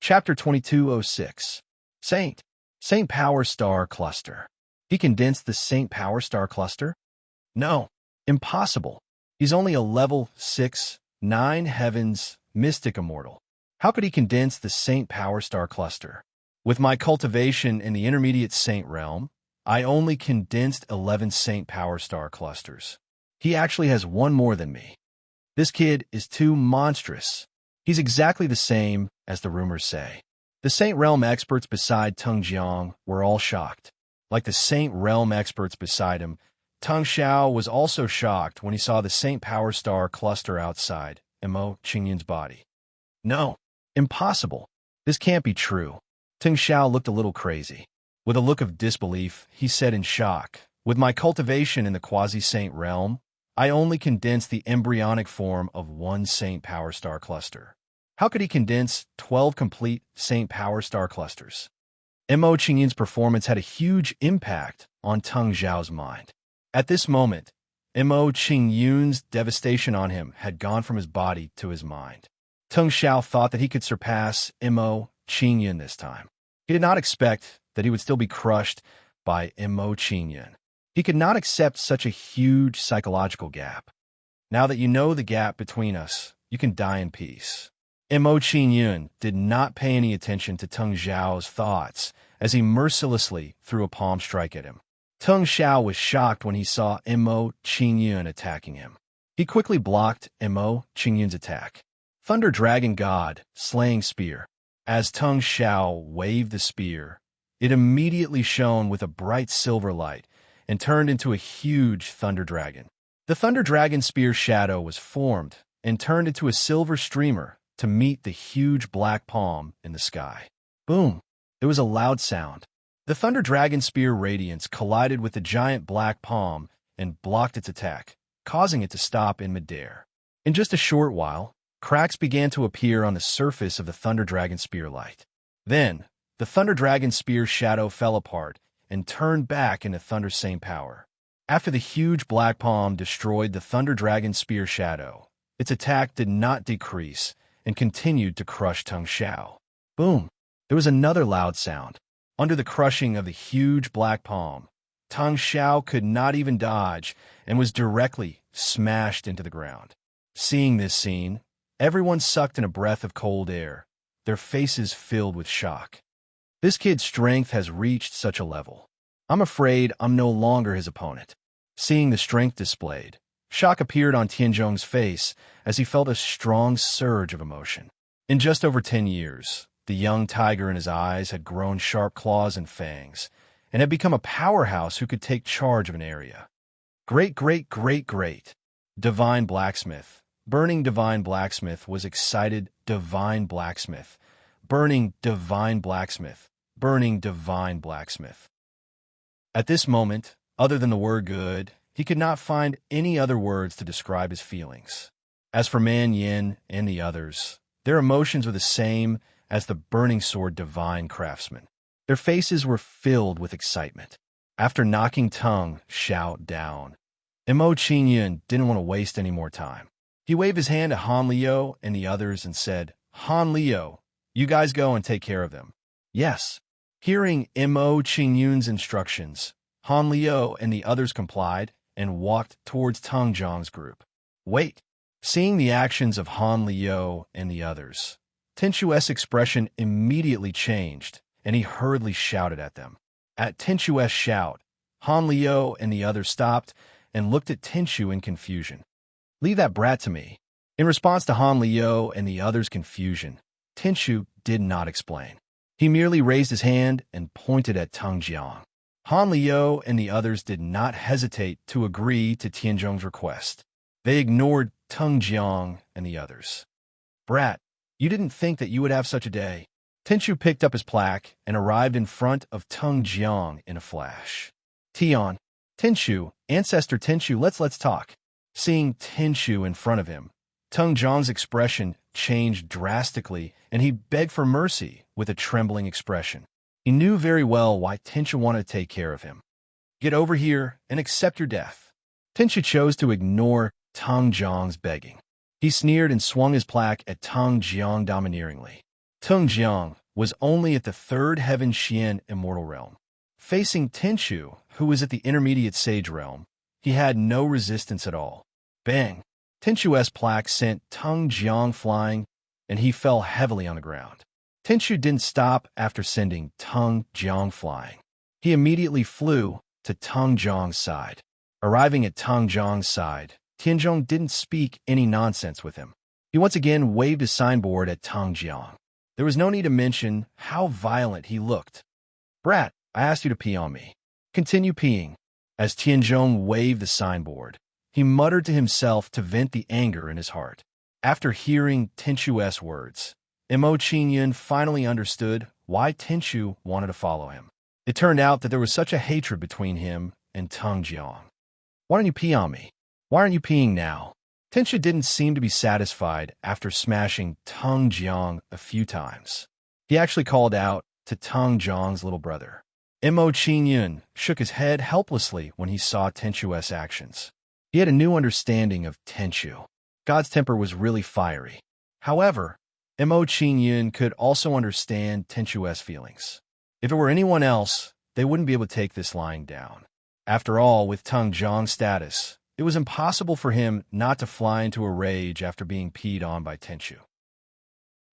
Chapter 2206. Saint Power Star Cluster. He condensed the Saint Power Star Cluster? No. Impossible. He's only a level 6, 9 heavens, mystic immortal. How could he condense the Saint Power Star Cluster? With my cultivation in the intermediate Saint realm, I only condensed 11 Saint Power Star clusters. He actually has one more than me. This kid is too monstrous. He's exactly the same as the rumors say. The Saint Realm experts beside Teng Jiang were all shocked. Like the Saint Realm experts beside him, Teng Xiao was also shocked when he saw the Saint Power Star cluster outside Mo Qingyun's body. No, impossible. This can't be true. Teng Xiao looked a little crazy. With a look of disbelief, he said in shock, "With my cultivation in the quasi-saint realm, I only condensed the embryonic form of one Saint Power Star cluster. How could he condense 12 complete Saint Power Star clusters?" Mo Qingyun's performance had a huge impact on Teng Xiao's mind. At this moment, Mo Qingyun's devastation on him had gone from his body to his mind. Teng Xiao thought that he could surpass Mo Qingyun this time. He did not expect that he would still be crushed by Mo Qingyun. He could not accept such a huge psychological gap. Now that you know the gap between us, you can die in peace. Mo Qingyun did not pay any attention to Teng Xiao's thoughts as he mercilessly threw a palm strike at him. Teng Xiao was shocked when he saw Mo Qingyun attacking him. He quickly blocked Mo Qingyun's attack. Thunder Dragon God, Slaying Spear. As Teng Xiao waved the spear, it immediately shone with a bright silver light and turned into a huge Thunder Dragon. The Thunder Dragon spear shadow was formed and turned into a silver streamer to meet the huge black palm in the sky. Boom! There was a loud sound. The Thunder Dragon spear radiance collided with the giant black palm and blocked its attack, causing it to stop in midair. In just a short while, cracks began to appear on the surface of the Thunder Dragon spear light. Then, the Thunder Dragon spear shadow fell apart and turned back into Thunder Saint power. After the huge black palm destroyed the Thunder Dragon spear shadow, its attack did not decrease and continued to crush Teng Xiao. Boom! There was another loud sound. Under the crushing of the huge black palm, Teng Xiao could not even dodge and was directly smashed into the ground. Seeing this scene, everyone sucked in a breath of cold air, their faces filled with shock. This kid's strength has reached such a level. I'm afraid I'm no longer his opponent. Seeing the strength displayed, shock appeared on Tianzhong's face as he felt a strong surge of emotion. In just over 10 years, the young tiger in his eyes had grown sharp claws and fangs, and had become a powerhouse who could take charge of an area. Great. Divine Blacksmith. Burning Divine Blacksmith was excited. Divine Blacksmith. Burning Divine Blacksmith. Burning Divine Blacksmith. At this moment, other than the word good, he could not find any other words to describe his feelings. As for Man Yin and the others, their emotions were the same as the burning sword Divine Craftsman. Their faces were filled with excitement. After knocking Teng Xiao down, Mo Qingyun didn't want to waste any more time. He waved his hand to Han Liu and the others and said, "Han Liu, you guys go and take care of them." Yes. Hearing Mo Qingyun's instructions, Han Liu and the others complied and walked towards Teng Jiang's group. Wait. Seeing the actions of Han Liu and the others, Tinshu's expression immediately changed, and he hurriedly shouted at them. At Tinshu's shout, Han Liu and the others stopped and looked at Tinshu in confusion. "Leave that brat to me." In response to Han Liu and the others' confusion, Tinshu did not explain. He merely raised his hand and pointed at Teng Jiang. Han Liu and the others did not hesitate to agree to Tianzhong's request. They ignored Teng Jiang and the others. "Brat, you didn't think that you would have such a day." Tinshu picked up his plaque and arrived in front of Teng Jiang in a flash. Tinshu, Ancestor Tinshu, let's talk." Seeing Tinshu in front of him, Teng Jiang's expression changed drastically, and he begged for mercy with a trembling expression. He knew very well why Tinshu wanted to take care of him. "Get over here and accept your death." Tinshu chose to ignore Teng Jiang's begging. He sneered and swung his plaque at Teng Jiang domineeringly. Tung Jiang was only at the third heaven Xian immortal realm. Facing Tenchu, who was at the intermediate sage realm, he had no resistance at all. Bang! Tenchu's plaque sent Tung Jiang flying, and he fell heavily on the ground. Tenchu didn't stop after sending Tung Jiang flying. He immediately flew to Tung Jiang's side. Arriving at Tung Jiang's side, Tianzhong didn't speak any nonsense with him. He once again waved his signboard at Tung Jiang. There was no need to mention how violent he looked. "Brat, I asked you to pee on me. Continue peeing." As Tianzhong waved the signboard, he muttered to himself to vent the anger in his heart. After hearing Tenchu's words, Mo Qingyun finally understood why Tenchu wanted to follow him. It turned out that there was such a hatred between him and Tung Jiang. "Why don't you pee on me? Why aren't you peeing now?" Tenchu didn't seem to be satisfied after smashing Tung Jiang a few times. He actually called out to Tung Jiang's little brother. Mo Qingyun shook his head helplessly when he saw Tenchu's actions. He had a new understanding of Tenchu. God's temper was really fiery. However, Mo Qingyun could also understand Tenchu's feelings. If it were anyone else, they wouldn't be able to take this lying down. After all, with Tung Jiang's status, it was impossible for him not to fly into a rage after being peed on by Tenchu.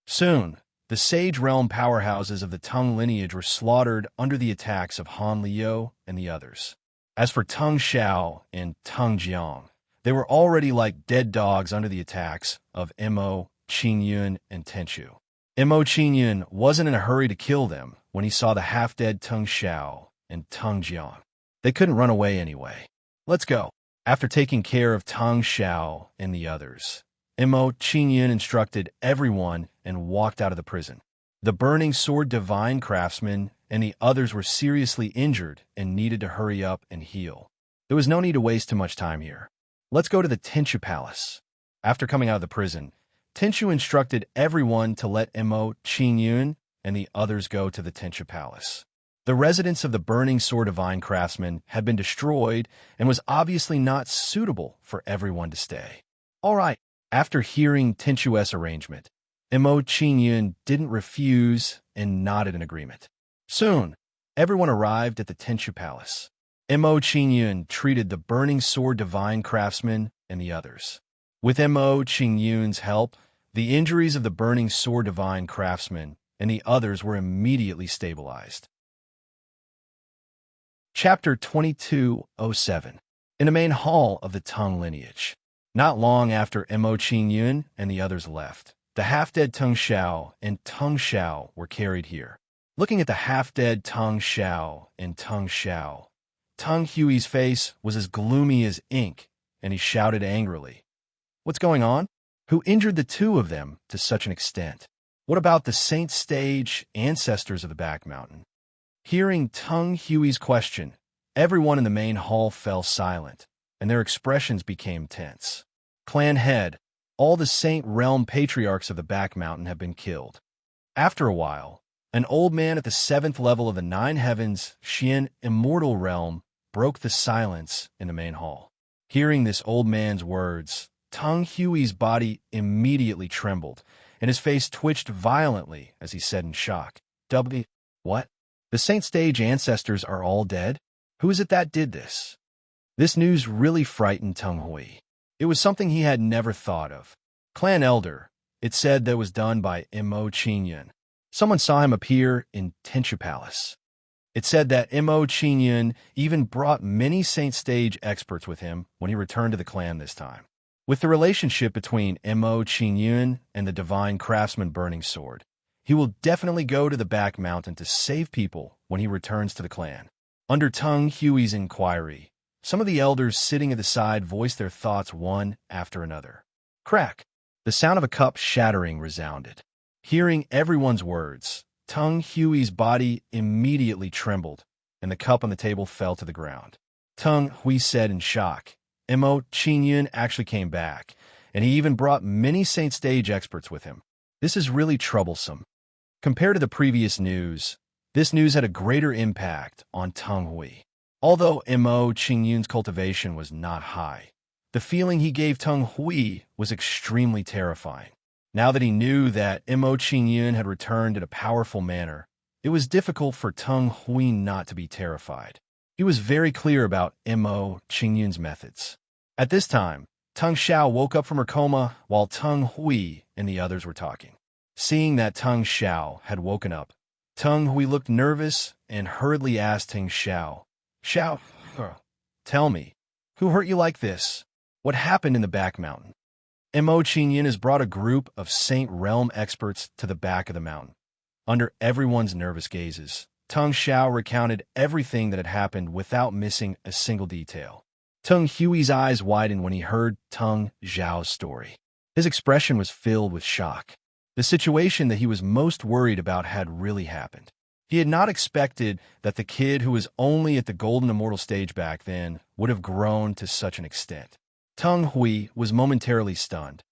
Soon, the Sage Realm powerhouses of the Tung lineage were slaughtered under the attacks of Han Liu and the others. As for Tung Xiao and Tung Jiang, they were already like dead dogs under the attacks of Mo Qingyun and Tenchu. Mo Qingyun wasn't in a hurry to kill them when he saw the half-dead Tung Xiao and Tung Jiang. They couldn't run away anyway. "Let's go." After taking care of Tung Xiao and the others, Mo Qingyun instructed everyone and walked out of the prison. The Burning Sword Divine Craftsman and the others were seriously injured and needed to hurry up and heal. There was no need to waste too much time here. "Let's go to the Tenchu Palace." After coming out of the prison, Tenchu instructed everyone to let Mo Qingyun and the others go to the Tenchu Palace. The residence of the Burning Sword Divine Craftsman had been destroyed and was obviously not suitable for everyone to stay. All right. After hearing Tenchu's arrangement, Mo Qingyun didn't refuse and nodded in agreement. Soon, everyone arrived at the Tenchu Palace. Mo Qingyun treated the Burning Sword Divine Craftsman and the others. With Mo Qingyun's help, the injuries of the Burning Sword Divine Craftsman and the others were immediately stabilized. Chapter 2207. In the main hall of the Tung lineage. Not long after Mo Qingyun and the others left, the half-dead Tung Xiao and Tung Xiao were carried here. Looking at the half-dead Tung Xiao and Tung Xiao, Tung Hui's face was as gloomy as ink, and he shouted angrily, "What's going on? Who injured the two of them to such an extent? What about the Saint Stage ancestors of the Back Mountain?" Hearing Tung Hui's question, everyone in the main hall fell silent, and their expressions became tense. "Clan head, all the Saint Realm patriarchs of the Back Mountain have been killed." After a while, an old man at the 7th level of the 9 Heavens Xian Immortal Realm broke the silence in the main hall. Hearing this old man's words, Tung Hui's body immediately trembled, and his face twitched violently as he said in shock, "What? The Saint Stage ancestors are all dead? Who is it that did this?" This news really frightened Tung Hui. It was something he had never thought of. Clan Elder, it said that was done by Mo Qingyun. Someone saw him appear in Tenchu Palace. It said that Mo Qingyun even brought many Saint Stage experts with him when he returned to the clan this time. With the relationship between Mo Qingyun and the Divine Craftsman Burning Sword, he will definitely go to the Back Mountain to save people when he returns to the clan. Under Tung Hui's inquiry, some of the elders sitting at the side voiced their thoughts one after another. Crack! The sound of a cup shattering resounded. Hearing everyone's words, Tung Hui's body immediately trembled, and the cup on the table fell to the ground. Tung Hui said in shock, Mo Qingyun actually came back, and he even brought many Saint Stage experts with him. This is really troublesome. Compared to the previous news, this news had a greater impact on Tung Hui. Although Mo Qingyun's cultivation was not high, the feeling he gave Tung Hui was extremely terrifying. Now that he knew that Mo Qingyun had returned in a powerful manner, it was difficult for Teng Hui not to be terrified. He was very clear about Mo Qingyun's methods. At this time, Teng Xiao woke up from her coma while Teng Hui and the others were talking. Seeing that Teng Xiao had woken up, Teng Hui looked nervous and hurriedly asked Teng Xiao, "Xiao, tell me, who hurt you like this? What happened in the back mountain?" Mo Qingyun has brought a group of Saint Realm experts to the back of the mountain. Under everyone's nervous gazes, Teng Xiao recounted everything that had happened without missing a single detail. Teng Hui's eyes widened when he heard Teng Xiao's story. His expression was filled with shock. The situation that he was most worried about had really happened. He had not expected that the kid who was only at the Golden Immortal stage back then would have grown to such an extent. Teng Hui was momentarily stunned.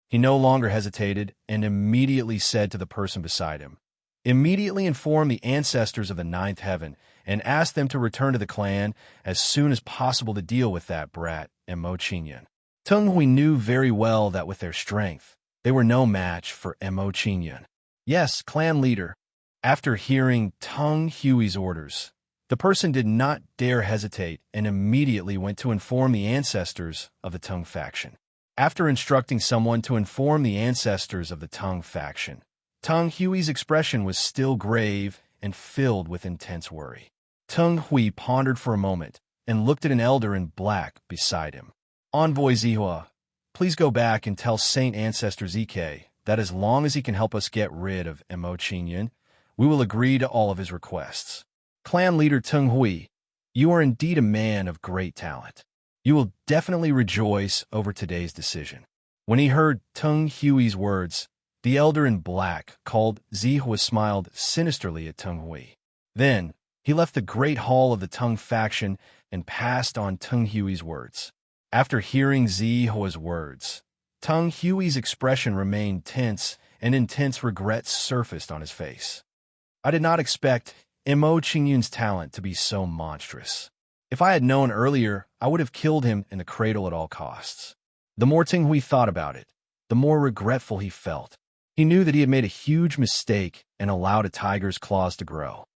He no longer hesitated and immediately said to the person beside him, "Immediately inform the ancestors of the ninth heaven and ask them to return to the clan as soon as possible to deal with that brat, Mo Qingyun." Teng Hui knew very well that with their strength, they were no match for Mo Qingyun. "Yes, clan leader." After hearing Teng Hui's orders, the person did not dare hesitate and immediately went to inform the ancestors of the Teng faction. After instructing someone to inform the ancestors of the Teng faction, Teng Hui's expression was still grave and filled with intense worry. Teng Hui pondered for a moment and looked at an elder in black beside him. "Envoy Zihua, please go back and tell Saint Ancestor ZK that as long as he can help us get rid of Mo Qingyun, we will agree to all of his requests." Clan leader Teng Hui, you are indeed a man of great talent. You will definitely rejoice over today's decision. When he heard Teng Hui's words, the elder in black called Zihua smiled sinisterly at Teng Hui. Then, he left the great hall of the Teng faction and passed on Teng Hui's words. After hearing Zihua's words, Teng Hui's expression remained tense and intense regret surfaced on his face. "I did not expect Mo Qingyun's talent to be so monstrous. If I had known earlier, I would have killed him in the cradle at all costs." The more Teng Hui thought about it, the more regretful he felt. He knew that he had made a huge mistake and allowed a tiger's claws to grow.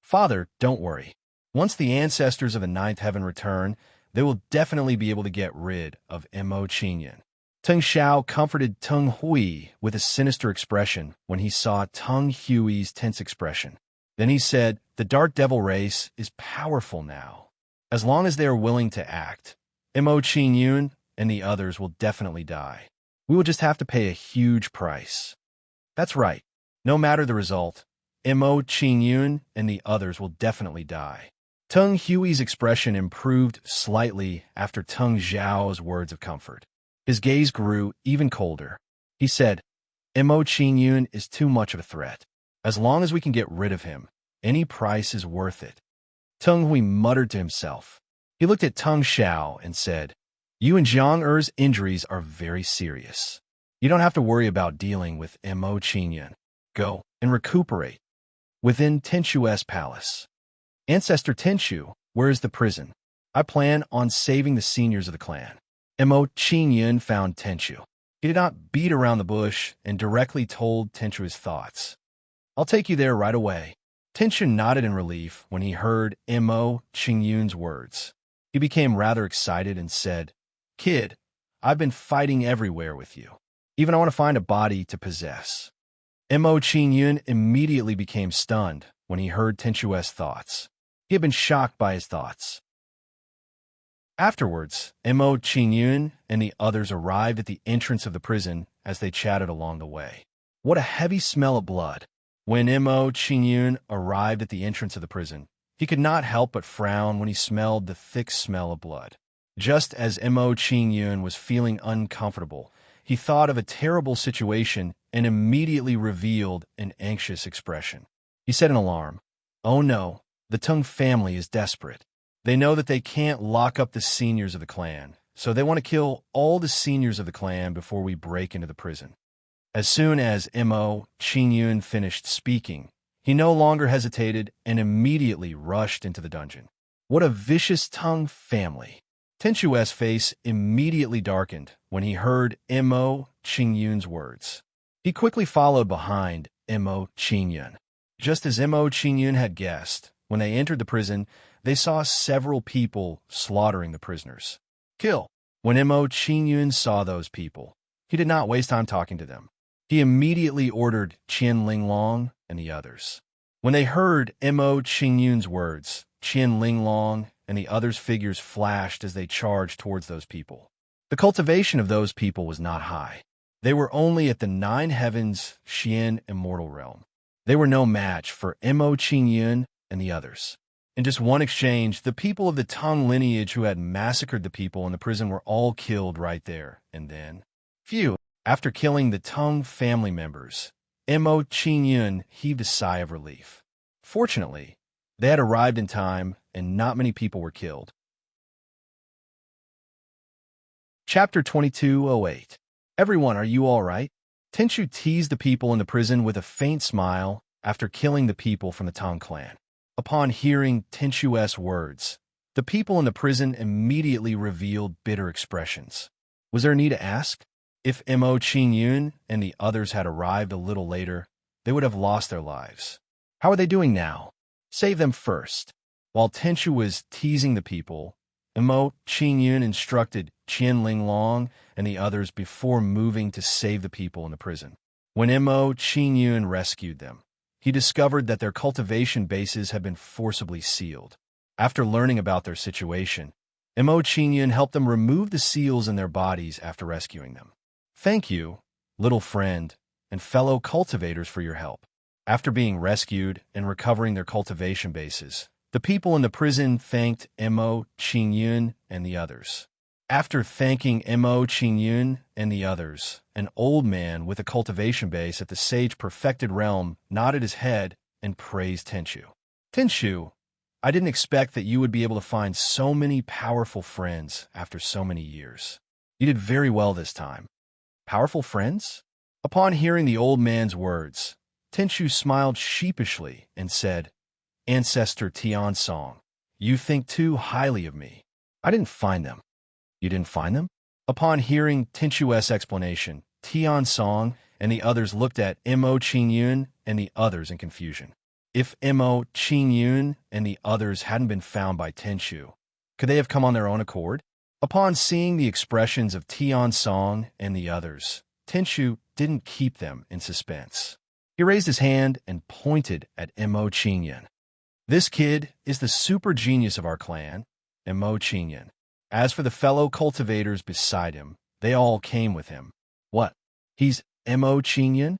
"Father, don't worry. Once the ancestors of the ninth heaven return, they will definitely be able to get rid of Mo Qingyun." Teng Xiao comforted Teng Hui with a sinister expression when he saw Teng Hui's tense expression. Then he said, "The Dark Devil race is powerful now. As long as they are willing to act, Mo Qingyun and the others will definitely die. We will just have to pay a huge price." "That's right. No matter the result, Mo Qingyun and the others will definitely die." Teng Hui's expression improved slightly after Teng Xiao's words of comfort. His gaze grew even colder. He said, "Mo Qingyun is too much of a threat. As long as we can get rid of him, any price is worth it." Teng Hui muttered to himself. He looked at Teng Xiao and said, "You and Zhang Er's injuries are very serious. You don't have to worry about dealing with Mo Qingyun. Go and recuperate within Tenchu's palace." "Ancestor Tenchu, where is the prison? I plan on saving the seniors of the clan." Mo Qingyun found Tenchu. He did not beat around the bush and directly told Tenchu his thoughts. "I'll take you there right away." Tenchu nodded in relief when he heard Mo Qingyun's words. He became rather excited and said, "Kid, I've been fighting everywhere with you. Even I want to find a body to possess." Mo Qingyun immediately became stunned when he heard Tenchu's thoughts. He had been shocked by his thoughts. Afterwards, Mo Qingyun and the others arrived at the entrance of the prison as they chatted along the way. What a heavy smell of blood. When Mo Qingyun arrived at the entrance of the prison, he could not help but frown when he smelled the thick smell of blood. Just as Mo Qingyun was feeling uncomfortable, he thought of a terrible situation and immediately revealed an anxious expression. He said in alarm, "Oh no, the Teng family is desperate. They know that they can't lock up the seniors of the clan, so they want to kill all the seniors of the clan before we break into the prison." As soon as Mo Qingyun finished speaking, he no longer hesitated and immediately rushed into the dungeon. What a vicious Teng family! Tenchu's face immediately darkened when he heard Mo Qingyun's words. He quickly followed behind Mo Qingyun. Just as Mo Qingyun had guessed, when they entered the prison, they saw several people slaughtering the prisoners. Kill. When Mo Qingyun saw those people, he did not waste time talking to them. He immediately ordered Qian Linglong and the others. When they heard Mo Qingyun's words, Qian Linglong and the others' figures flashed as they charged towards those people. The cultivation of those people was not high. They were only at the 9 heavens Xian immortal realm. They were no match for Mo Qingyun and the others. In just one exchange, the people of the Tang lineage who had massacred the people in the prison were all killed right there and then. After killing the Tang family members, Mo Qingyun heaved a sigh of relief. Fortunately, they had arrived in time and not many people were killed. Chapter 2208. Everyone, are you all right? Tenchu teased the people in the prison with a faint smile after killing the people from the Tang clan. Upon hearing Tenchu's words, the people in the prison immediately revealed bitter expressions. Was there a need to ask? If Mo Qingyun and the others had arrived a little later, they would have lost their lives. How are they doing now? Save them first. While Tenchu was teasing the people, Mo Qingyun instructed Qian Linglong and the others before moving to save the people in the prison. When Mo Qingyun rescued them, he discovered that their cultivation bases had been forcibly sealed. After learning about their situation, Mo Qingyun helped them remove the seals in their bodies after rescuing them. Thank you, little friend, and fellow cultivators for your help. After being rescued and recovering their cultivation bases, the people in the prison thanked Mo Qingyun and the others. After thanking Mo Qingyun and the others, an old man with a cultivation base at the sage-perfected realm nodded his head and praised Tenchu. Tenchu, I didn't expect that you would be able to find so many powerful friends after so many years. You did very well this time. Powerful friends? Upon hearing the old man's words, Tenchu smiled sheepishly and said, Ancestor Tian Song, you think too highly of me. I didn't find them. You didn't find them? Upon hearing Tenchu's explanation, Tian Song and the others looked at Mo Qingyun and the others in confusion. If Mo Qingyun and the others hadn't been found by Tenchu, could they have come on their own accord? Upon seeing the expressions of Tian Song and the others, Tenchu didn't keep them in suspense. He raised his hand and pointed at Mo Qingyun. This kid is the super genius of our clan, Mo Qingyun. As for the fellow cultivators beside him, they all came with him. What? He's Mo Qingyun?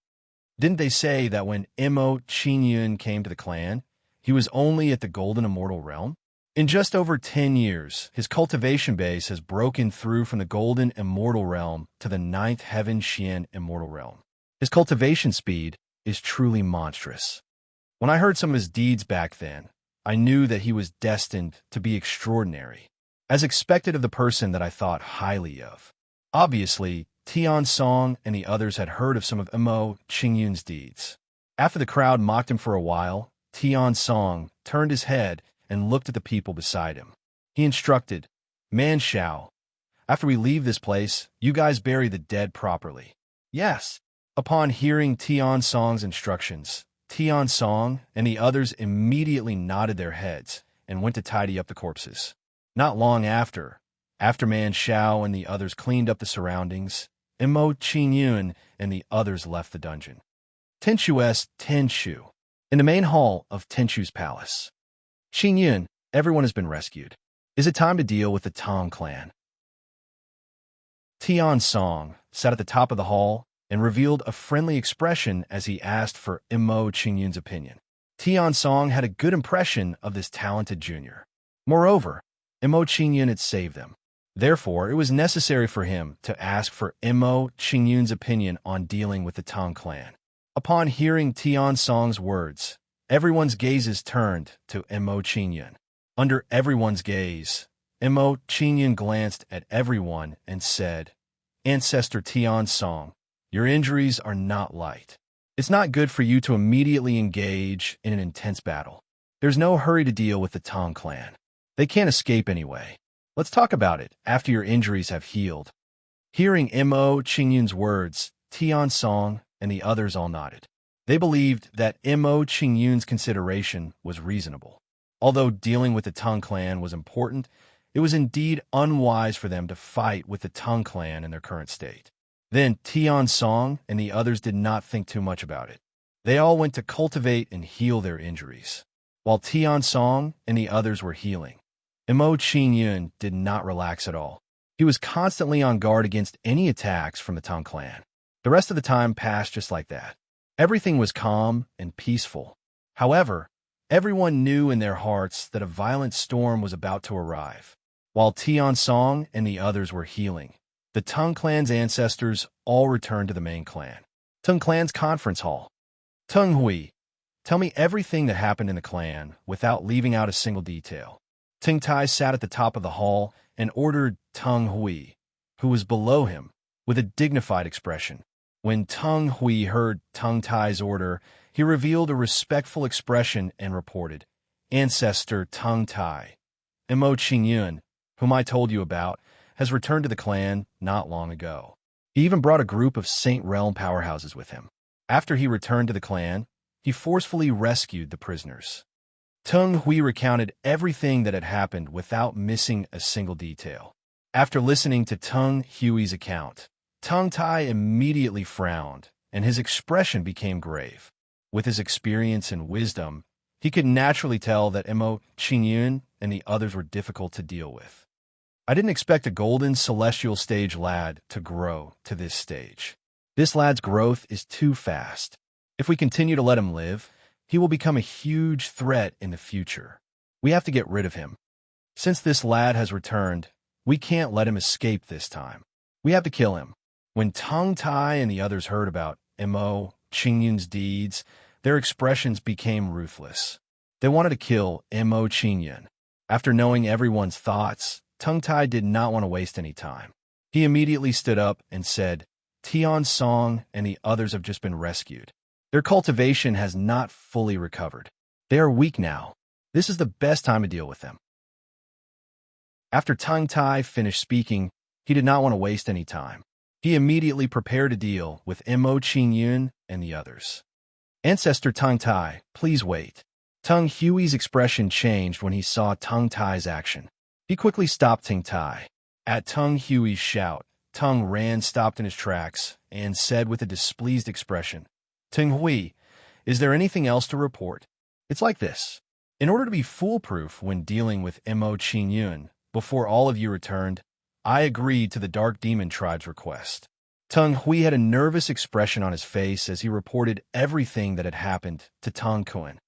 Didn't they say that when Mo Qingyun came to the clan, he was only at the Golden Immortal Realm? In just over 10 years, his cultivation base has broken through from the Golden Immortal Realm to the 9th Heaven Xian Immortal Realm. His cultivation speed is truly monstrous. When I heard some of his deeds back then, I knew that he was destined to be extraordinary, as expected of the person that I thought highly of. Obviously, Tian Song and the others had heard of some of Mo Qingyun's deeds. After the crowd mocked him for a while, Tian Song turned his head and looked at the people beside him. He instructed, Man Shao, after we leave this place, you guys bury the dead properly. Yes. Upon hearing Tian Song's instructions, Tian Song and the others immediately nodded their heads and went to tidy up the corpses. Not long after Man Shao and the others cleaned up the surroundings, Mo Qingyun and the others left the dungeon. Tenchu. In the main hall of Tenchu's palace. Qingyun, everyone has been rescued. Is it time to deal with the Tang clan? Tian Song sat at the top of the hall and revealed a friendly expression as he asked for Mo Qingyun's opinion. Tian Song had a good impression of this talented junior. Moreover, Mo Qingyun had saved them. Therefore, it was necessary for him to ask for Mo Qingyun's opinion on dealing with the Tang clan. Upon hearing Tian Song's words, everyone's gazes turned to Mo Qingyun. Under everyone's gaze, Mo Qingyun glanced at everyone and said, Ancestor Tian Song, your injuries are not light. It's not good for you to immediately engage in an intense battle. There's no hurry to deal with the Tang clan. They can't escape anyway. Let's talk about it after your injuries have healed. Hearing Mo Qingyun's words, Tian Song and the others all nodded. They believed that Mo Qingyun's consideration was reasonable. Although dealing with the Tang clan was important, it was indeed unwise for them to fight with the Tang clan in their current state. Then Tian Song and the others did not think too much about it. They all went to cultivate and heal their injuries. While Tian Song and the others were healing, Mo Qingyun did not relax at all. He was constantly on guard against any attacks from the Tang clan. The rest of the time passed just like that. Everything was calm and peaceful. However, everyone knew in their hearts that a violent storm was about to arrive. While Tian Song and the others were healing, the Tang clan's ancestors all returned to the main clan. Tang clan's conference hall. Teng Hui, tell me everything that happened in the clan without leaving out a single detail. Ting Tai sat at the top of the hall and ordered Teng Hui, who was below him, with a dignified expression. When Teng Hui heard Teng Tai's order, he revealed a respectful expression and reported, Ancestor Teng Tai, Mo Qingyun, whom I told you about, has returned to the clan not long ago. He even brought a group of Saint Realm powerhouses with him. After he returned to the clan, he forcefully rescued the prisoners. Teng Hui recounted everything that had happened without missing a single detail. After listening to Teng Hui's account, Teng Tai immediately frowned, and his expression became grave. With his experience and wisdom, he could naturally tell that Mo Qingyun and the others were difficult to deal with. I didn't expect a golden celestial stage lad to grow to this stage. This lad's growth is too fast. If we continue to let him live, he will become a huge threat in the future. We have to get rid of him. Since this lad has returned, we can't let him escape this time. We have to kill him. When Teng Tai and the others heard about Mo Qingyun's deeds, their expressions became ruthless. They wanted to kill Mo Qingyun. After knowing everyone's thoughts, Teng Tai did not want to waste any time. He immediately stood up and said, Tian Song and the others have just been rescued. Their cultivation has not fully recovered. They are weak now. This is the best time to deal with them. After Teng Tai finished speaking, he did not want to waste any time. He immediately prepared to deal with Mo Qingyun and the others. Ancestor Teng Tai, please wait. Teng Hui's expression changed when he saw Teng Tai's action. He quickly stopped Teng Tai. At Teng Hui's shout, Teng Ran stopped in his tracks and said with a displeased expression, Teng Hui, is there anything else to report? It's like this. In order to be foolproof when dealing with Mo Qingyun, before all of you returned, I agreed to the Dark Demon Tribe's request. Teng Hui had a nervous expression on his face as he reported everything that had happened to Teng Kun.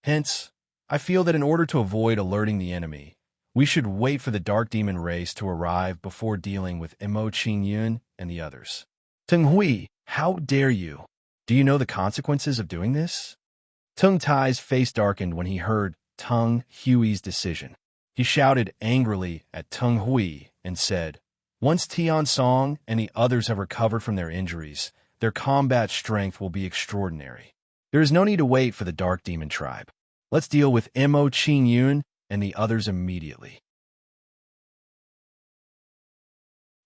Hence, I feel that in order to avoid alerting the enemy, we should wait for the Dark Demon race to arrive before dealing with Mo Qingyun and the others. Teng Hui, how dare you? Do you know the consequences of doing this? Teng Tai's face darkened when he heard Teng Hui's decision. He shouted angrily at Teng Hui and said, once Tian Song and the others have recovered from their injuries, their combat strength will be extraordinary. There is no need to wait for the Dark Demon Tribe. Let's deal with Mo Qingyun and the others immediately.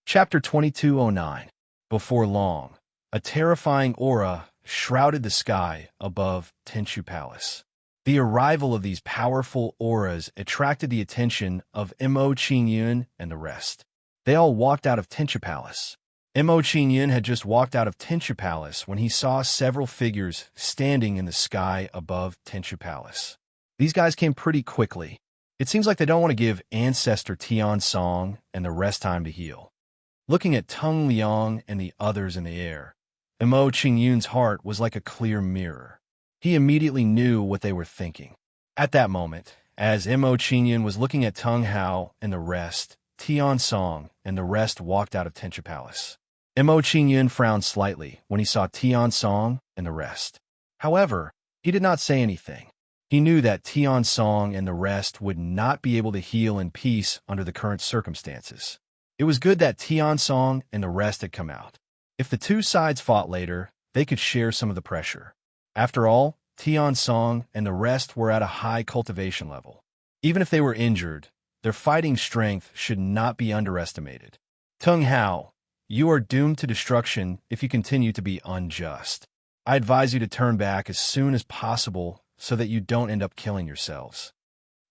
Chapter 2209. Before long, a terrifying aura shrouded the sky above Tenshu Palace. The arrival of these powerful auras attracted the attention of Mo Qingyun and the rest. They all walked out of Tenshu Palace. Mo Qingyun had just walked out of Tenshu Palace when he saw several figures standing in the sky above Tenshu Palace. These guys came pretty quickly. It seems like they don't want to give Ancestor Tian Song and the rest time to heal. Looking at Teng Liang and the others in the air, Mo Qingyun's heart was like a clear mirror. He immediately knew what they were thinking. At that moment, as Mo Qingyun was looking at Teng Hao and the rest, Tian Song and the rest walked out of Tenshu Palace. Mo Qingyun frowned slightly when he saw Tian Song and the rest. However, he did not say anything. He knew that Tian Song and the rest would not be able to heal in peace under the current circumstances. It was good that Tian Song and the rest had come out. If the two sides fought later, they could share some of the pressure. After all, Tian Song and the rest were at a high cultivation level. Even if they were injured, their fighting strength should not be underestimated. Teng Hao, You are doomed to destruction if you continue to be unjust. I advise you to turn back as soon as possible so that you don't end up killing yourselves.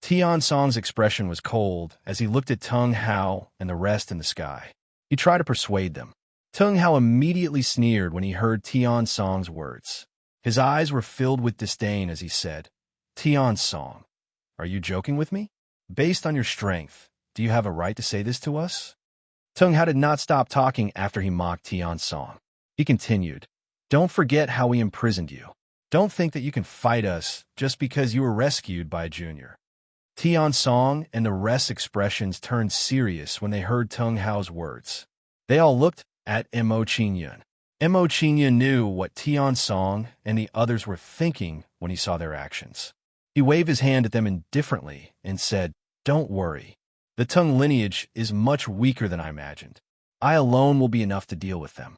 Tian Song's expression was cold as he looked at Tung Hao and the rest in the sky. He tried to persuade them. Tung Hao immediately sneered when he heard Tian Song's words. His eyes were filled with disdain as he said, Tian Song, are you joking with me? Based on your strength, do you have a right to say this to us? Tung Hao did not stop talking after he mocked Tian Song. He continued, don't forget how we imprisoned you. Don't think that you can fight us just because you were rescued by a junior. Tian Song and the rest's expressions turned serious when they heard Tung Hao's words. They all looked at Mo Qingyun. Mo Qingyun knew what Tian Song and the others were thinking when he saw their actions. He waved his hand at them indifferently and said, don't worry. The Tung lineage is much weaker than I imagined. I alone will be enough to deal with them.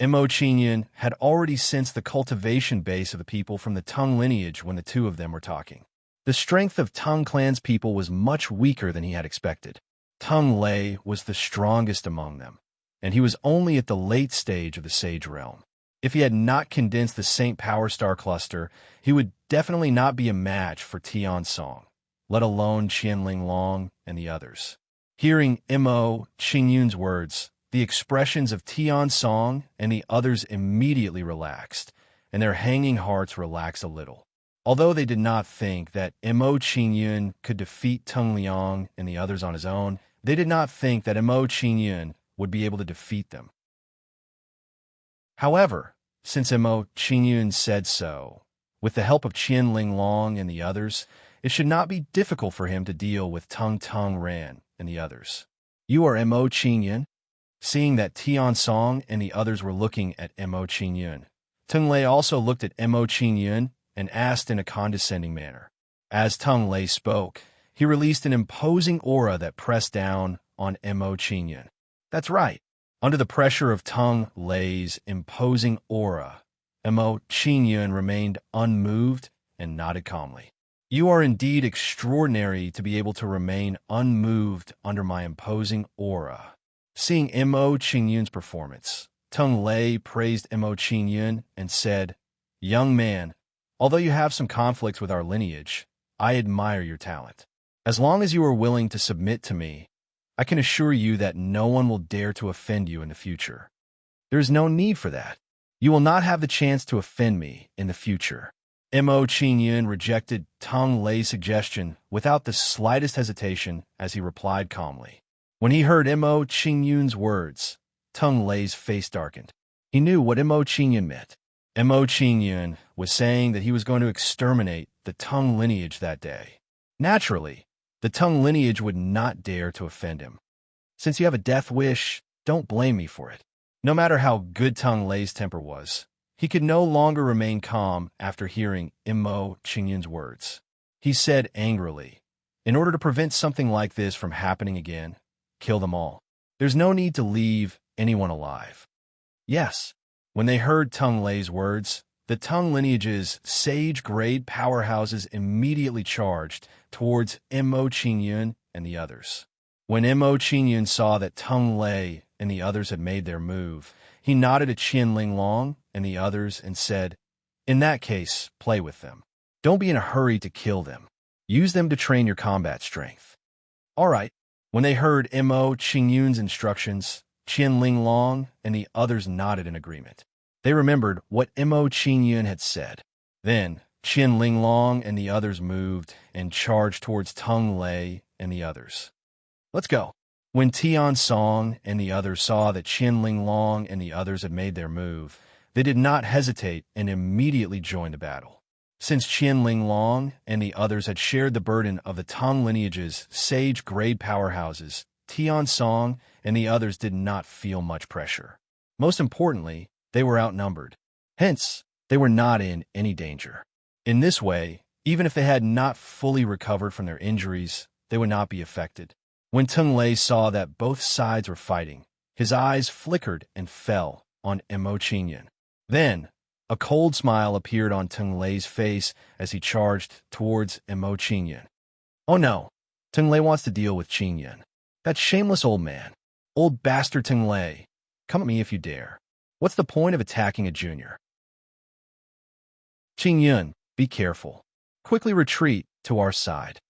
Mo Qingyun had already sensed the cultivation base of the people from the Tung lineage when the two of them were talking. The strength of Tung clan's people was much weaker than he had expected. Tung Lei was the strongest among them, and he was only at the late stage of the Sage Realm. If he had not condensed the Saint Power Star Cluster, he would definitely not be a match for Tian Song, let alone Qianling Long and the others. Hearing Mo Qingyun's words, the expressions of Tian Song and the others immediately relaxed, and their hanging hearts relaxed a little. Although they did not think that Mo Qingyun could defeat Tung Liang and the others on his own, they did not think that Mo Qingyun would be able to defeat them. However, since Mo Qingyun said so, with the help of Qianling Long and the others, it should not be difficult for him to deal with Tung Ran and the others. You are Mo Qingyun? Seeing that Tian Song and the others were looking at Mo Qingyun, Tung Lei also looked at Mo Qingyun and asked in a condescending manner. As Tung Lei spoke, he released an imposing aura that pressed down on Mo Qingyun. That's right. Under the pressure of Tung Lei's imposing aura, Mo Qingyun remained unmoved and nodded calmly. You are indeed extraordinary to be able to remain unmoved under my imposing aura. Seeing Mo Qingyun's performance, Tung Lei praised Mo Qingyun and said, young man, although you have some conflicts with our lineage, I admire your talent. As long as you are willing to submit to me, I can assure you that no one will dare to offend you in the future. There is no need for that. You will not have the chance to offend me in the future. Mo Qingyun rejected Tung Lei's suggestion without the slightest hesitation as he replied calmly. When he heard Mo Qingyun's words, Tung Lei's face darkened. He knew what Mo Qingyun meant. Mo Qingyun was saying that he was going to exterminate the Tung lineage that day. Naturally, the Tung lineage would not dare to offend him. Since you have a death wish, don't blame me for it. No matter how good Tung Lei's temper was, he could no longer remain calm after hearing Mo Qingyun's words. He said angrily, in order to prevent something like this from happening again, kill them all. There's no need to leave anyone alive. Yes. When they heard Tung Lei's words, the Tung lineage's sage-grade powerhouses immediately charged towards Mo Qingyun and the others. When Mo Qingyun saw that Tung Lei and the others had made their move, he nodded at Qianling Long and the others and said, in that case, play with them. Don't be in a hurry to kill them. Use them to train your combat strength. All right. When they heard Mo Qingyun's instructions, Qianling Long and the others nodded in agreement. They remembered what Mo Qingyun had said. Then, Qianling Long and the others moved and charged towards Tung Lei and the others. Let's go. When Tian Song and the others saw that Qianling Long and the others had made their move, they did not hesitate and immediately joined the battle. Since Qianling Long and the others had shared the burden of the Tung lineage's sage-grade powerhouses, Tian Song and the others did not feel much pressure. Most importantly, they were outnumbered. Hence, they were not in any danger. In this way, even if they had not fully recovered from their injuries, they would not be affected. When Tung Lei saw that both sides were fighting, his eyes flickered and fell on Mo Qingyun. Then, a cold smile appeared on Tung Lei's face as he charged towards Mo Qingyun. Oh no, Tung Lei wants to deal with Qingyun. That shameless old man. Old bastard Tung Lei. Come at me if you dare. What's the point of attacking a junior? Qingyun, be careful. Quickly retreat to our side.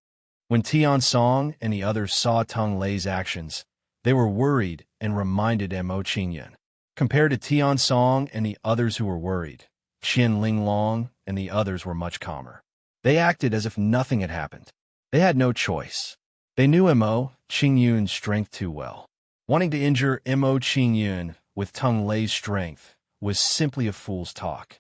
When Tian Song and the others saw Teng Lei's actions, they were worried and reminded Mo Qingyun. Compared to Tian Song and the others who were worried, Qian Linglong and the others were much calmer. They acted as if nothing had happened. They had no choice. They knew Mo Qingyun's strength too well. Wanting to injure Mo Qingyun with Teng Lei's strength was simply a fool's talk.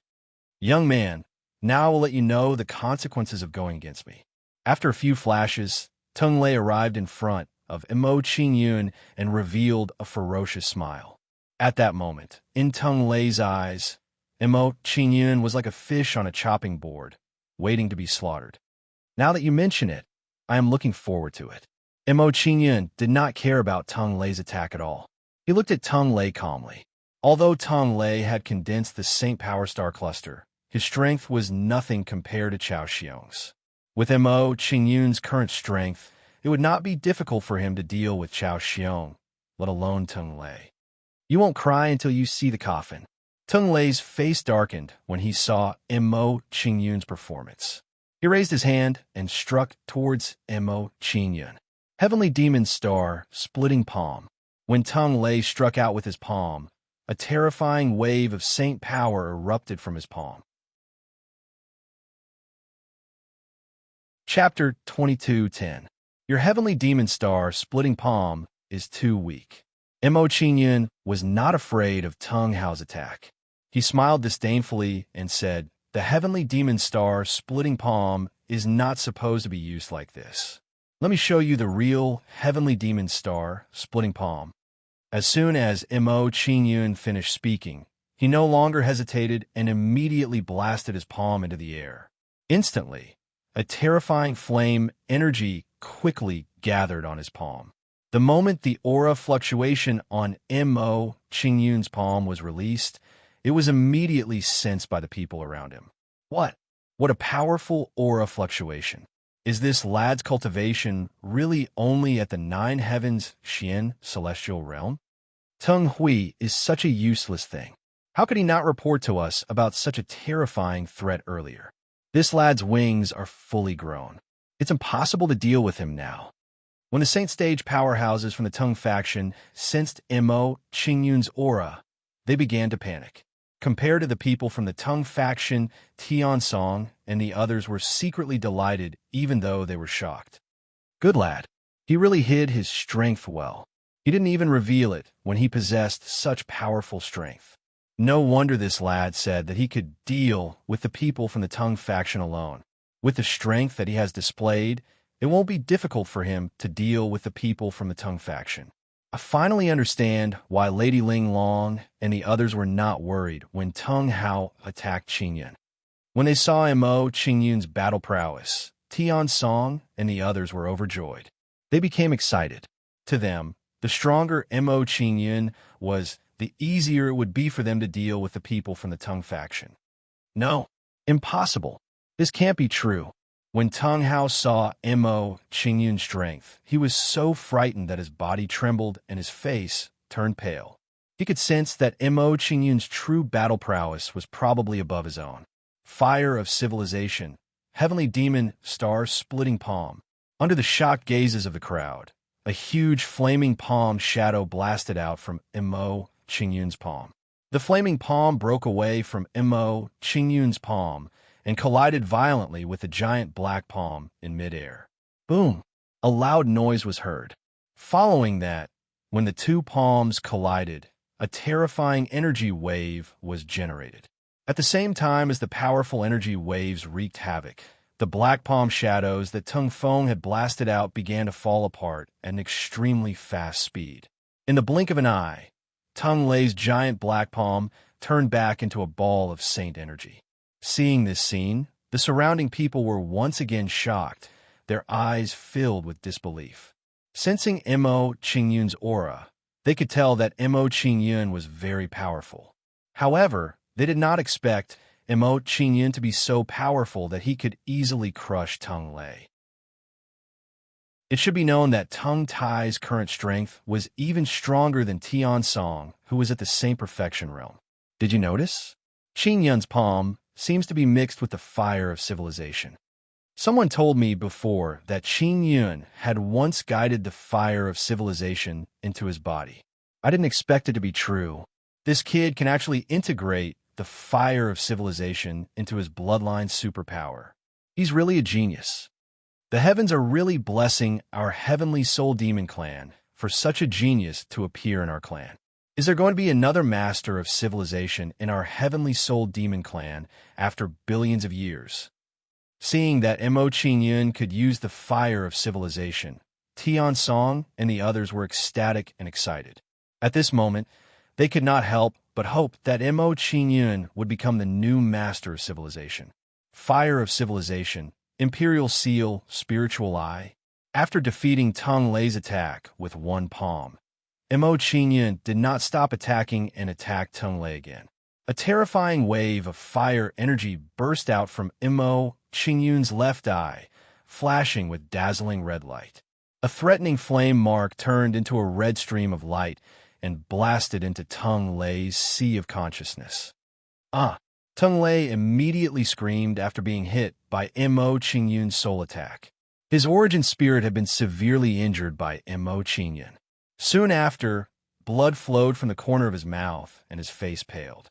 Young man, now I will let you know the consequences of going against me. After a few flashes, Teng Lei arrived in front of Mo Qingyun and revealed a ferocious smile. At that moment, in Teng Lei's eyes, Mo Qingyun was like a fish on a chopping board, waiting to be slaughtered. Now that you mention it, I am looking forward to it. Mo Qingyun did not care about Teng Lei's attack at all. He looked at Teng Lei calmly. Although Teng Lei had condensed the Saint Power Star cluster, his strength was nothing compared to Chao Xiong's. With Mo Qingyun's current strength, it would not be difficult for him to deal with Chao Xiong, let alone Teng Lei. You won't cry until you see the coffin. Teng Lei's face darkened when he saw Mo Qingyun's performance. He raised his hand and struck towards Mo Qingyun. Heavenly Demon Star, splitting palm. When Teng Lei struck out with his palm, a terrifying wave of saint power erupted from his palm. Chapter 22:10. Your Heavenly Demon Star, splitting palm, is too weak. Mo Qingyun was not afraid of Teng Hao's attack. He smiled disdainfully and said, "The Heavenly Demon Star, splitting palm, is not supposed to be used like this. Let me show you the real Heavenly Demon Star, splitting palm." As soon as Mo Qingyun finished speaking, he no longer hesitated and immediately blasted his palm into the air. Instantly, a terrifying flame energy quickly gathered on his palm. The moment the aura fluctuation on Mo Qingyun's palm was released, it was immediately sensed by the people around him. What a powerful aura fluctuation. Is this lad's cultivation really only at the 9 heavens Xian celestial realm? Teng Hui is such a useless thing. How could he not report to us about such a terrifying threat earlier? This lad's wings are fully grown. It's impossible to deal with him now. When the Saint Stage powerhouses from the Teng faction sensed Mo Qingyun's aura, they began to panic. Compared to the people from the Teng faction, Tian Song and the others were secretly delighted even though they were shocked. Good lad. He really hid his strength well. He didn't even reveal it when he possessed such powerful strength. No wonder this lad said that he could deal with the people from the Teng faction alone. With the strength that he has displayed, it won't be difficult for him to deal with the people from the Teng faction. I finally understand why Lady Ling Long and the others were not worried when Teng Hao attacked Qingyun. When they saw Mo Qingyun's battle prowess, Tian Song and the others were overjoyed. They became excited. To them, the stronger Mo Qingyun was, the easier it would be for them to deal with the people from the Teng faction. No, impossible. This can't be true. When Teng Hao saw Mo Qingyun's strength, he was so frightened that his body trembled and his face turned pale. He could sense that Mo Qingyun's true battle prowess was probably above his own. Fire of civilization, Heavenly Demon Star, splitting palm. Under the shocked gazes of the crowd, a huge flaming palm shadow blasted out from Mo Qingyun's palm. The flaming palm broke away from Mo Qingyun's palm and collided violently with the giant black palm in midair. Boom! A loud noise was heard. Following that, when the two palms collided, a terrifying energy wave was generated. At the same time as the powerful energy waves wreaked havoc, the black palm shadows that Teng Feng had blasted out began to fall apart at an extremely fast speed. In the blink of an eye, Teng Lei's giant black palm turned back into a ball of saint energy. Seeing this scene, the surrounding people were once again shocked, their eyes filled with disbelief. Sensing Mo Qingyun's aura, they could tell that Mo Qingyun was very powerful. However, they did not expect Mo Qingyun to be so powerful that he could easily crush Teng Lei. It should be known that Tung Tai's current strength was even stronger than Tian Song, who was at the same perfection realm. Did you notice? Qin Yun's palm seems to be mixed with the fire of civilization. Someone told me before that Qin Yun had once guided the fire of civilization into his body. I didn't expect it to be true. This kid can actually integrate the fire of civilization into his bloodline superpower. He's really a genius. The heavens are really blessing our heavenly soul demon clan for such a genius to appear in our clan. Is there going to be another master of civilization in our heavenly soul demon clan after billions of years? Seeing that Mo Qingyun could use the fire of civilization, Tian Song and the others were ecstatic and excited. At this moment, they could not help but hope that Mo Qingyun would become the new master of civilization. Fire of civilization, imperial seal, spiritual eye. After defeating Tung Lei's attack with one palm, Mo Qingyun did not stop attacking and attacked Tung Lei again. A terrifying wave of fire energy burst out from Mo Qingyun's left eye, flashing with dazzling red light. A threatening flame mark turned into a red stream of light and blasted into Tung Lei's sea of consciousness. Tung Lei immediately screamed after being hit by Mo Qingyun's soul attack. His origin spirit had been severely injured by Mo Qingyun. Soon after, blood flowed from the corner of his mouth and his face paled.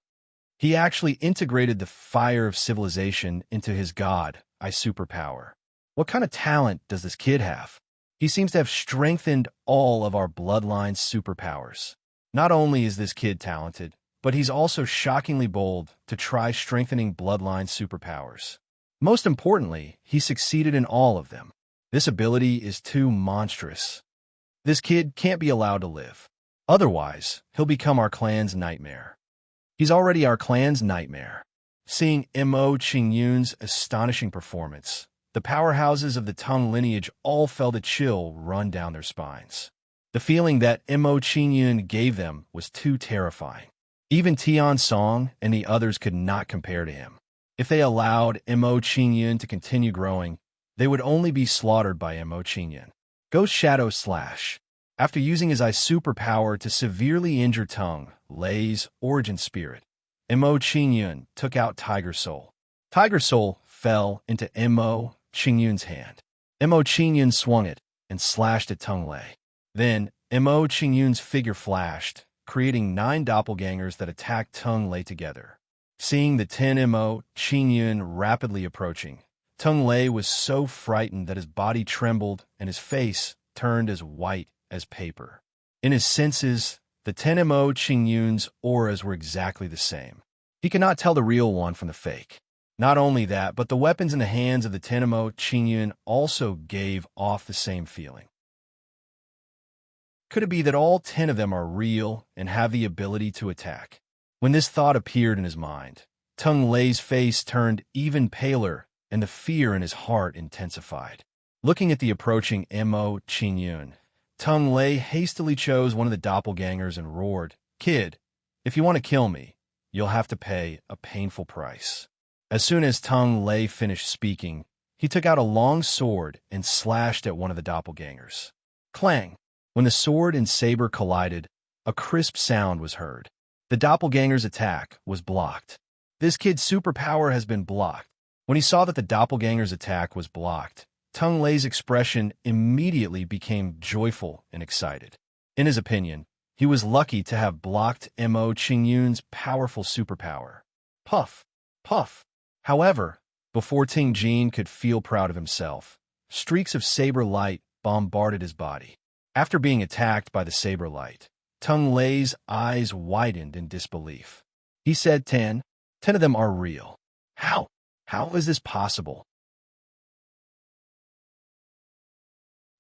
He actually integrated the fire of civilization into his God, I superpower. What kind of talent does this kid have? He seems to have strengthened all of our bloodline's superpowers. Not only is this kid talented, but he's also shockingly bold to try strengthening bloodline superpowers. Most importantly, he succeeded in all of them. This ability is too monstrous. This kid can't be allowed to live. Otherwise, he'll become our clan's nightmare. He's already our clan's nightmare. Seeing Mo Qingyun's astonishing performance, the powerhouses of the Tung lineage all felt a chill run down their spines. The feeling that Mo Qingyun gave them was too terrifying. Even Tian Song and the others could not compare to him. If they allowed Mo Qingyun to continue growing, they would only be slaughtered by Mo Qingyun. Ghost Shadow Slash. After using his eye superpower to severely injure Tung Lei's origin spirit, Mo Qingyun took out Tiger Soul. Tiger Soul fell into Mo Qingyun's hand. Mo Qingyun swung it and slashed at Tung Lei. Then, Mo Qingyun's figure flashed, creating 9 doppelgangers that attacked Tung Lei together. Seeing the 10 Mo Qingyun rapidly approaching, Tung Lei was so frightened that his body trembled and his face turned as white as paper. In his senses, the 10 Mo Qingyun's auras were exactly the same. He could not tell the real one from the fake. Not only that, but the weapons in the hands of the 10 Mo Qingyun also gave off the same feeling. Could it be that all 10 of them are real and have the ability to attack? When this thought appeared in his mind, Tung Lei's face turned even paler and the fear in his heart intensified. Looking at the approaching Mo Qingyun, Tung Lei hastily chose one of the doppelgangers and roared, "Kid, if you want to kill me, you'll have to pay a painful price." As soon as Tung Lei finished speaking, he took out a long sword and slashed at one of the doppelgangers. Clang! When the sword and saber collided, a crisp sound was heard. The doppelganger's attack was blocked. This kid's superpower has been blocked. When he saw that the doppelganger's attack was blocked, Tung Lei's expression immediately became joyful and excited. In his opinion, he was lucky to have blocked Mo Qingyun's powerful superpower. Puff! Puff! However, before Ting Jin could feel proud of himself, streaks of saber light bombarded his body. After being attacked by the saber light, Tung Lei's eyes widened in disbelief. He said, 10 of them are real. How is this possible?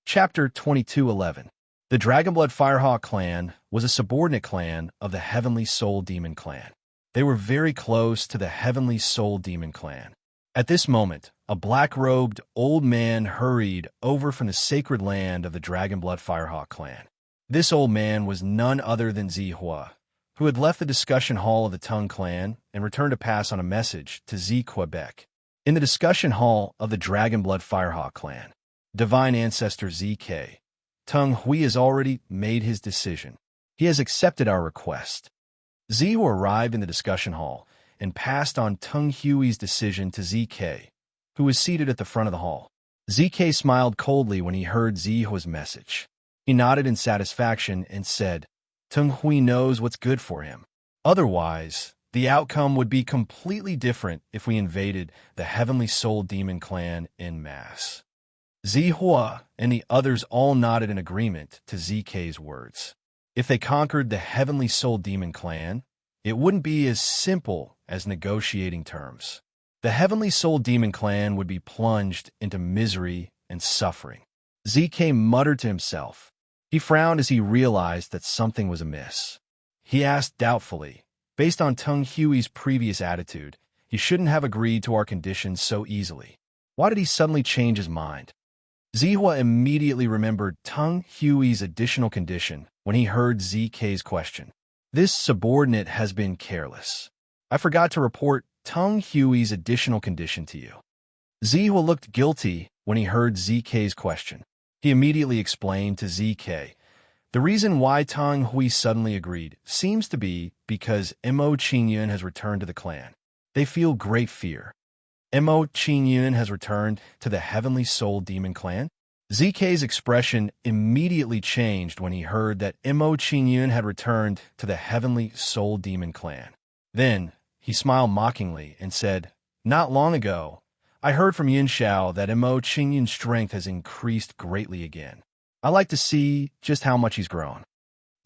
Chapter 22:11. The Dragonblood Firehawk clan was a subordinate clan of the Heavenly Soul Demon clan. They were very close to the Heavenly Soul Demon clan. At this moment, a black-robed old man hurried over from the sacred land of the Dragonblood Firehawk clan. This old man was none other than Zihua, who had left the discussion hall of the Tung clan and returned to pass on a message to Z Quebec. In the discussion hall of the Dragonblood Firehawk clan, Divine Ancestor ZK. Tung Hui has already made his decision. He has accepted our request. Zihu arrived in the discussion hall and passed on Tung Hui's decision to ZK, who was seated at the front of the hall. ZK smiled coldly when he heard Zihu's message. He nodded in satisfaction and said, Tung Hui knows what's good for him. Otherwise, the outcome would be completely different if we invaded the Heavenly Soul Demon clan en masse. Zihua and the others all nodded in agreement to ZK's words. If they conquered the Heavenly Soul Demon clan, it wouldn't be as simple as negotiating terms. The Heavenly Soul Demon clan would be plunged into misery and suffering. ZK muttered to himself. He frowned as he realized that something was amiss. He asked doubtfully, based on Tung Hui's previous attitude, he shouldn't have agreed to our conditions so easily. Why did he suddenly change his mind? Zihua immediately remembered Tung Hui's additional condition when he heard ZK's question. This subordinate has been careless. I forgot to report Tung Hui's additional condition to you. Zihua looked guilty when he heard ZK's question. He immediately explained to ZK, the reason why Tung Hui suddenly agreed seems to be because Mo Qingyun has returned to the clan. They feel great fear. Mo Qingyun has returned to the Heavenly Soul Demon clan? ZK's expression immediately changed when he heard that Mo Qingyun had returned to the Heavenly Soul Demon clan. Then, he smiled mockingly and said, Not long ago, I heard from Yin Xiao that Mo Qingyun's strength has increased greatly again. I like to see just how much he's grown.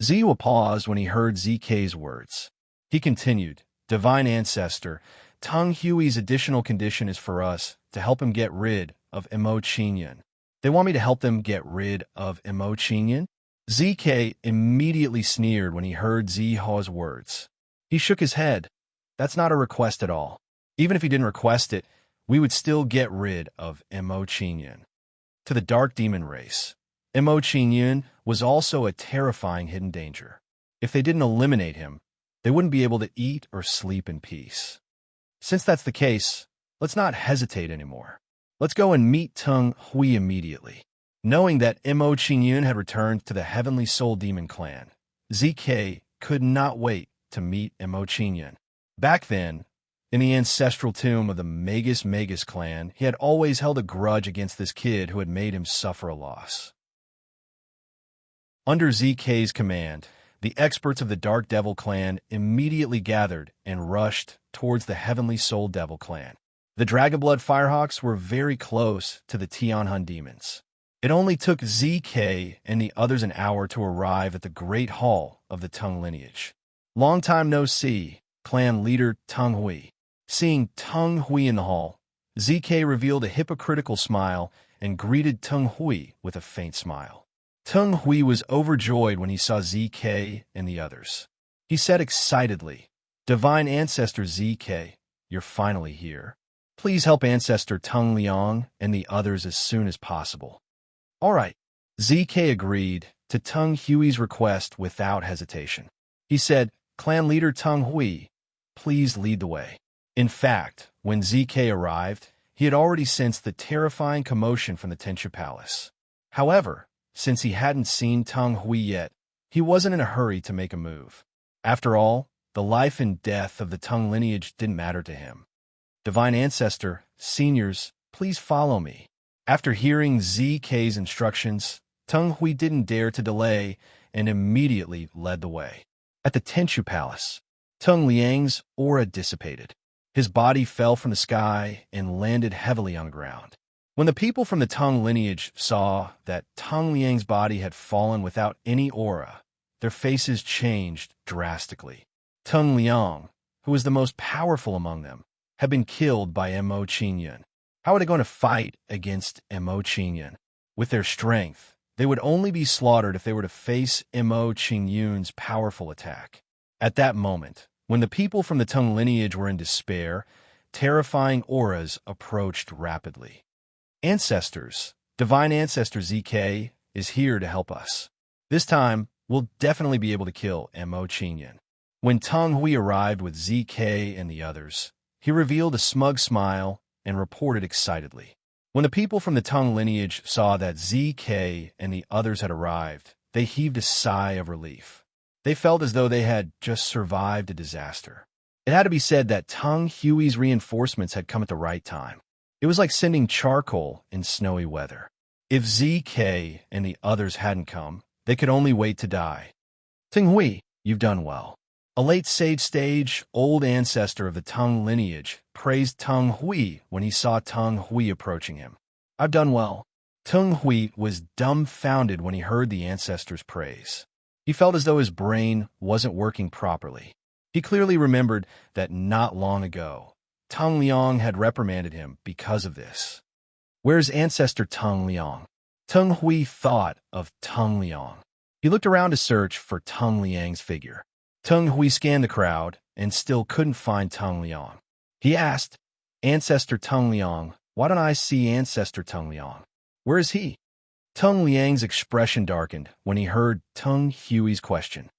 Zihua paused when he heard ZK's words. He continued, Divine Ancestor, Tung Hui's additional condition is for us to help him get rid of Mo Qingyun. They want me to help them get rid of Mo Qingyun? ZK immediately sneered when he heard Zihua's words. He shook his head. That's not a request at all. Even if he didn't request it, we would still get rid of Mo Qingyun. To the Dark Demon race, Mo Qingyun was also a terrifying hidden danger. If they didn't eliminate him, they wouldn't be able to eat or sleep in peace. Since that's the case, let's not hesitate anymore. Let's go and meet Tung Hui immediately. Knowing that Mo Qingyun had returned to the Heavenly Soul Demon clan, ZK could not wait to meet Mo Qingyun. Back then, in the ancestral tomb of the Magus clan, he had always held a grudge against this kid who had made him suffer a loss. Under ZK's command, the experts of the Dark Devil clan immediately gathered and rushed towards the Heavenly Soul Devil clan. The Dragonblood Firehawks were very close to the Tianhun demons. It only took ZK and the others an hour to arrive at the Great Hall of the Tung lineage. Long time no see, clan leader Tung Hui. Seeing Tung Hui in the hall, ZK revealed a hypocritical smile and greeted Tung Hui with a faint smile. Tung Hui was overjoyed when he saw ZK and the others. He said excitedly, Divine Ancestor ZK, you're finally here. Please help Ancestor Tung Liang and the others as soon as possible. All right. ZK agreed to Tung Hui's request without hesitation. He said, Clan leader Tung Hui, please lead the way. In fact, when ZK arrived, he had already sensed the terrifying commotion from the Tenchu Palace. However, since he hadn't seen Tung Hui yet, he wasn't in a hurry to make a move. After all, the life and death of the Tung lineage didn't matter to him. Divine Ancestor, seniors, please follow me. After hearing ZK's instructions, Tung Hui didn't dare to delay and immediately led the way. At the Tenchu Palace, Tung Liang's aura dissipated. His body fell from the sky and landed heavily on the ground. When the people from the Tung lineage saw that Tung Liang's body had fallen without any aura, their faces changed drastically. Tung Liang, who was the most powerful among them, had been killed by Mo Qingyun. How are they going to fight against Mo Qingyun? With their strength, they would only be slaughtered if they were to face Mo Qingyun's powerful attack. At that moment, when the people from the Tung lineage were in despair, terrifying auras approached rapidly. Ancestors, Divine Ancestor ZK, is here to help us. This time, we'll definitely be able to kill Mo Qingyun. When Tung Hui arrived with ZK and the others, he revealed a smug smile and reported excitedly. When the people from the Tang lineage saw that ZK and the others had arrived, they heaved a sigh of relief. They felt as though they had just survived a disaster. It had to be said that Tang Hui's reinforcements had come at the right time. It was like sending charcoal in snowy weather. If ZK and the others hadn't come, they could only wait to die. Tang Hui, you've done well. A late sage old ancestor of the Tang lineage, praised Tang Hui when he saw Tang Hui approaching him. I've done well. Tang Hui was dumbfounded when he heard the ancestor's praise. He felt as though his brain wasn't working properly. He clearly remembered that not long ago, Tang Liang had reprimanded him because of this. Where's ancestor Tang Liang? Tang Hui thought of Tang Liang. He looked around to search for Tang Liang's figure. Tang Hui scanned the crowd and still couldn't find Tang Liang. He asked, Ancestor Tang Liang, why don't I see Ancestor Tang Liang? Where is he? Tang Liang's expression darkened when he heard Tang Hui's question.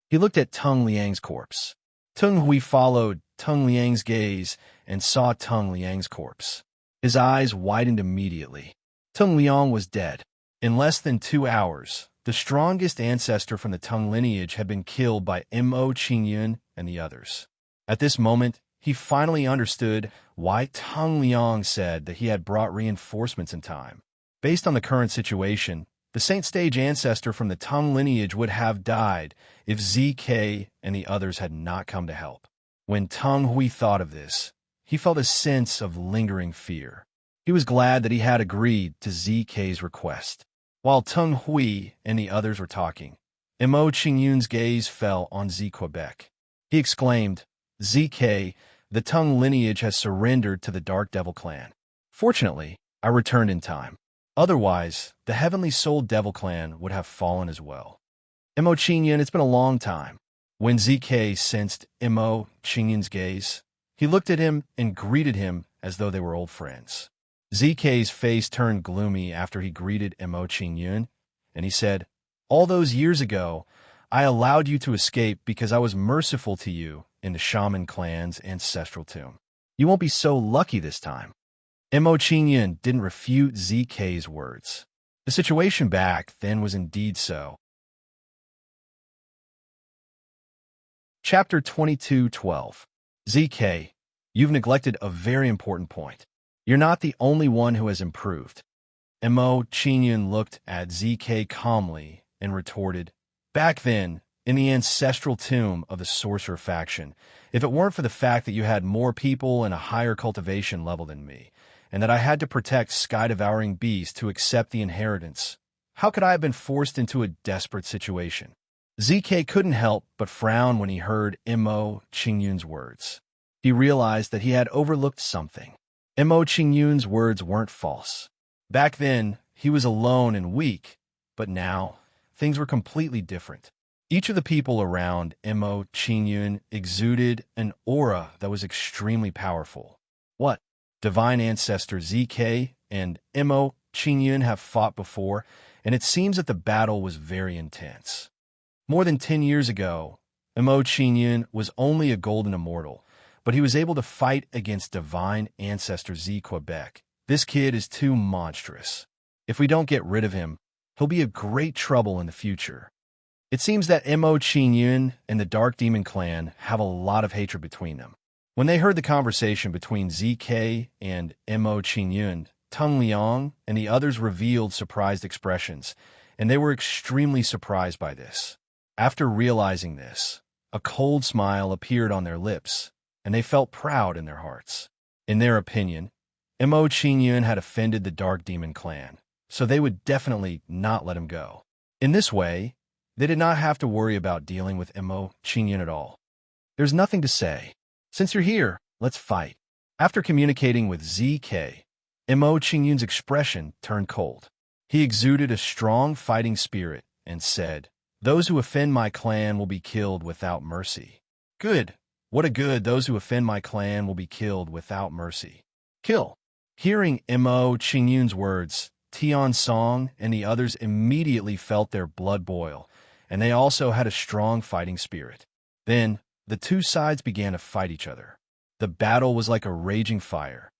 He looked at Tang Liang's corpse. Tang Hui followed Tang Liang's gaze and saw Tang Liang's corpse. His eyes widened immediately. Tang Liang was dead. In less than 2 hours, the strongest ancestor from the Tang lineage had been killed by Mo Qingyun and the others. At this moment, he finally understood why Tang Liang said that he had brought reinforcements in time. Based on the current situation, the Saint Stage ancestor from the Tang lineage would have died if ZK and the others had not come to help. When Tang Hui thought of this, he felt a sense of lingering fear. He was glad that he had agreed to ZK's request. While Tang Hui and the others were talking, Mo Qingyun's gaze fell on Quebec. He exclaimed, ZK, the Tang lineage has surrendered to the Dark Devil clan. Fortunately, I returned in time. Otherwise, the Heavenly Soul Devil clan would have fallen as well. Mo Qingyun, it's been a long time. When ZK sensed Mo Qingyun's gaze, he looked at him and greeted him as though they were old friends. ZK's face turned gloomy after he greeted Mo Qingyun, and he said, all those years ago, I allowed you to escape because I was merciful to you in the Shaman clan's ancestral tomb. You won't be so lucky this time. Mo Qingyun didn't refute ZK's words. The situation back then was indeed so. Chapter 22:12. ZK, you've neglected a very important point. You're not the only one who has improved. Mo Qingyun looked at ZK calmly and retorted, back then, in the ancestral tomb of the sorcerer faction, if it weren't for the fact that you had more people and a higher cultivation level than me, and that I had to protect sky-devouring beasts to accept the inheritance, how could I have been forced into a desperate situation? ZK couldn't help but frown when he heard Mo Qingyun's words. He realized that he had overlooked something. Mo Qingyun's words weren't false. Back then, he was alone and weak, but now, things were completely different. Each of the people around Mo Qingyun exuded an aura that was extremely powerful. What? Divine Ancestor ZK and Mo Qingyun have fought before, and it seems that the battle was very intense. More than 10 years ago, Mo Qingyun was only a golden immortal, but he was able to fight against Divine Ancestor Quebec. This kid is too monstrous. If we don't get rid of him, he'll be a great trouble in the future. It seems that Mo Qingyun and the Dark Demon clan have a lot of hatred between them. When they heard the conversation between ZK and Mo Qingyun, Tang Liang and the others revealed surprised expressions, and they were extremely surprised by this. After realizing this, a cold smile appeared on their lips, and they felt proud in their hearts. In their opinion, Mo Qingyun had offended the Dark Demon clan, so they would definitely not let him go. In this way, they did not have to worry about dealing with Mo Qingyun at all. There's nothing to say. Since you're here, let's fight. After communicating with ZK, Mo Qingyun's expression turned cold. He exuded a strong fighting spirit and said, those who offend my clan will be killed without mercy. Good. What a good, those who offend my clan will be killed without mercy. Kill. Hearing Mo Qingyun's words, Tian Song and the others immediately felt their blood boil, and they also had a strong fighting spirit. Then, the two sides began to fight each other. The battle was like a raging fire.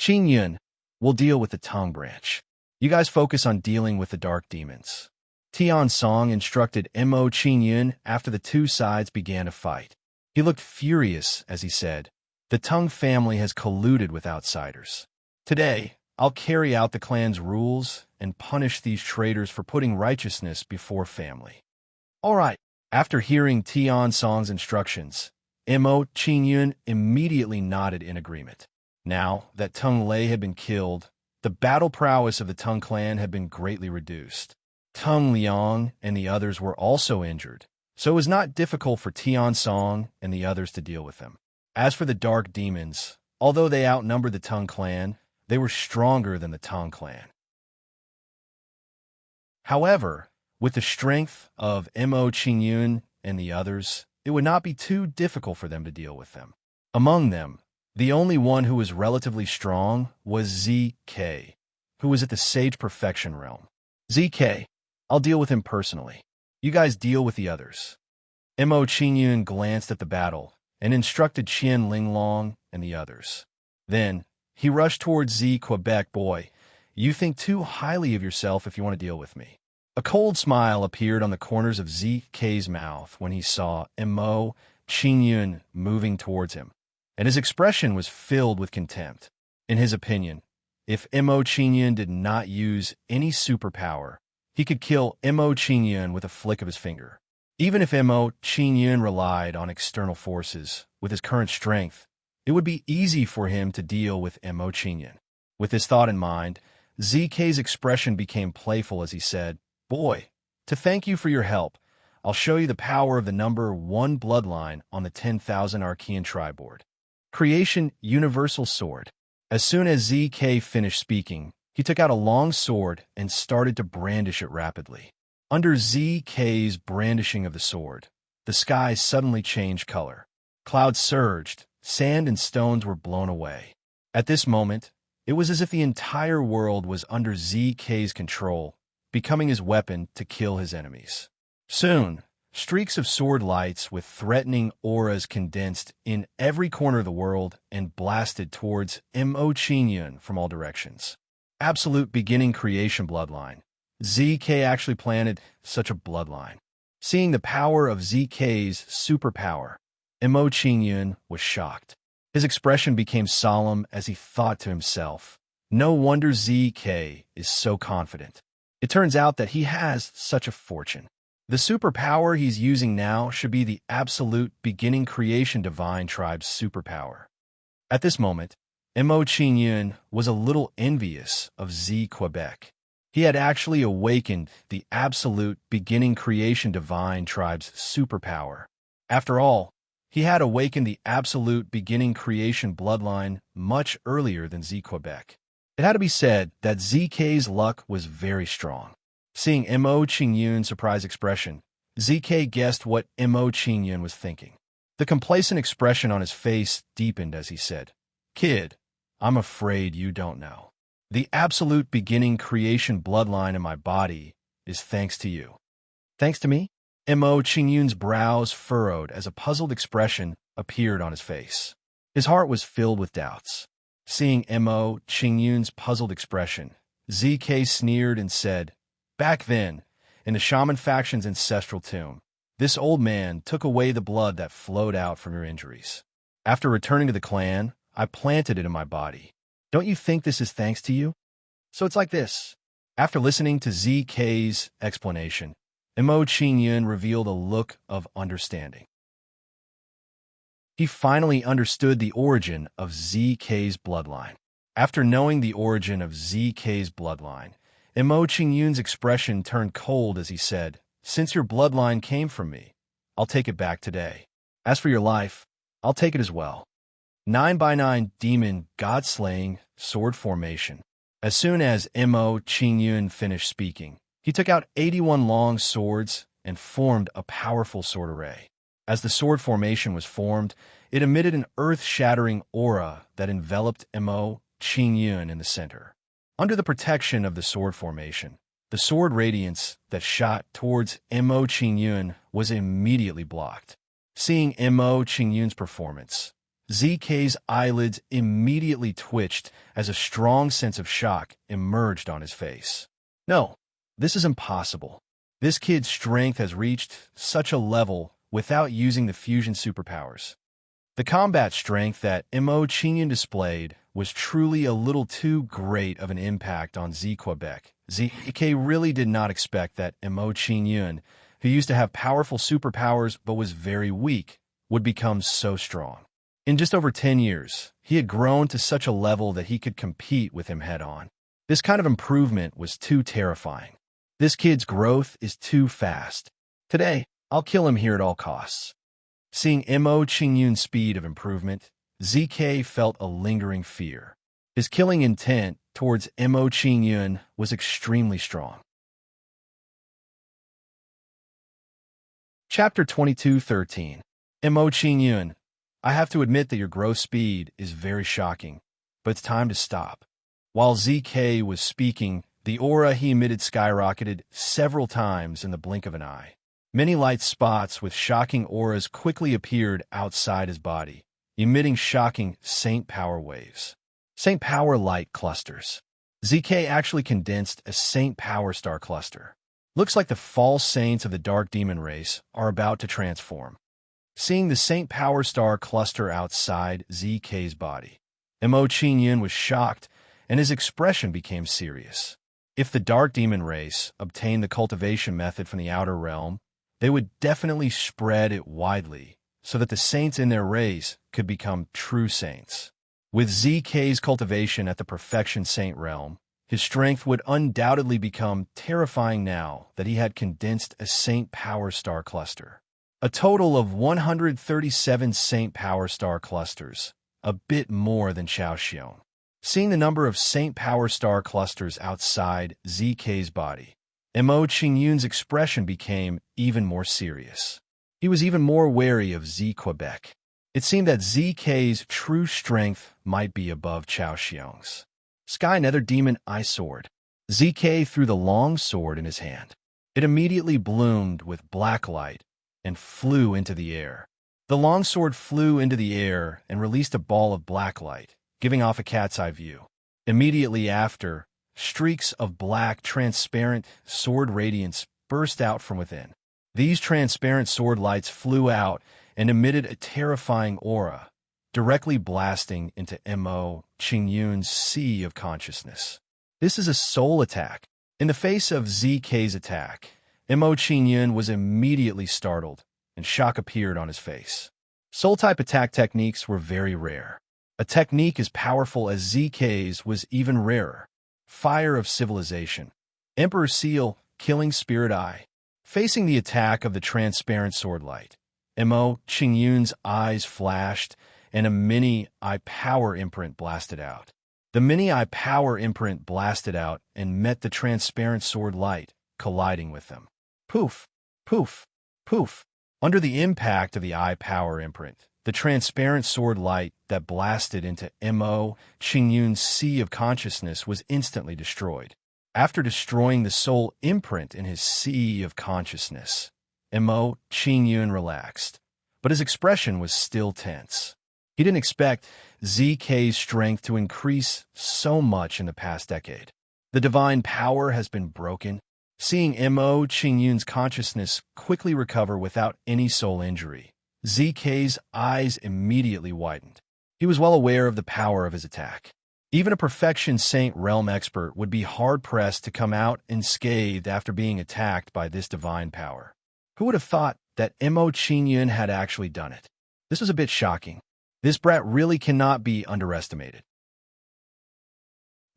Qing Yun will deal with the tongue branch. You guys focus on dealing with the dark demons. Tian Song instructed Mo Qing Yun after the two sides began to fight. He looked furious as he said, "The Tongue family has colluded with outsiders. Today, I'll carry out the clan's rules and punish these traitors for putting righteousness before family." All right. After hearing Tian Song's instructions, Mo Qing Yun immediately nodded in agreement. Now that Tung Lei had been killed, the battle prowess of the Tung clan had been greatly reduced. Tung Liang and the others were also injured, so it was not difficult for Tian Song and the others to deal with them. As for the dark demons, although they outnumbered the Tung clan, they were stronger than the Tang clan. However, with the strength of Mo Qing Yun and the others, it would not be too difficult for them to deal with them. Among them, the only one who was relatively strong was ZK, who was at the Sage Perfection realm. ZK, I'll deal with him personally. You guys deal with the others. Mo Qing Yun glanced at the battle and instructed Qian Linglong and the others. Then, he rushed towards Z Quebec. "Boy, you think too highly of yourself if you want to deal with me." A cold smile appeared on the corners of ZK's mouth when he saw Mo Qing Yun moving towards him, and his expression was filled with contempt. In his opinion, if Mo Qing Yun did not use any superpower, he could kill Mo Qing Yun with a flick of his finger. Even if Mo Qing Yun relied on external forces, with his current strength, it would be easy for him to deal with Mo Qing Yun. With this thought in mind, ZK's expression became playful as he said, "Boy, to thank you for your help, I'll show you the power of the number 1 bloodline on the 10,000 Archean triboard. Creation Universal Sword." As soon as ZK finished speaking, he took out a long sword and started to brandish it rapidly. Under ZK's brandishing of the sword, the sky suddenly changed color. Clouds surged, sand and stones were blown away. At this moment, it was as if the entire world was under ZK's control, becoming his weapon to kill his enemies. Soon, streaks of sword lights with threatening auras condensed in every corner of the world and blasted towards Mo Qing Yun from all directions. Absolute beginning creation bloodline. ZK actually planted such a bloodline. Seeing the power of ZK's superpower, Mo Qing Yun was shocked. His expression became solemn as he thought to himself, "No wonder ZK is so confident. It turns out that he has such a fortune. The superpower he's using now should be the absolute beginning creation divine tribe's superpower." At this moment, Mo Qing Yun was a little envious of Z Quebec. He had actually awakened the absolute beginning creation divine tribe's superpower. After all, he had awakened the absolute beginning creation bloodline much earlier than Z Quebec. It had to be said that ZK's luck was very strong. Seeing Mo Qing Yun's surprised expression, ZK guessed what Mo Qing Yun was thinking. The complacent expression on his face deepened as he said, "Kid, I'm afraid you don't know. The absolute beginning creation bloodline in my body is thanks to you." "Thanks to me?" Mo Qing Yun's brows furrowed as a puzzled expression appeared on his face. His heart was filled with doubts. Seeing Mo Qing Yun's puzzled expression, ZK sneered and said, "Back then, in the shaman faction's ancestral tomb, this old man took away the blood that flowed out from your injuries. After returning to the clan, I planted it in my body. Don't you think this is thanks to you? So it's like this." After listening to ZK's explanation, Mo Qing Yun revealed a look of understanding. He finally understood the origin of ZK's bloodline. After knowing the origin of ZK's bloodline, Mo Qing Yun's expression turned cold as he said, "Since your bloodline came from me, I'll take it back today. As for your life, I'll take it as well." 9x9 Demon God-Slaying Sword Formation. As soon as Mo Qing Yun finished speaking, he took out 81 long swords and formed a powerful sword array. As the sword formation was formed, it emitted an earth-shattering aura that enveloped Mo Qing Yun in the center. Under the protection of the sword formation, the sword radiance that shot towards Mo Qing Yun was immediately blocked. Seeing Mo Qing Yun's performance, ZK's eyelids immediately twitched as a strong sense of shock emerged on his face. No, this is impossible. This kid's strength has reached such a level without using the fusion superpowers. The combat strength that Mo Qingyun displayed was truly a little too great of an impact on Z Quebec. ZK really did not expect that Mo Qingyun, who used to have powerful superpowers but was very weak, would become so strong. In just over 10 years, he had grown to such a level that he could compete with him head-on. This kind of improvement was too terrifying. This kid's growth is too fast. Today, I'll kill him here at all costs. Seeing Mo Qingyun's speed of improvement, ZK felt a lingering fear. His killing intent towards Mo Qingyun was extremely strong. Chapter 22:13. Mo Qingyun, I have to admit that your growth speed is very shocking, but it's time to stop. While ZK was speaking, the aura he emitted skyrocketed several times in the blink of an eye. Many light spots with shocking auras quickly appeared outside his body, emitting shocking Saint Power waves. Saint Power light clusters. ZK actually condensed a Saint Power star cluster. Looks like the false saints of the Dark Demon race are about to transform. Seeing the Saint Power star cluster outside ZK's body, Mo Qingyun was shocked, and his expression became serious. If the Dark Demon race obtained the cultivation method from the outer realm, they would definitely spread it widely so that the saints in their race could become true saints. With ZK's cultivation at the perfection saint realm, his strength would undoubtedly become terrifying now that he had condensed a Saint Power star cluster. A total of 137 Saint Power star clusters, a bit more than Xiaoxiong. Seeing the number of Saint Power star clusters outside ZK's body, Mo Qingyun's expression became even more serious. He was even more wary of Z Quebec. It seemed that ZK's true strength might be above Xiaoxiong's. Sky Nether Demon Eye Sword. ZK threw the long sword in his hand. It immediately bloomed with black light and flew into the air. The longsword flew into the air and released a ball of black light, giving off a cat's eye view. Immediately after, streaks of black, transparent sword radiance burst out from within. These transparent sword lights flew out and emitted a terrifying aura, directly blasting into Mo Qingyun's sea of consciousness. This is a soul attack. In the face of ZK's attack, Mo Qingyun was immediately startled, and shock appeared on his face. Soul-type attack techniques were very rare. A technique as powerful as ZK's was even rarer. Fire of Civilization. Emperor Seal, Killing Spirit Eye. Facing the attack of the transparent sword light, Mo Qingyun's eyes flashed, and a mini-eye power imprint blasted out. The mini-eye power imprint blasted out and met the transparent sword light, colliding with them. Poof, poof, poof. Under the impact of the eye power imprint, the transparent sword light that blasted into Mo Qingyun's sea of consciousness was instantly destroyed. After destroying the soul imprint in his sea of consciousness, Mo Qingyun relaxed, but his expression was still tense. He didn't expect ZK's strength to increase so much in the past decade. The divine power has been broken. Seeing Mo Qingyun's consciousness quickly recover without any soul injury, ZK's eyes immediately widened. He was well aware of the power of his attack. Even a perfection saint realm expert would be hard-pressed to come out unscathed after being attacked by this divine power. Who would have thought that Mo Qingyun had actually done it? This was a bit shocking. This brat really cannot be underestimated.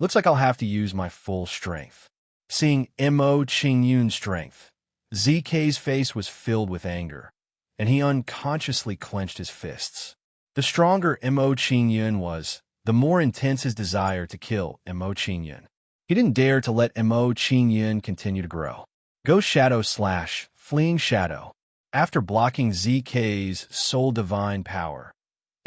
Looks like I'll have to use my full strength. Seeing Mo Qingyun's strength, ZK's face was filled with anger, and he unconsciously clenched his fists. The stronger Mo Qingyun was, the more intense his desire to kill Mo Qingyun. He didn't dare to let Mo Qingyun continue to grow. Ghost Shadow Slash, Fleeing Shadow. After blocking ZK's soul divine power,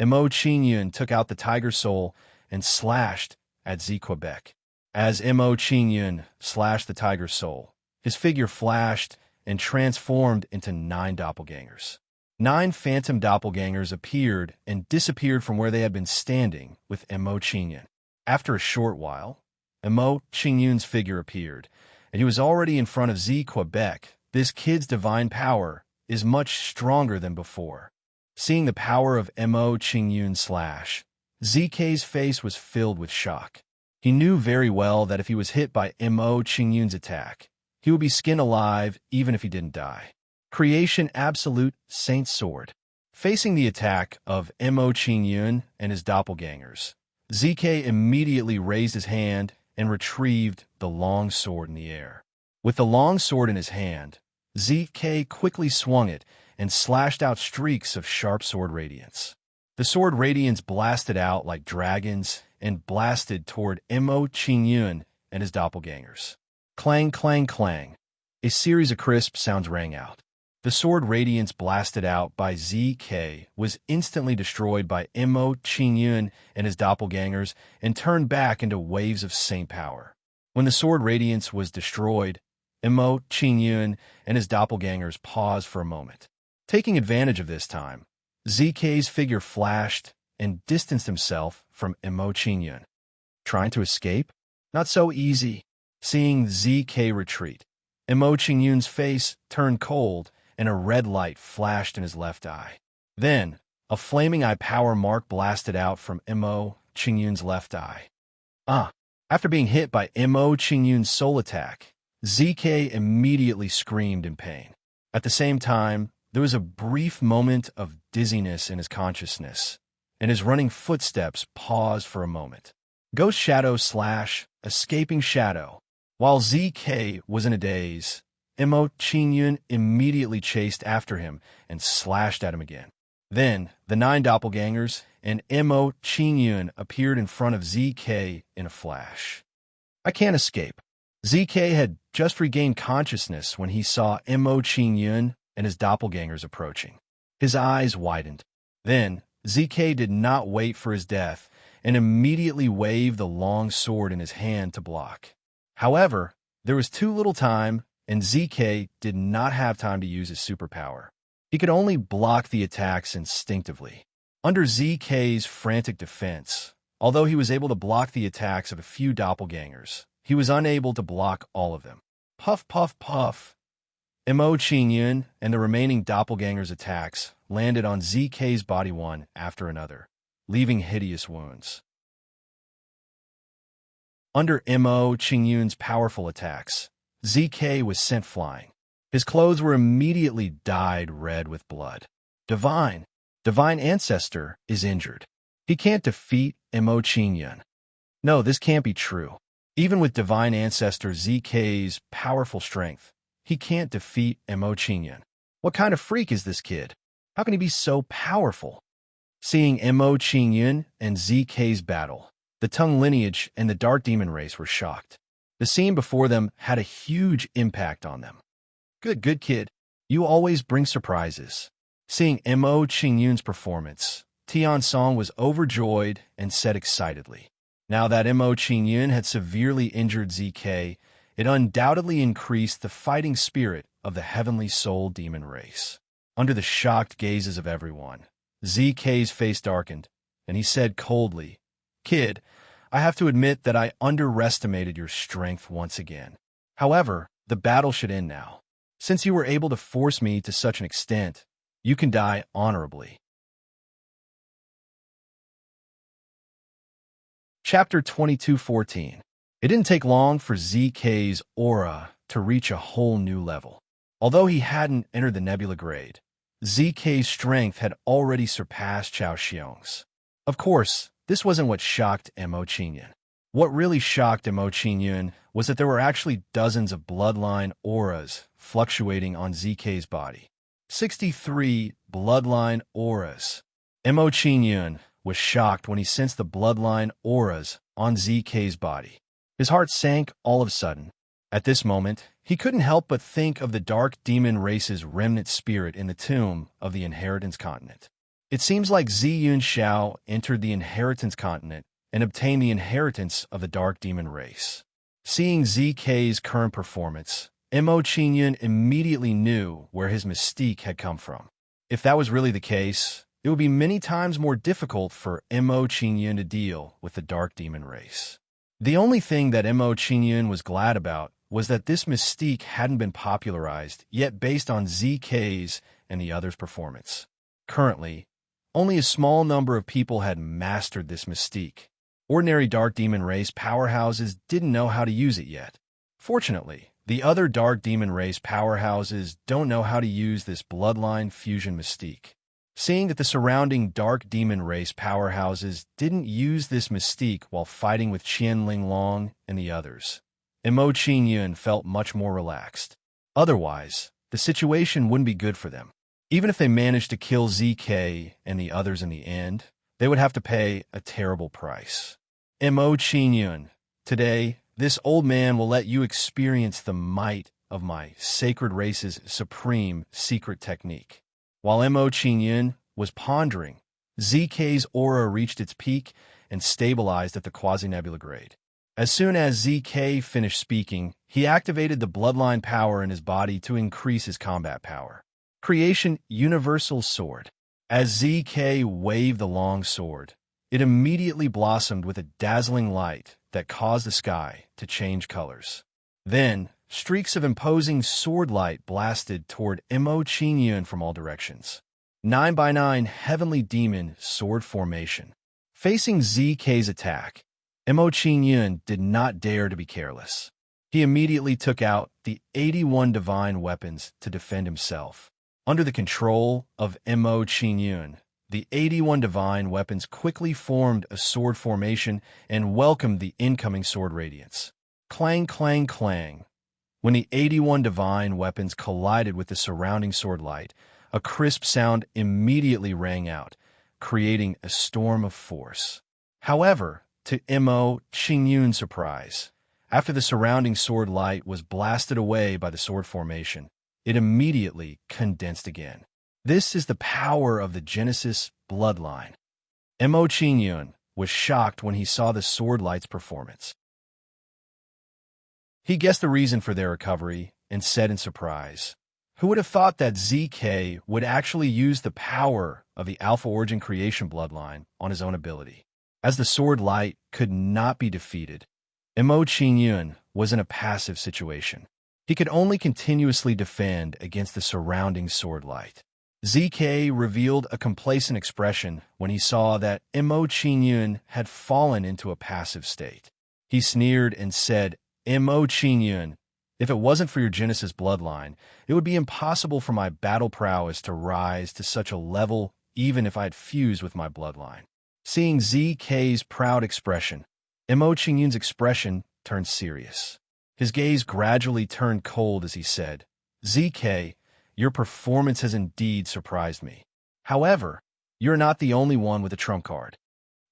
Mo Qingyun took out the Tiger Soul and slashed at Z Quebec. As Mo Qingyun slashed the Tiger Soul, his figure flashed and transformed into 9 doppelgangers. 9 phantom doppelgangers appeared and disappeared from where they had been standing with Mo Qingyun. After a short while, Mo Qingyun's figure appeared, and he was already in front of Z Quebec. This kid's divine power is much stronger than before. Seeing the power of Mo Qingyun slash, ZK's face was filled with shock. He knew very well that if he was hit by Mo Qingyun's attack, he would be skinned alive even if he didn't die. Creation Absolute Saint Sword. Facing the attack of Mo Qingyun and his doppelgangers, ZK immediately raised his hand and retrieved the long sword in the air. With the long sword in his hand, ZK quickly swung it and slashed out streaks of sharp sword radiance. The sword radiance blasted out like dragons and blasted toward Mo Qingyun and his doppelgangers. Clang, clang, clang. A series of crisp sounds rang out. The sword radiance blasted out by ZK was instantly destroyed by Mo Qingyun and his doppelgangers and turned back into waves of saint power. When the sword radiance was destroyed, Mo Qingyun and his doppelgangers paused for a moment. Taking advantage of this time, ZK's figure flashed and distanced himself from Mo Qingyun. Trying to escape? Not so easy. Seeing ZK retreat, Mo Qingyun's face turned cold and a red light flashed in his left eye. Then, a flaming eye power mark blasted out from Mo Qingyun's left eye. After being hit by Mo Qingyun's soul attack, ZK immediately screamed in pain. At the same time, there was a brief moment of dizziness in his consciousness, and his running footsteps paused for a moment. Ghost Shadow slash Escaping Shadow. While ZK was in a daze, Mo Qingyun immediately chased after him and slashed at him again. Then, the 9 doppelgangers and Mo Qingyun appeared in front of ZK in a flash. I can't escape. ZK had just regained consciousness when he saw Mo Qingyun and his doppelgangers approaching. His eyes widened. Then, ZK did not wait for his death and immediately waved the long sword in his hand to block. However, there was too little time, and ZK did not have time to use his superpower. He could only block the attacks instinctively. Under ZK's frantic defense, although he was able to block the attacks of a few doppelgangers, he was unable to block all of them. Puff, puff, puff. Mo Qingyun and the remaining doppelgangers' attacks landed on ZK's body one after another, leaving hideous wounds. Under Mo Qingyun's powerful attacks, ZK was sent flying. His clothes were immediately dyed red with blood. Divine Ancestor is injured. He can't defeat Mo Qingyun. No, this can't be true. Even with Divine Ancestor ZK's powerful strength, he can't defeat Mo Qingyun. What kind of freak is this kid? How can he be so powerful? Seeing Mo Qingyun and ZK's battle, the Tongue lineage and the Dark Demon race were shocked. The scene before them had a huge impact on them. Good kid. You always bring surprises. Seeing Mo Qingyun's performance, Tian Song was overjoyed and said excitedly. Now that Mo Qingyun had severely injured ZK, it undoubtedly increased the fighting spirit of the Heavenly Soul Demon race. Under the shocked gazes of everyone, ZK's face darkened, and he said coldly, "Kid, I have to admit that I underestimated your strength once again. However, the battle should end now. Since you were able to force me to such an extent, you can die honorably." Chapter 22:14. It didn't take long for ZK's aura to reach a whole new level. Although he hadn't entered the nebula grade, ZK's strength had already surpassed Chao Xiong's. Of course, this wasn't what shocked Mo Qingyun. What really shocked Mo Qingyun was that there were actually dozens of bloodline auras fluctuating on ZK's body. 63 bloodline auras. Mo Qingyun was shocked when he sensed the bloodline auras on ZK's body. His heart sank all of a sudden. At this moment, he couldn't help but think of the Dark Demon race's remnant spirit in the tomb of the Inheritance Continent. It seems like Ziyun Xiao entered the Inheritance Continent and obtained the inheritance of the Dark Demon race. Seeing ZK's current performance, Mo Qingyun immediately knew where his mystique had come from. If that was really the case, it would be many times more difficult for Mo Qingyun to deal with the dark demon race. The only thing that Mo Qingyun was glad about was that this mystique hadn't been popularized yet based on ZK's and the others' performance. Currently, only a small number of people had mastered this mystique. Ordinary dark demon race powerhouses didn't know how to use it yet. Fortunately, the other dark demon race powerhouses don't know how to use this bloodline fusion mystique. Seeing that the surrounding dark demon race powerhouses didn't use this mystique while fighting with Qian Linglong and the others, Mo Qingyun felt much more relaxed. Otherwise, the situation wouldn't be good for them. Even if they managed to kill ZK and the others in the end, they would have to pay a terrible price. Mo Qingyun, today, this old man will let you experience the might of my sacred race's supreme secret technique. While Mo Qingyun was pondering, ZK's aura reached its peak and stabilized at the quasi-nebula grade. As soon as ZK finished speaking, he activated the bloodline power in his body to increase his combat power. Creation Universal Sword. As ZK waved the long sword, it immediately blossomed with a dazzling light that caused the sky to change colors. Then, streaks of imposing sword light blasted toward Mo Qingyun from all directions. 9x9 Heavenly Demon Sword Formation. Facing ZK's attack, Mo Qingyun did not dare to be careless. He immediately took out the 81 divine weapons to defend himself. Under the control of Mo Qingyun, the 81 divine weapons quickly formed a sword formation and welcomed the incoming sword radiance. Clang, clang, clang. When the 81 divine weapons collided with the surrounding sword light, a crisp sound immediately rang out, creating a storm of force. However, to Mo Qingyun's surprise, after the surrounding sword light was blasted away by the sword formation, it immediately condensed again. This is the power of the Genesis bloodline. Mo Qingyun was shocked when he saw the sword light's performance. He guessed the reason for their recovery and said in surprise, "Who would have thought that ZK would actually use the power of the Alpha Origin creation bloodline on his own ability?" As the sword light could not be defeated, Mo Qingyun was in a passive situation. He could only continuously defend against the surrounding sword light. ZK revealed a complacent expression when he saw that Mo Qingyun had fallen into a passive state. He sneered and said, "Mo Qingyun, if it wasn't for your Genesis bloodline, it would be impossible for my battle prowess to rise to such a level even if I had fused with my bloodline." Seeing ZK's proud expression, Mo Qingyun's expression turned serious. His gaze gradually turned cold as he said, "ZK, your performance has indeed surprised me. However, you're not the only one with a trump card.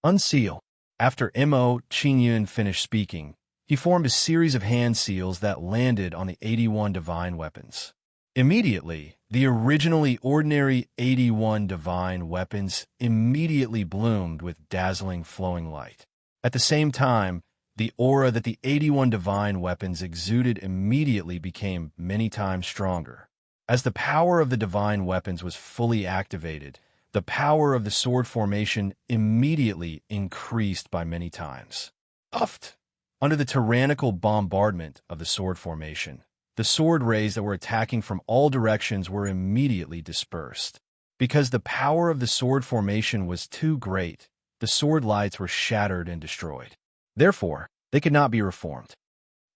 Unseal." After Mo Qingyun finished speaking, he formed a series of hand seals that landed on the 81 divine weapons. Immediately, the originally ordinary 81 divine weapons immediately bloomed with dazzling flowing light. At the same time, the aura that the 81 divine weapons exuded immediately became many times stronger. As the power of the divine weapons was fully activated, the power of the sword formation immediately increased by many times. Uffed! Under the tyrannical bombardment of the sword formation, the sword rays that were attacking from all directions were immediately dispersed. Because the power of the sword formation was too great, the sword lights were shattered and destroyed. Therefore, they could not be reformed.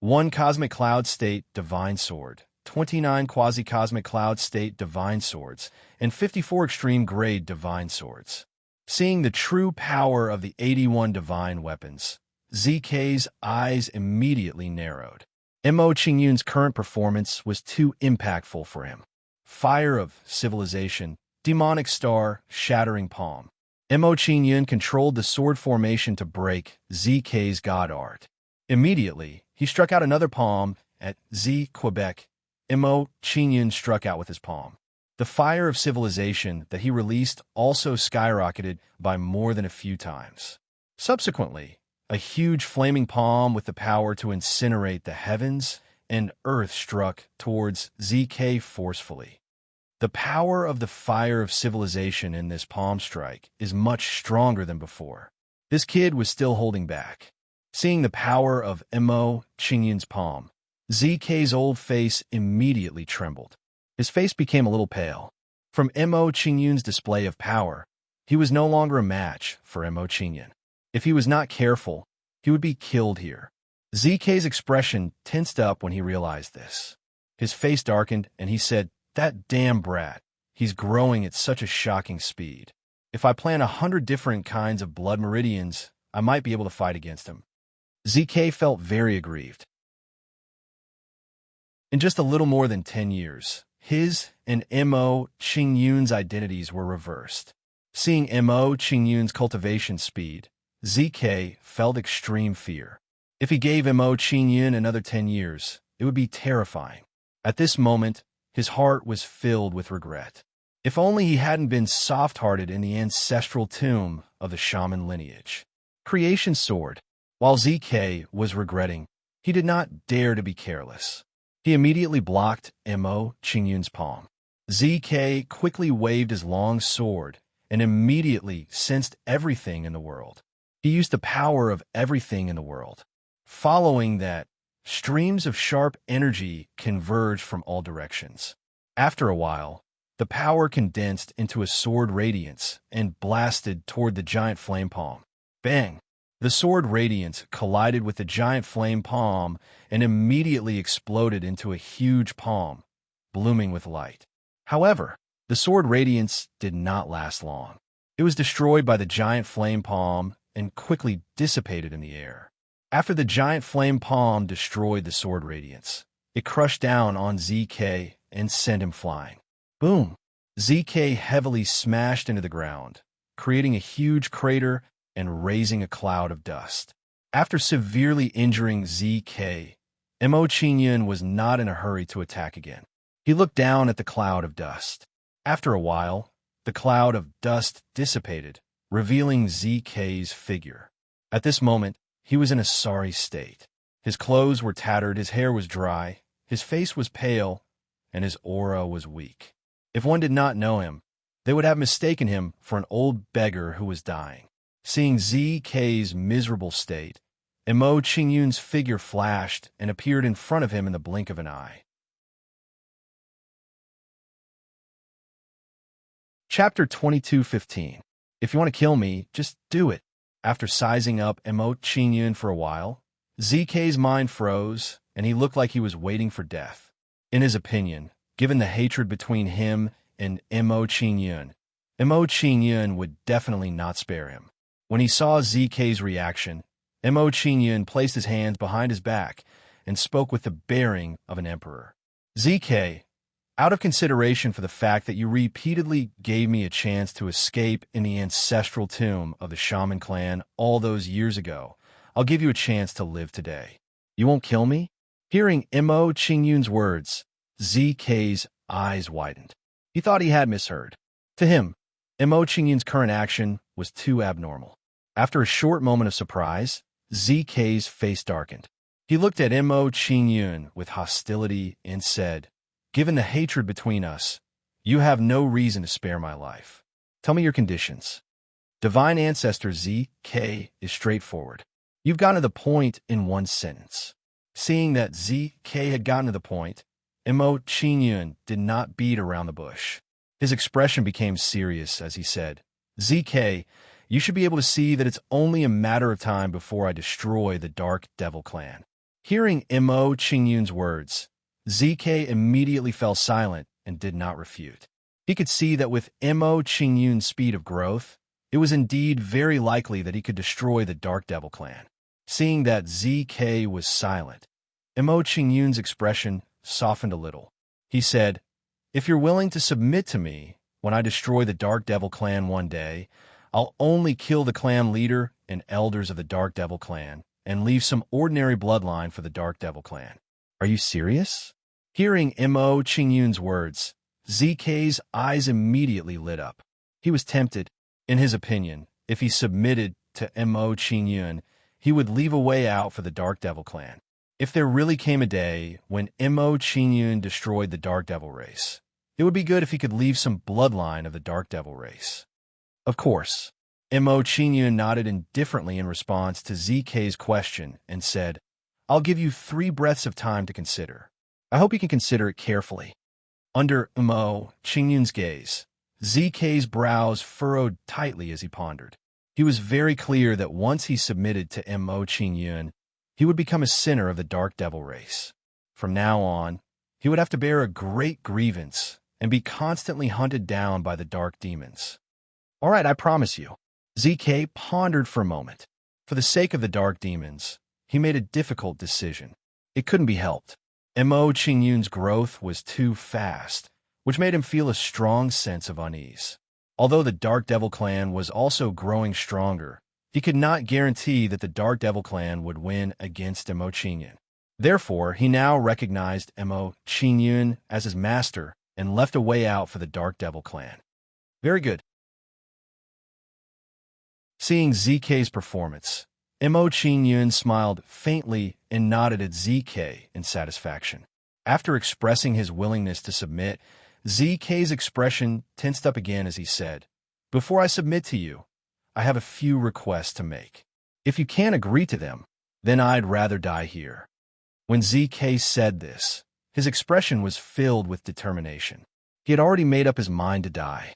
1 Cosmic Cloud State Divine Sword, 29 Quasi-Cosmic Cloud State Divine Swords, and 54 Extreme Grade Divine Swords. Seeing the true power of the 81 divine weapons, ZK's eyes immediately narrowed. Mo Qingyun's current performance was too impactful for him. Fire of Civilization, Demonic Star, Shattering Palm. Mo Qingyun controlled the sword formation to break ZK's god art. Immediately, he struck out another palm at Z Quebec. Mo Qingyun struck out with his palm. The fire of civilization that he released also skyrocketed by more than a few times. Subsequently, a huge flaming palm with the power to incinerate the heavens and earth struck towards ZK forcefully. The power of the fire of civilization in this palm strike is much stronger than before. This kid was still holding back. Seeing the power of Mo Qingyun's palm, ZK's old face immediately trembled. His face became a little pale. From Mo Qingyun's display of power, he was no longer a match for Mo Qingyun. If he was not careful, he would be killed here. ZK's expression tensed up when he realized this. His face darkened, and he said, "That damn brat. He's growing at such a shocking speed. If I plant 100 different kinds of blood meridians, I might be able to fight against him." ZK felt very aggrieved. In just a little more than 10 years, his and Mo Qingyun's identities were reversed. Seeing Mo Qingyun's cultivation speed, ZK felt extreme fear. If he gave Mo Qingyun another 10 years, it would be terrifying. At this moment, his heart was filled with regret. If only he hadn't been soft-hearted in the ancestral tomb of the shaman lineage. Creation soared. While ZK was regretting, he did not dare to be careless. He immediately blocked Mo Qingyun's palm. ZK quickly waved his long sword and immediately sensed everything in the world. He used the power of everything in the world. Following that, streams of sharp energy converged from all directions. After a while, the power condensed into a sword radiance and blasted toward the giant flame palm. Bang! The sword radiance collided with the giant flame palm and immediately exploded into a huge palm, blooming with light. However, the sword radiance did not last long. It was destroyed by the giant flame palm and quickly dissipated in the air. After the giant flame palm destroyed the sword radiance, it crushed down on ZK and sent him flying. Boom! ZK heavily smashed into the ground, creating a huge crater and raising a cloud of dust. After severely injuring ZK, Mo Qingyun was not in a hurry to attack again. He looked down at the cloud of dust. After a while, the cloud of dust dissipated, revealing ZK's figure. At this moment, he was in a sorry state. His clothes were tattered, his hair was dry, his face was pale, and his aura was weak. If one did not know him, they would have mistaken him for an old beggar who was dying. Seeing ZK's miserable state, Mo Qingyun's figure flashed and appeared in front of him in the blink of an eye. Chapter 22:15. If you want to kill me, just do it. After sizing up Mo Qingyun for a while, ZK's mind froze, and he looked like he was waiting for death. In his opinion, given the hatred between him and Mo Qingyun would definitely not spare him. When he saw ZK's reaction, Mo Qingyun placed his hands behind his back and spoke with the bearing of an emperor. "ZK, out of consideration for the fact that you repeatedly gave me a chance to escape in the ancestral tomb of the shaman clan all those years ago, I'll give you a chance to live today. You won't kill me?" Hearing Mo Qingyun's words, ZK's eyes widened. He thought he had misheard. To him, Mo Qingyun's current action was too abnormal. After a short moment of surprise, ZK's face darkened. He looked at Mo Qingyun with hostility and said, "Given the hatred between us, you have no reason to spare my life. Tell me your conditions." Divine Ancestor ZK is straightforward. You've gotten to the point in one sentence. Seeing that ZK had gotten to the point, Mo Qingyun did not beat around the bush. His expression became serious as he said, "ZK, you should be able to see that it's only a matter of time before I destroy the Dark Devil clan." Hearing Mo Qingyun's words, ZK immediately fell silent and did not refute. He could see that with Mo Qingyun's speed of growth, it was indeed very likely that he could destroy the Dark Devil clan. Seeing that ZK was silent, Mo Qingyun's expression softened a little. He said, "If you're willing to submit to me, when I destroy the Dark Devil clan one day, I'll only kill the clan leader and elders of the Dark Devil clan and leave some ordinary bloodline for the Dark Devil clan." Are you serious? Hearing Mo Qingyun's words, ZK's eyes immediately lit up. He was tempted. In his opinion, if he submitted to Mo Qingyun, he would leave a way out for the Dark Devil clan. If there really came a day when Mo Qingyun destroyed the Dark Devil race, It would be good if he could leave some bloodline of the Dark Devil race. Of course. Mo Qingyun nodded indifferently in response to ZK's question and said, I'll give you 3 breaths of time to consider. I hope you can consider it carefully. Under Mo Qingyun's gaze, ZK's brows furrowed tightly as he pondered. He was very clear that once he submitted to Mo Qingyun, he would become a sinner of the Dark Devil race. From now on, he would have to bear a great grievance and be constantly hunted down by the dark demons. All right, I promise you. ZK pondered for a moment. For the sake of the dark demons, he made a difficult decision. It couldn't be helped. Mo Qingyun's growth was too fast, which made him feel a strong sense of unease. Although the Dark Devil clan was also growing stronger, he could not guarantee that the Dark Devil clan would win against Mo Qingyun. Therefore, he now recognized Mo Qingyun as his master and left a way out for the Dark Devil clan. Very good. Seeing ZK's performance, Mo Qingyun smiled faintly and nodded at ZK in satisfaction. After expressing his willingness to submit, ZK's expression tensed up again as he said, Before I submit to you, I have a few requests to make. If you can't agree to them, then I'd rather die here. When ZK said this, his expression was filled with determination. He had already made up his mind to die.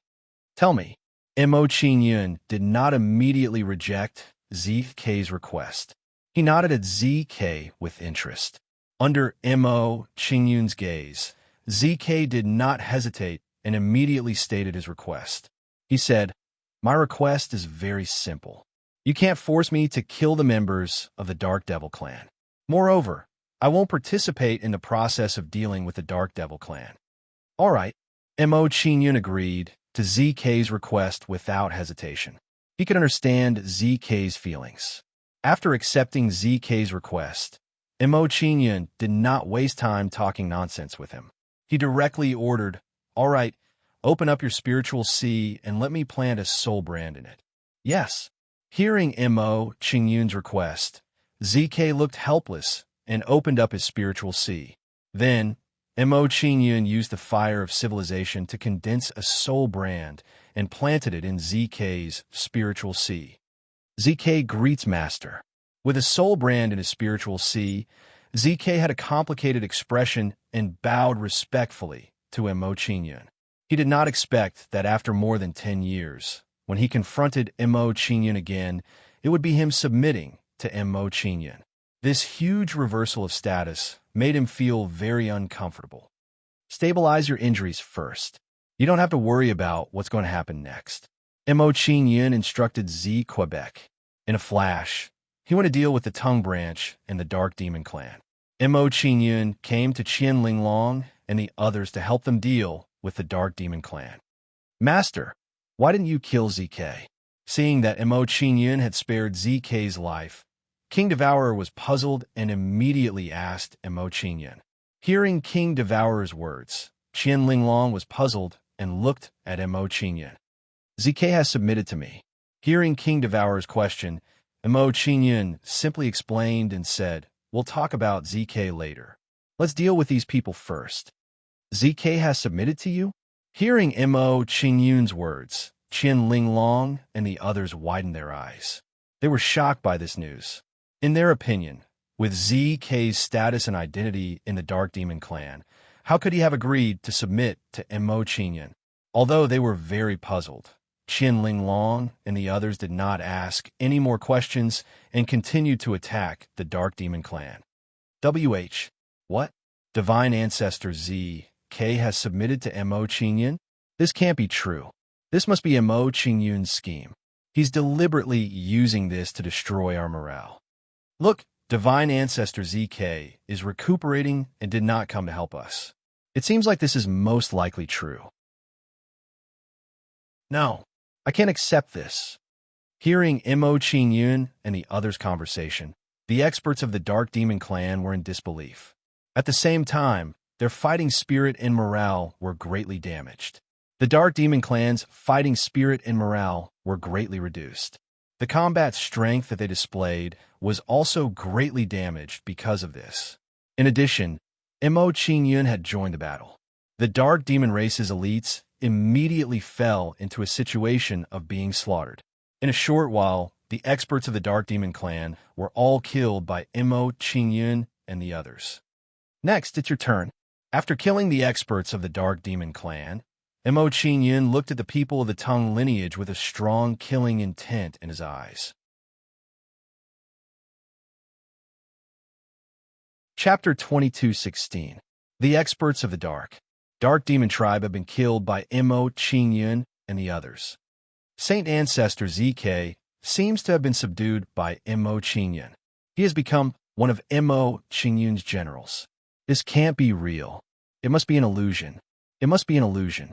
Tell me, Mo Qingyun did not immediately reject ZK's request. He nodded at ZK with interest. Under Mo Qingyun's gaze, ZK did not hesitate and immediately stated his request. He said, My request is very simple. You can't force me to kill the members of the Dark Devil clan. Moreover, I won't participate in the process of dealing with the Dark Devil clan. All right, Mo Qingyun agreed to ZK's request without hesitation. He could understand ZK's feelings. After accepting ZK's request, Mo Qingyun did not waste time talking nonsense with him. He directly ordered, All right, open up your spiritual sea and let me plant a soul brand in it. Yes. Hearing Mo Qingyun's request, ZK looked helpless and opened up his spiritual sea. Then, Mo Qingyun used the fire of civilization to condense a soul brand and planted it in ZK's spiritual sea. ZK greets Master. With a soul brand in his spiritual sea, ZK had a complicated expression and bowed respectfully to Mo Qingyun. He did not expect that after more than 10 years, when he confronted Mo Qingyun again, it would be him submitting to Mo Qingyun. This huge reversal of status made him feel very uncomfortable. Stabilize your injuries first. You don't have to worry about what's going to happen next. Mo Qingyun instructed Z Quebec. In a flash, he went to deal with the Tongue Branch and the Dark Demon Clan. Mo Qingyun came to Qian Linglong and the others to help them deal with the Dark Demon Clan. Master, why didn't you kill ZK? Seeing that Mo Qingyun had spared ZK's life, King Devourer was puzzled and immediately asked Mo Qingyun. Hearing King Devourer's words, Qian Linglong was puzzled and looked at Mo Qingyun. ZK has submitted to me. Hearing King Devourer's question, Mo Qingyun simply explained and said, We'll talk about ZK later. Let's deal with these people first. ZK has submitted to you? Hearing Mo Qingyun's words, Qian Linglong and the others widened their eyes. They were shocked by this news. In their opinion, with ZK's status and identity in the Dark Demon Clan, how could he have agreed to submit to Mo Qingyun? Although they were very puzzled, Qian Linglong and the others did not ask any more questions and continued to attack the Dark Demon Clan. What? Divine Ancestor ZK has submitted to Mo Qingyun? This can't be true. This must be Mo Qingyun's scheme. He's deliberately using this to destroy our morale. Look, Divine Ancestor ZK is recuperating and did not come to help us. It seems like this is most likely true. No, I can't accept this. Hearing Mo Qingyun and the others' conversation, the experts of the Dark Demon Clan were in disbelief. At the same time, their fighting spirit and morale were greatly damaged. The Dark Demon Clan's fighting spirit and morale were greatly reduced. The combat strength that they displayed was also greatly damaged because of this. In addition, Mo Qingyun had joined the battle. The Dark Demon race's elites immediately fell into a situation of being slaughtered. In a short while, the experts of the Dark Demon clan were all killed by Mo Qingyun and the others. Next, it's your turn. After killing the experts of the Dark Demon clan, Mo Qingyun looked at the people of the Tang lineage with a strong killing intent in his eyes. Chapter 22:16. The experts of the Dark Demon tribe have been killed by Mo Qingyun and the others. Saint Ancestor ZK seems to have been subdued by Mo Qingyun. He has become one of Mo Qingyun's generals. This can't be real. It must be an illusion. It must be an illusion.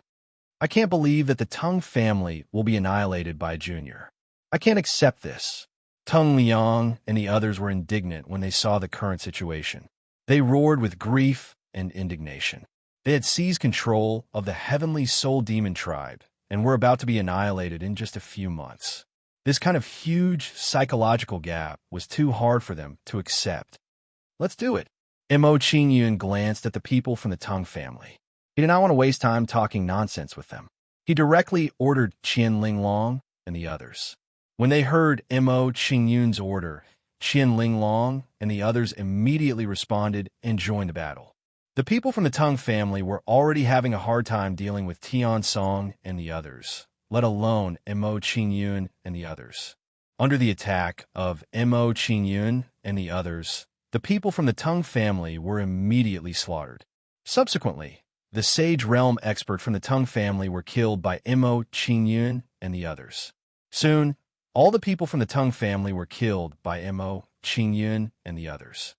I can't believe that the Tang family will be annihilated by Junior. I can't accept this. Tang Liang and the others were indignant when they saw the current situation. They roared with grief and indignation. They had seized control of the heavenly soul demon tribe and were about to be annihilated in just a few months. This kind of huge psychological gap was too hard for them to accept. Let's do it. Mo Qingyun glanced at the people from the Tang family. He did not want to waste time talking nonsense with them. He directly ordered Qian Linglong and the others. When they heard Mo Qingyun's order, Qian Linglong and the others immediately responded and joined the battle. The people from the Tang family were already having a hard time dealing with Tian Song and the others, let alone Mo Qingyun and the others. Under the attack of Mo Qingyun and the others, the people from the Tang family were immediately slaughtered. Subsequently, the Sage Realm expert from the Tang family were killed by Mo Qingyun and the others. Soon, all the people from the Tang family were killed by Mo Qingyun and the others.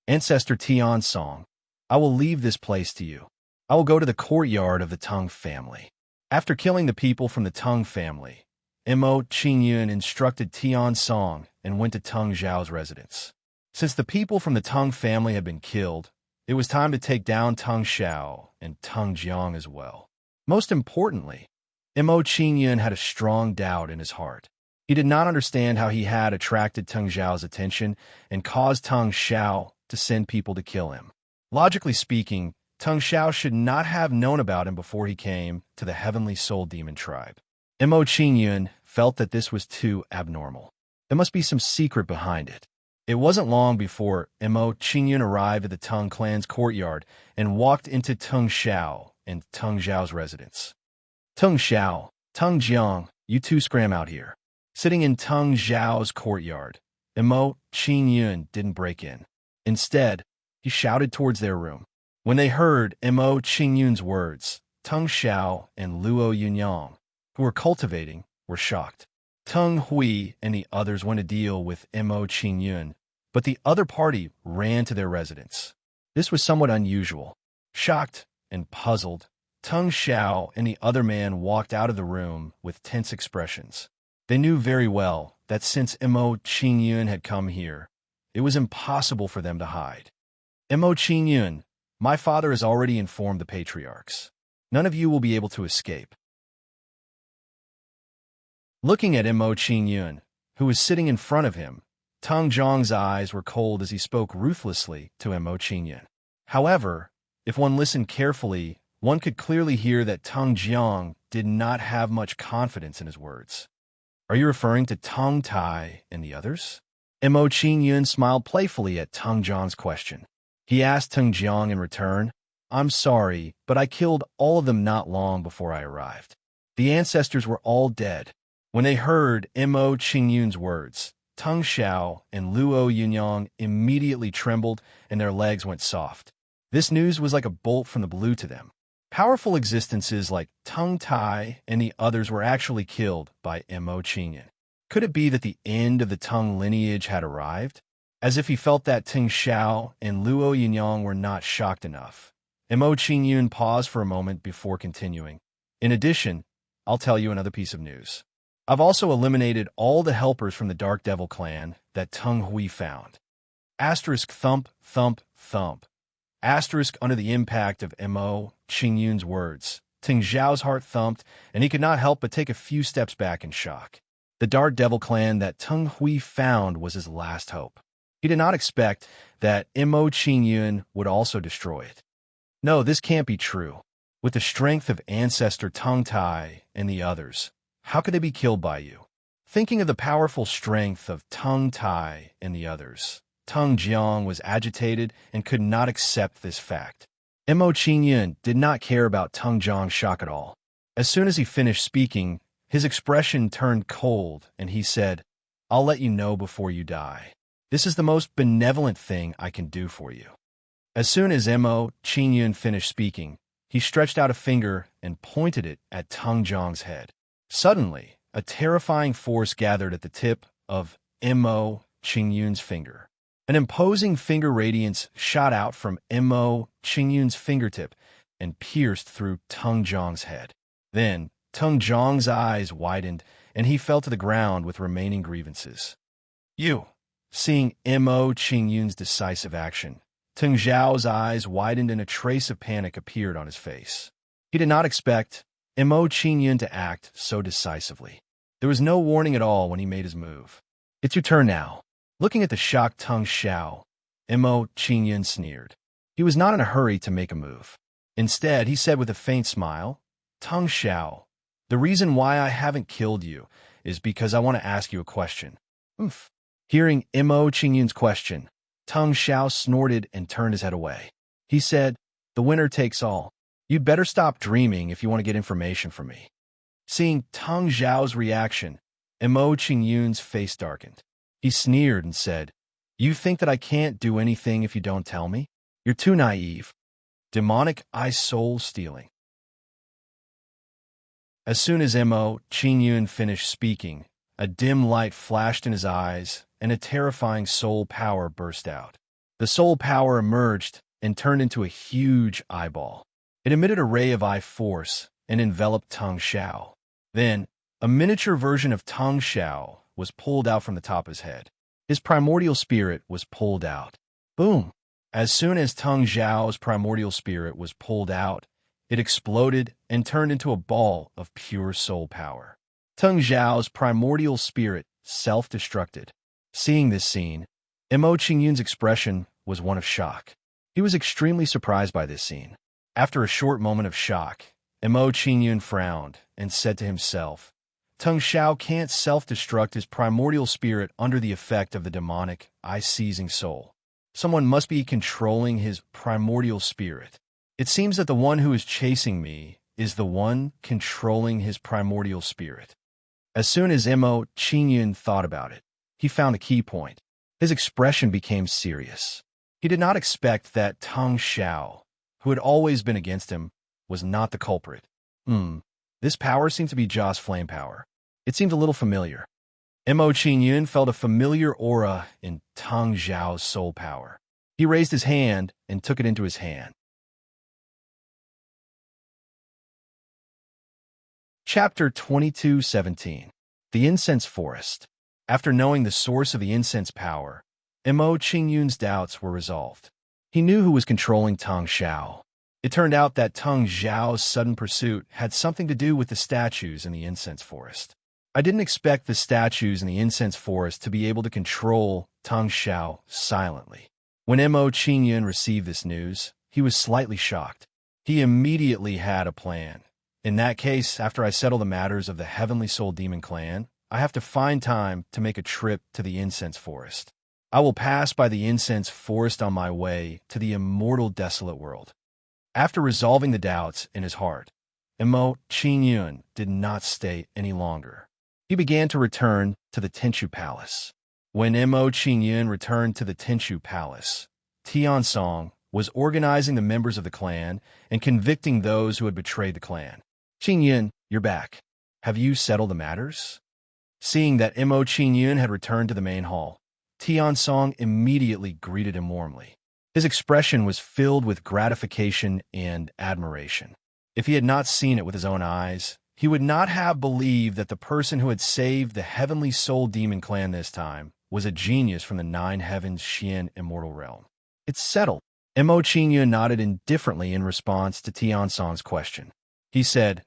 Ancestor Tian Song, I will leave this place to you. I will go to the courtyard of the Tang family. After killing the people from the Tang family, Mo Qingyun instructed Tian Song and went to Tang Zhao's residence. Since the people from the Tang family had been killed, it was time to take down Tang Xiao and Tang Jiang as well. Most importantly, Mo Qingyun had a strong doubt in his heart. He did not understand how he had attracted Tang Zhao's attention and caused Tang Xiao to send people to kill him. Logically speaking, Tang Xiao should not have known about him before he came to the Heavenly Soul Demon tribe. Mo Qingyun felt that this was too abnormal. There must be some secret behind it. It wasn't long before Mo Qingyun arrived at the Tang clan's courtyard and walked into Tang Xiao and Tang Zhao's residence. Tang Xiao, Tang Jiang, you two scram out here. Sitting in Tang Zhao's courtyard, Mo Qingyun didn't break in. Instead, he shouted towards their room. When they heard Mo Qingyun's words, Tang Xiao and Luo Yunyang, who were cultivating, were shocked. Teng Hui and the others went to deal with Mo Qingyun, but the other party ran to their residence. This was somewhat unusual. Shocked and puzzled, Teng Xiao and the other man walked out of the room with tense expressions. They knew very well that since Mo Qingyun had come here, it was impossible for them to hide. Mo Qingyun, my father has already informed the patriarchs. None of you will be able to escape. Looking at Mo Qingyun, who was sitting in front of him, Tang Zhang's eyes were cold as he spoke ruthlessly to Mo Qingyun. However, if one listened carefully, one could clearly hear that Tang Jiang did not have much confidence in his words. Are you referring to Tang Tai and the others? Mo Qingyun smiled playfully at Tang Jiang's question. He asked Tang Jiang in return, I'm sorry, but I killed all of them not long before I arrived. The ancestors were all dead. When they heard Mo Qingyun's words, Tang Xiao and Luo Yunyang immediately trembled and their legs went soft. This news was like a bolt from the blue to them. Powerful existences like Tang Tai and the others were actually killed by Mo Qingyun. Could it be that the end of the Tang lineage had arrived? As if he felt that Tang Xiao and Luo Yunyang were not shocked enough, Mo Qingyun paused for a moment before continuing. In addition, I'll tell you another piece of news. I've also eliminated all the helpers from the Dark Devil clan that Teng Hui found. Asterisk thump, thump, thump. Asterisk under the impact of Mo Qingyun's words. Ting Zhao's heart thumped, and he could not help but take a few steps back in shock. The Dark Devil clan that Teng Hui found was his last hope. He did not expect that Mo Qingyun would also destroy it. No, this can't be true. With the strength of ancestor Tung Tai and the others, how could they be killed by you? Thinking of the powerful strength of Tung Tai and the others, Tung Jiang was agitated and could not accept this fact. Mo Qingyun did not care about Tung Jiang's shock at all. As soon as he finished speaking, his expression turned cold and he said, "I'll let you know before you die. This is the most benevolent thing I can do for you." As soon as Mo Qingyun finished speaking, he stretched out a finger and pointed it at Tung Jiang's head. Suddenly, a terrifying force gathered at the tip of Mo Qingyun's finger. An imposing finger radiance shot out from Mo Qingyun's fingertip and pierced through Tung Jiang's head. Then, Tung Jiang's eyes widened, and he fell to the ground with remaining grievances. "You!" Seeing Mo Qingyun's decisive action, Tung Zhao's eyes widened and a trace of panic appeared on his face. He did not expect Mo Qingyun to act so decisively. There was no warning at all when he made his move. "It's your turn now." Looking at the shocked Tung Zhao, Mo Qingyun sneered. He was not in a hurry to make a move. Instead, he said with a faint smile, "Tung Zhao, the reason why I haven't killed you is because I want to ask you a question." Oof. Hearing Mo Qingyun's question, Tung Zhao snorted and turned his head away. He said, "The winner takes all. You'd better stop dreaming if you want to get information from me." Seeing Tung Zhao's reaction, Mo Qingyun's face darkened. He sneered and said, "You think that I can't do anything if you don't tell me? You're too naive." Demonic eye soul stealing. As soon as Mo Qingyun finished speaking, a dim light flashed in his eyes and a terrifying soul power burst out. The soul power emerged and turned into a huge eyeball. It emitted a ray of eye force and enveloped Tung Zhao. Then, a miniature version of Tung Zhao was pulled out from the top of his head. His primordial spirit was pulled out. Boom! As soon as Tung Zhao's primordial spirit was pulled out, it exploded and turned into a ball of pure soul power. Tung Zhao's primordial spirit self-destructed. Seeing this scene, Mo Qingyun's expression was one of shock. He was extremely surprised by this scene. After a short moment of shock, Mo Qingyun frowned and said to himself, "Tung Zhao can't self-destruct his primordial spirit under the effect of the demonic, eye-seizing soul. Someone must be controlling his primordial spirit. It seems that the one who is chasing me is the one controlling his primordial spirit." As soon as Mo Qingyun thought about it, he found a key point. His expression became serious. He did not expect that Tung Zhao, who had always been against him, was not the culprit. This power seemed to be Ja's flame power. It seemed a little familiar. Mo Qingyun felt a familiar aura in Tung Zhao's soul power. He raised his hand and took it into his hand. Chapter 22:17. The Incense Forest. After knowing the source of the incense power, Mo Qingyun's doubts were resolved. He knew who was controlling Tung Zhao. It turned out that Tung Zhao's sudden pursuit had something to do with the statues in the incense forest. I didn't expect the statues in the incense forest to be able to control Tung Zhao silently. When Mo Qingyun received this news, he was slightly shocked. He immediately had a plan. In that case, after I settle the matters of the Heavenly Soul Demon Clan, I have to find time to make a trip to the incense forest. I will pass by the incense forest on my way to the immortal desolate world. After resolving the doubts in his heart, Mo Qingyun did not stay any longer. He began to return to the Tenchu Palace. When Mo Qingyun returned to the Tenchu Palace, Tian Song was organizing the members of the clan and convicting those who had betrayed the clan. "Qingyun, you're back. Have you settled the matters?" Seeing that Mo Qingyun had returned to the main hall, Tian Song immediately greeted him warmly. His expression was filled with gratification and admiration. If he had not seen it with his own eyes, he would not have believed that the person who had saved the Heavenly Soul Demon Clan this time was a genius from the Nine Heavens Xian Immortal Realm. "It's settled." Mo Qingyun nodded indifferently in response to Tian Song's question. He said,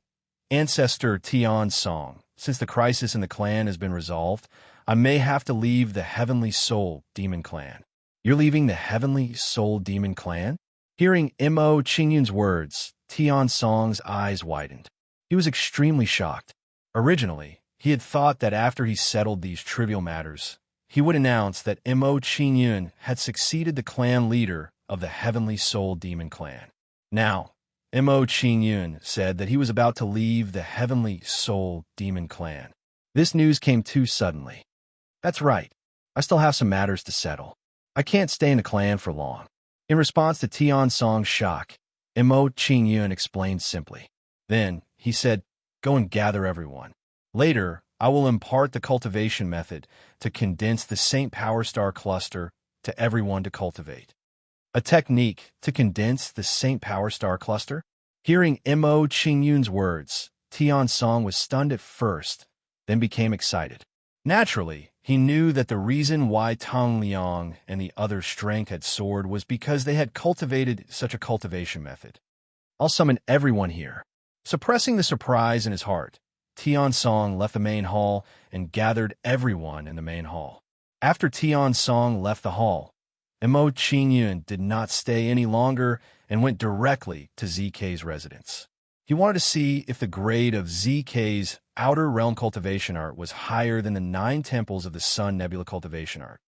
"Ancestor Tian Song, since the crisis in the clan has been resolved, I may have to leave the Heavenly Soul Demon Clan." "You're leaving the Heavenly Soul Demon Clan?" Hearing Mo Qingyun's words, Tian Song's eyes widened. He was extremely shocked. Originally, he had thought that after he settled these trivial matters, he would announce that Mo Qingyun had succeeded the clan leader of the Heavenly Soul Demon Clan. Now, Mo Qingyun said that he was about to leave the Heavenly Soul Demon Clan. This news came too suddenly. That's right. I still have some matters to settle. I can't stay in the clan for long. In response to Tian Song's shock, Mo Qingyun explained simply. Then, he said, go and gather everyone. Later, I will impart the cultivation method to condense the Saint Power Star cluster to everyone to cultivate. A technique to condense the Saint Power Star cluster? Hearing Mo Qingyun's words, Tian Song was stunned at first, then became excited. Naturally, he knew that the reason why Tang Liang and the other's strength had soared was because they had cultivated such a cultivation method. I'll summon everyone here. Suppressing the surprise in his heart, Tian Song left the main hall and gathered everyone in the main hall. After Tian Song left the hall, Mo Qingyun did not stay any longer and went directly to ZK's residence. He wanted to see if the grade of ZK's outer realm cultivation art was higher than the 9 temples of the Sun Nebula cultivation art.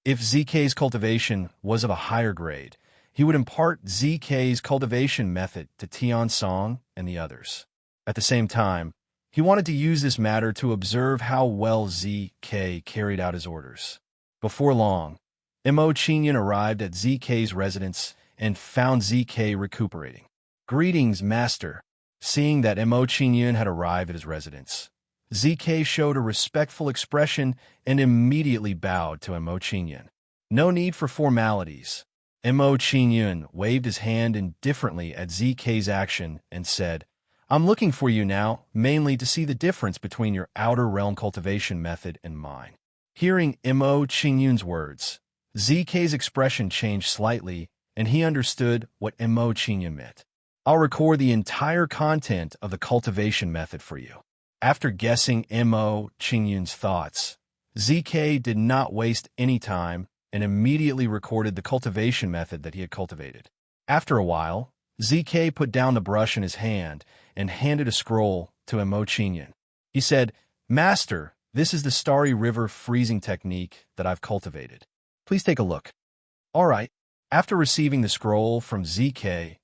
If ZK's cultivation was of a higher grade, he would impart ZK's cultivation method to Tian Song and the others. At the same time, he wanted to use this matter to observe how well ZK carried out his orders. Before long, Mo Qingyun arrived at ZK's residence and found ZK recuperating. Greetings, Master. Seeing that Mo Qingyun had arrived at his residence, ZK showed a respectful expression and immediately bowed to Mo Qingyun. No need for formalities. Mo Qingyun waved his hand indifferently at ZK's action and said, I'm looking for you now, mainly to see the difference between your outer realm cultivation method and mine. Hearing Mo Qingyun's words, ZK's expression changed slightly, and he understood what Mo Qingyun meant. I'll record the entire content of the cultivation method for you. After guessing Mo Qingyun's thoughts, ZK did not waste any time and immediately recorded the cultivation method that he had cultivated. After a while, ZK put down the brush in his hand and handed a scroll to Mo Qingyun. He said, Master, this is the Starry River freezing technique that I've cultivated. Please take a look. All right. After receiving the scroll from ZK,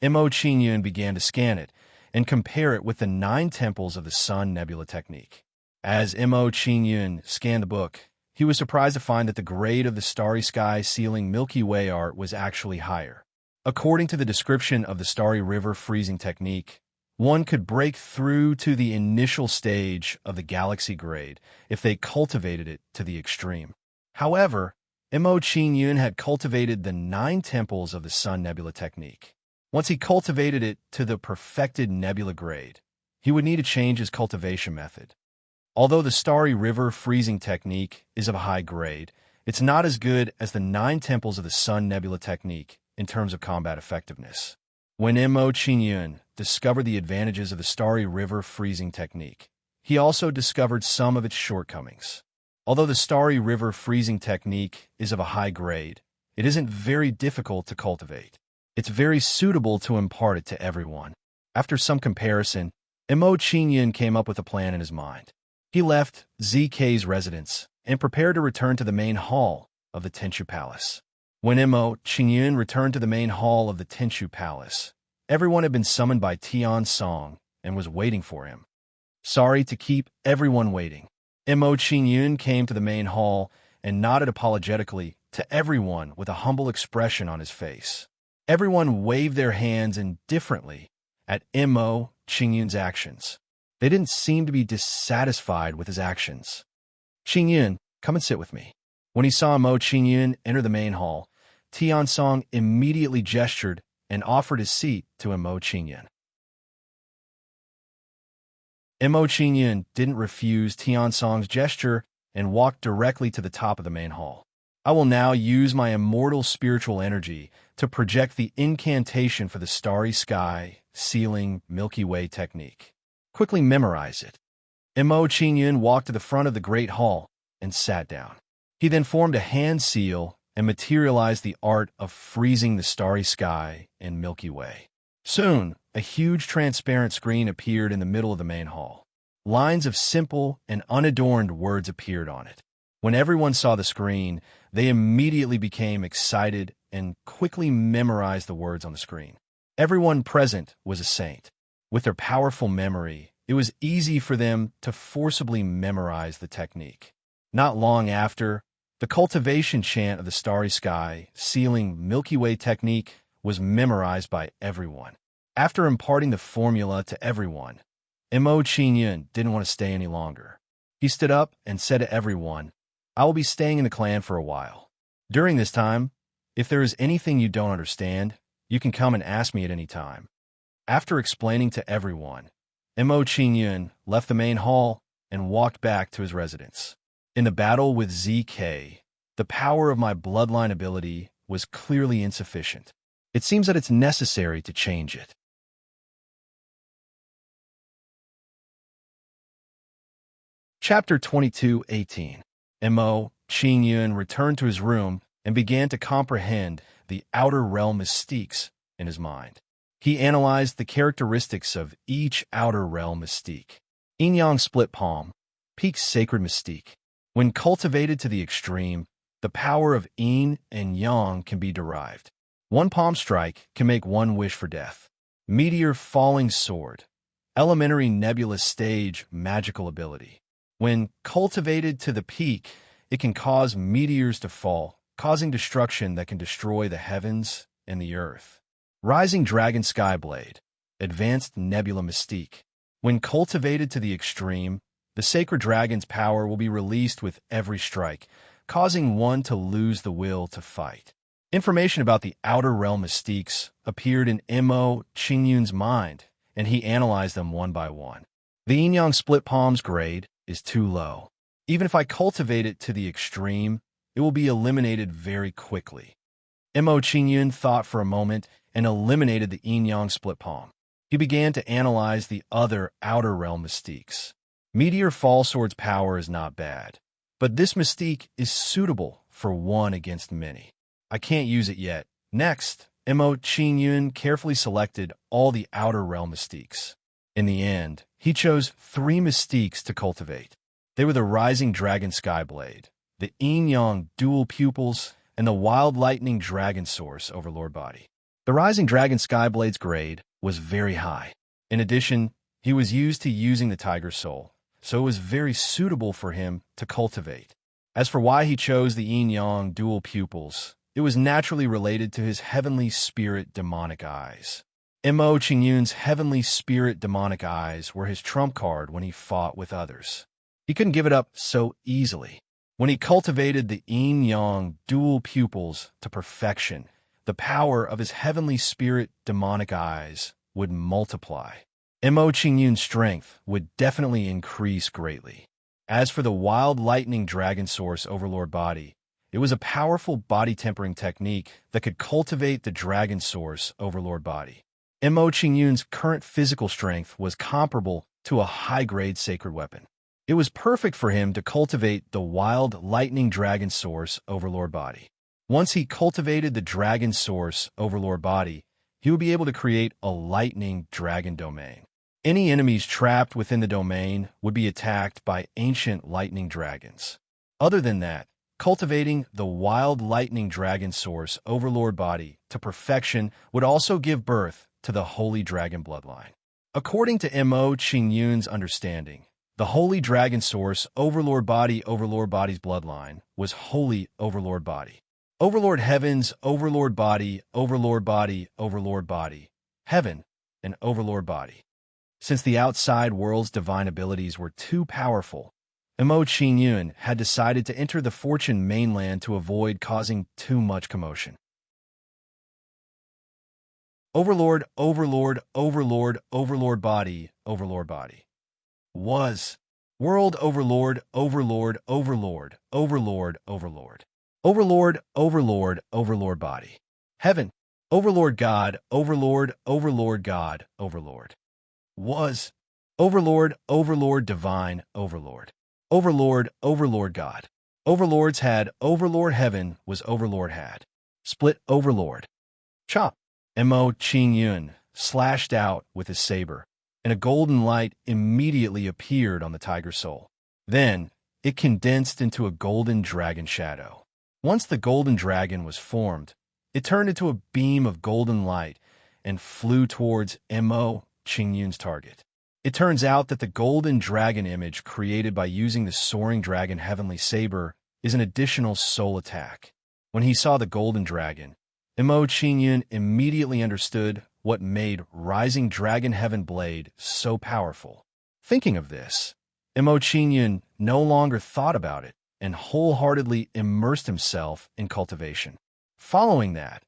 Mo Qingyun began to scan it and compare it with the 9 temples of the Sun Nebula technique. As Mo Qingyun scanned the book, he was surprised to find that the grade of the starry sky sealing Milky Way art was actually higher. According to the description of the Starry River freezing technique, one could break through to the initial stage of the galaxy grade if they cultivated it to the extreme. However, Mo Qingyun had cultivated the 9 temples of the Sun Nebula technique. Once he cultivated it to the perfected nebula grade, he would need to change his cultivation method. Although the Starry River freezing technique is of a high grade, it's not as good as the 9 temples of the Sun Nebula technique in terms of combat effectiveness. When Mo Qingyun discovered the advantages of the Starry River freezing technique, he also discovered some of its shortcomings. Although the Starry River freezing technique is of a high grade, it isn't very difficult to cultivate. It's very suitable to impart it to everyone. After some comparison, Mo Qingyun came up with a plan in his mind. He left ZK's residence and prepared to return to the main hall of the Tenshu Palace. When Mo Qingyun returned to the main hall of the Tenshu Palace, everyone had been summoned by Tian Song and was waiting for him. Sorry to keep everyone waiting. Mo Qingyun came to the main hall and nodded apologetically to everyone with a humble expression on his face. Everyone waved their hands indifferently at Mo Qingyun's actions. They didn't seem to be dissatisfied with his actions. Qingyun, come and sit with me. When he saw Mo Qingyun enter the main hall, Tian Song immediately gestured and offered his seat to Mo Qingyun. Mo Qingyun didn't refuse Tian Song's gesture and walked directly to the top of the main hall. I will now use my immortal spiritual energy to project the incantation for the starry sky, sealing Milky Way technique. Quickly memorize it. Mo Qingyun walked to the front of the great hall and sat down. He then formed a hand seal and materialized the art of freezing the starry sky and Milky Way. Soon, a huge transparent screen appeared in the middle of the main hall. Lines of simple and unadorned words appeared on it. When everyone saw the screen, they immediately became excited and quickly memorized the words on the screen. Everyone present was a saint. With their powerful memory, it was easy for them to forcibly memorize the technique. Not long after, the cultivation chant of the starry sky, sealing Milky Way technique was memorized by everyone. After imparting the formula to everyone, Mo Qingyun didn't want to stay any longer. He stood up and said to everyone, "I will be staying in the clan for a while. During this time, if there is anything you don't understand, you can come and ask me at any time." After explaining to everyone, Mo Qingyun left the main hall and walked back to his residence. In the battle with ZK, the power of my bloodline ability was clearly insufficient. It seems that it's necessary to change it. Chapter 22:18. Mo Qingyun returned to his room and began to comprehend the outer realm mystiques in his mind. He analyzed the characteristics of each outer realm mystique. Yin-yang split palm, peak sacred mystique. When cultivated to the extreme, the power of yin and yang can be derived. One palm strike can make one wish for death. Meteor falling sword, elementary nebulous stage magical ability. When cultivated to the peak, it can cause meteors to fall, causing destruction that can destroy the heavens and the earth. Rising Dragon Skyblade, advanced nebula mystique. When cultivated to the extreme, the sacred dragon's power will be released with every strike, causing one to lose the will to fight. Information about the outer realm mystiques appeared in Mo Qingyun's mind, and he analyzed them one by one. The yin-yang split palm's grade is too low. Even if I cultivate it to the extreme, it will be eliminated very quickly. Mo Qingyun thought for a moment and eliminated the yin-yang split palm. He began to analyze the other outer realm mystiques. Meteor Fall Sword's power is not bad, but this mystique is suitable for one against many. I can't use it yet. Next, Mo Qingyun carefully selected all the outer realm mystiques. In the end, he chose 3 mystiques to cultivate. They were the Rising Dragon Skyblade, the Yin-Yang Dual Pupils, and the Wild Lightning Dragon Source Overlord Body. The Rising Dragon Skyblade's grade was very high. In addition, he was used to using the Tiger Soul, so it was very suitable for him to cultivate. As for why he chose the Yin-Yang Dual Pupils, it was naturally related to his Heavenly Spirit Demonic Eyes. Mo Qingyun's Heavenly Spirit Demonic Eyes were his trump card when he fought with others. He couldn't give it up so easily. When he cultivated the Yin-Yang Dual Pupils to perfection, the power of his Heavenly Spirit Demonic Eyes would multiply. Mo Qingyun's strength would definitely increase greatly. As for the Wild Lightning Dragon Source Overlord Body, it was a powerful body tempering technique that could cultivate the Dragon Source Overlord Body. Mo Qingyun's current physical strength was comparable to a high-grade sacred weapon. It was perfect for him to cultivate the Wild Lightning Dragon Source Overlord Body. Once he cultivated the Dragon Source Overlord Body, he would be able to create a Lightning Dragon Domain. Any enemies trapped within the domain would be attacked by ancient lightning dragons. Other than that, cultivating the Wild Lightning Dragon Source Overlord Body to perfection would also give birth to the Holy Dragon Bloodline. According to Mo Qingyun's understanding, the Holy Dragon Source Overlord Body's bloodline was Holy Overlord Body. Overlord Heaven's Overlord Body, Overlord Body, Overlord Body, Heaven, and Overlord Body. Since the outside world's divine abilities were too powerful, Mo Qingyun had decided to enter the Fortune mainland to avoid causing too much commotion. Overlord, Overlord, Overlord, Overlord Body, Overlord Body. Was. World Overlord, Overlord, Overlord, Overlord, Overlord. Overlord, Overlord, Overlord Body. Heaven. Overlord God, Overlord, Overlord God, Overlord. Was. Overlord, Overlord Divine, Overlord. Overlord, Overlord God. Overlords had Overlord Heaven was Overlord had. Split Overlord. Chop. Mo Qing Yun slashed out with his saber, and a golden light immediately appeared on the tiger soul. Then, it condensed into a golden dragon shadow. Once the golden dragon was formed, it turned into a beam of golden light and flew towards Mo Qing Yun's target. It turns out that the golden dragon image created by using the soaring dragon heavenly saber is an additional soul attack. When he saw the golden dragon, Mo Qing Yun immediately understood what made Rising Dragon Heaven Blade so powerful. Thinking of this, Mo Qing Yun no longer thought about it and wholeheartedly immersed himself in cultivation. Following that,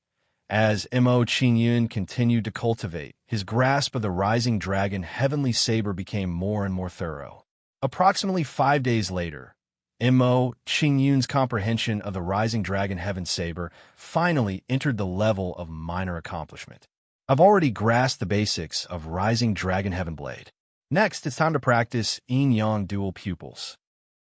as Mo Qing Yun continued to cultivate, his grasp of the Rising Dragon Heavenly Saber became more and more thorough. Approximately 5 days later, Mo Qing Yun's comprehension of the Rising Dragon Heaven Saber finally entered the level of minor accomplishment. I've already grasped the basics of Rising Dragon Heaven Blade. Next, it's time to practice Yin-Yang dual pupils.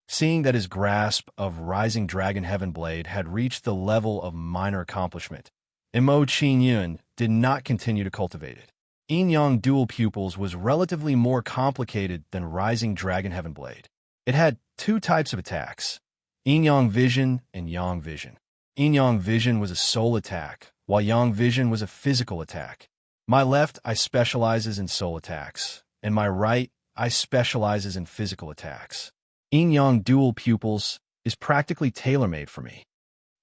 Seeing that his grasp of Rising Dragon Heaven Blade had reached the level of minor accomplishment, Mo Qing Yun did not continue to cultivate it. Yin-Yang dual pupils was relatively more complicated than Rising Dragon Heaven Blade. It had 2 types of attacks, Yin-Yang Vision and Yang Vision. Yin-Yang Vision was a soul attack, while Yang Vision was a physical attack. My left eye specializes in soul attacks, and my right eye specializes in physical attacks. Yin-Yang dual pupils is practically tailor-made for me.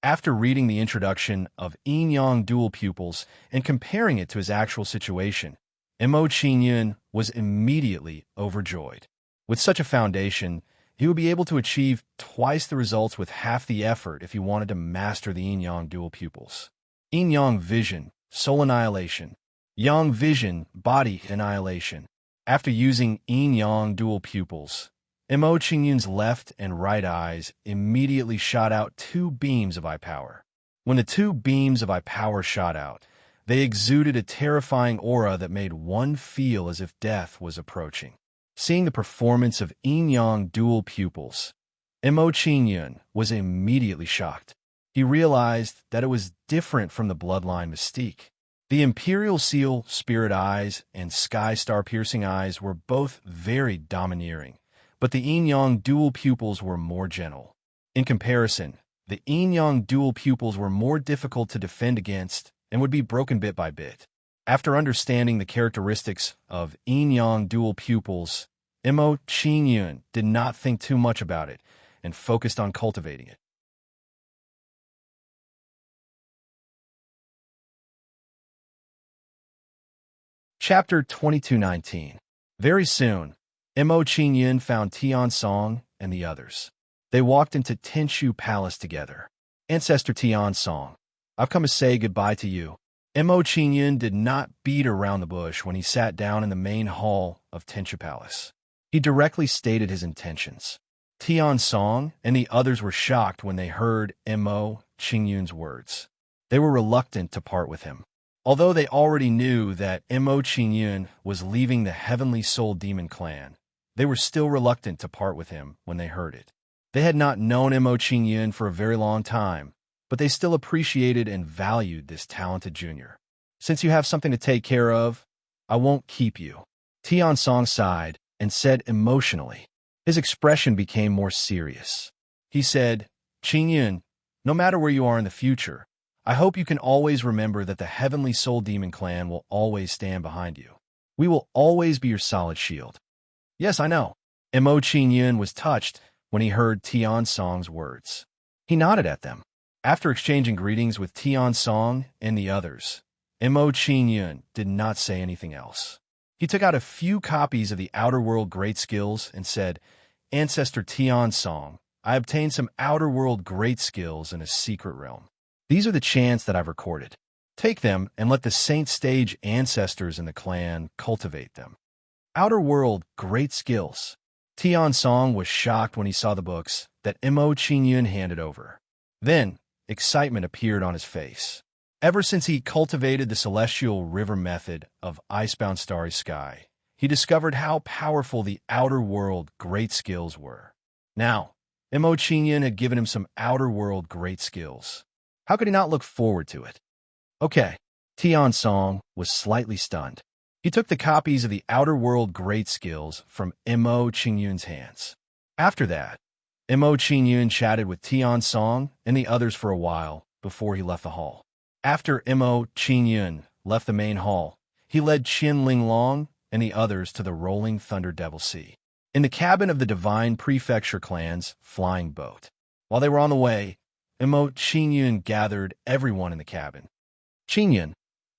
After reading the introduction of Yin-Yang dual pupils and comparing it to his actual situation, Mo Qing Yun was immediately overjoyed. With such a foundation, he would be able to achieve twice the results with half the effort if he wanted to master the Yin-Yang dual pupils. Yin-Yang Vision, Soul Annihilation. Yang Vision, Body Annihilation. After using Yin-Yang dual pupils, Mo Qing Yun's left and right eyes immediately shot out 2 beams of eye power. When the 2 beams of eye power shot out, they exuded a terrifying aura that made one feel as if death was approaching. Seeing the performance of Yin-Yang dual pupils, Mo Qing Yun was immediately shocked. He realized that it was different from the bloodline mystique. The Imperial Seal Spirit Eyes and Sky Star Piercing Eyes were both very domineering, but the Yin-Yang dual pupils were more gentle. In comparison, the Yin-Yang dual pupils were more difficult to defend against and would be broken bit by bit. After understanding the characteristics of Yin-Yang dual pupils, Mo Qing Yun did not think too much about it and focused on cultivating it. Chapter 2219. Very soon, Mo Qing Yun found Tian Song and the others. They walked into Tenshu Palace together. Ancestor Tian Song, I've come to say goodbye to you. Mo Qing Yun did not beat around the bush when he sat down in the main hall of Tenshu Palace. He directly stated his intentions. Tian Song and the others were shocked when they heard Mo Qing Yun's words. They were reluctant to part with him. Although they already knew that Mo Qing Yun was leaving the Heavenly Soul Demon clan, they were still reluctant to part with him when they heard it. They had not known Mo Qing Yun for a very long time, but they still appreciated and valued this talented junior. Since you have something to take care of, I won't keep you. Tian Song sighed and said emotionally. His expression became more serious. He said, Qing Yun, no matter where you are in the future, I hope you can always remember that the Heavenly Soul Demon clan will always stand behind you. We will always be your solid shield. Yes, I know. Mo Qing Yun was touched when he heard Tian Song's words. He nodded at them. After exchanging greetings with Tian Song and the others, Mo Qing Yun did not say anything else. He took out a few copies of the Outer World Great Skills and said, Ancestor Tian Song, I obtained some Outer World Great Skills in a secret realm. These are the chants that I've recorded. Take them and let the Saint Stage ancestors in the clan cultivate them. Outer World Great Skills. Tian Song was shocked when he saw the books that Mo Qing Yun handed over. Then, excitement appeared on his face. Ever since he cultivated the Celestial River method of Icebound Starry Sky, he discovered how powerful the Outer World Great Skills were. Now, Mo Qingyun had given him some outer world great skills. How could he not look forward to it? Okay, Tian Song was slightly stunned. He took the copies of the outer world great skills from Mo Qingyun's hands. After that, Mo Qingyun chatted with Tian Song and the others for a while before he left the hall. After Mo Qingyun left the main hall, he led Qin Linglong and the others to the rolling Thunder Devil Sea, in the cabin of the Divine Prefecture clan's flying boat. While they were on the way, Mo Qingyun gathered everyone in the cabin. Qingyun,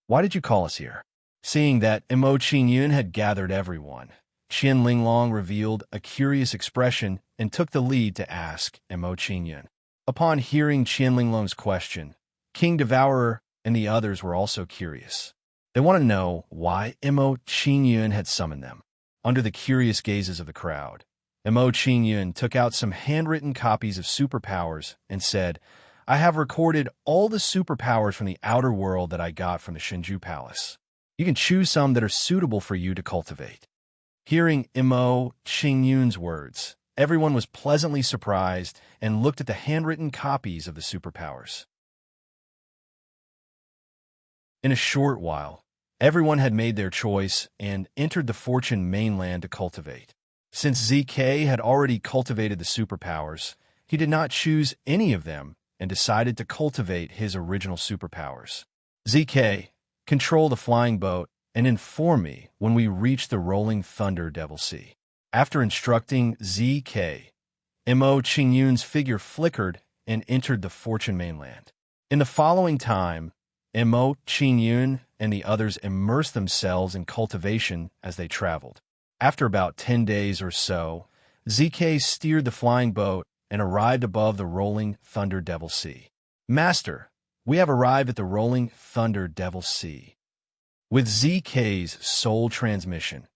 why did you call us here? Seeing that Mo Qingyun had gathered everyone, Qin Linglong revealed a curious expression and took the lead to ask Mo Qingyun. Upon hearing Qin Linglong's question, King Devourer and the others were also curious. They want to know why Mo Qingyun had summoned them. Under the curious gazes of the crowd, Mo Qingyun took out some handwritten copies of superpowers and said, I have recorded all the superpowers from the outer world that I got from the Shinju Palace. You can choose some that are suitable for you to cultivate. Hearing Mo Qingyun's words, everyone was pleasantly surprised and looked at the handwritten copies of the superpowers. In a short while, everyone had made their choice and entered the Fortune mainland to cultivate. Since ZK had already cultivated the superpowers, he did not choose any of them and decided to cultivate his original superpowers. ZK, control the flying boat and inform me when we reach the rolling Thunder Devil Sea. After instructing ZK, Mo Qingyun's figure flickered and entered the Fortune mainland. In the following time, Mo Qingyun and the others immersed themselves in cultivation as they traveled. After about 10 days or so, ZK steered the flying boat and arrived above the rolling Thunder Devil Sea. Master, we have arrived at the rolling Thunder Devil Sea. With ZK's soul transmission,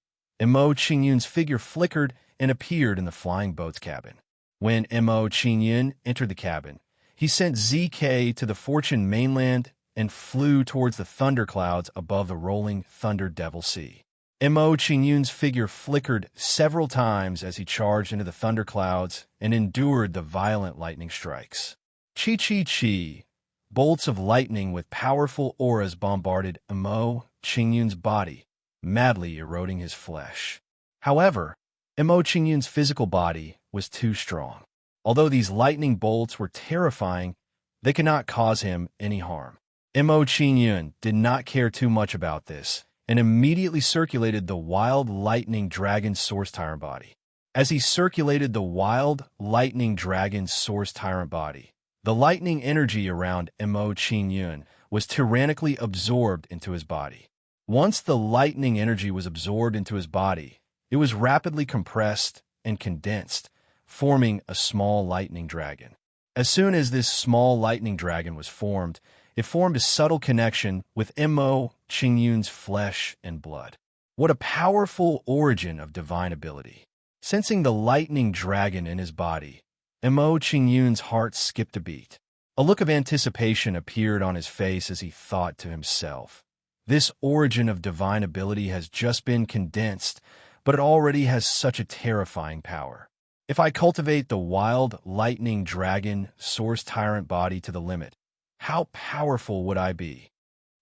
Mo Qingyun's figure flickered and appeared in the flying boat's cabin. When Mo Qingyun entered the cabin, he sent ZK to the Fortune mainland and flew towards the thunderclouds above the rolling Thunder Devil Sea. Mo Qingyun's figure flickered several times as he charged into the thunderclouds and endured the violent lightning strikes. Chi. Bolts of lightning with powerful auras bombarded Mo Qingyun's body, madly eroding his flesh. However, Mo Qingyun's physical body was too strong. Although these lightning bolts were terrifying, they could not cause him any harm. Mo Qingyun did not care too much about this and immediately circulated the Wild Lightning Dragon Source Tyrant body. As he circulated the Wild Lightning Dragon Source Tyrant body, the lightning energy around Mo Qingyun was tyrannically absorbed into his body. Once the lightning energy was absorbed into his body, it was rapidly compressed and condensed, forming a small lightning dragon. As soon as this small lightning dragon was formed, it formed a subtle connection with Mo Qingyun's flesh and blood. What a powerful origin of divine ability. Sensing the lightning dragon in his body, Mo Qingyun's heart skipped a beat. A look of anticipation appeared on his face as he thought to himself, this origin of divine ability has just been condensed, but it already has such a terrifying power. If I cultivate the Wild Lightning Dragon Source Tyrant body to the limit, how powerful would I be?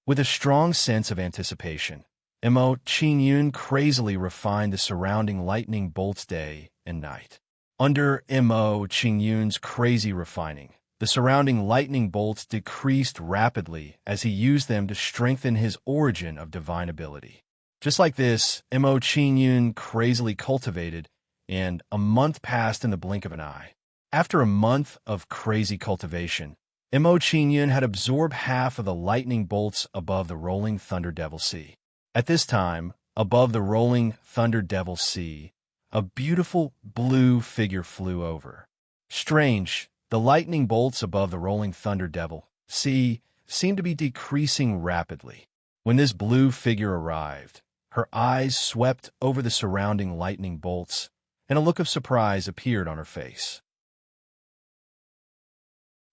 With a strong sense of anticipation, Mo Qingyun crazily refined the surrounding lightning bolts day and night. Under Mo Qingyun's crazy refining, the surrounding lightning bolts decreased rapidly as he used them to strengthen his origin of divine ability. Just like this, Mo Qingyun crazily cultivated, and a month passed in the blink of an eye. After a month of crazy cultivation, Mo Qingyun had absorbed half of the lightning bolts above the rolling Thunder Devil Sea. At this time, above the rolling Thunder Devil Sea, a beautiful blue figure flew over. Strange, the lightning bolts above the rolling Thunder Devil Sea seemed to be decreasing rapidly. When this blue figure arrived, her eyes swept over the surrounding lightning bolts, and a look of surprise appeared on her face.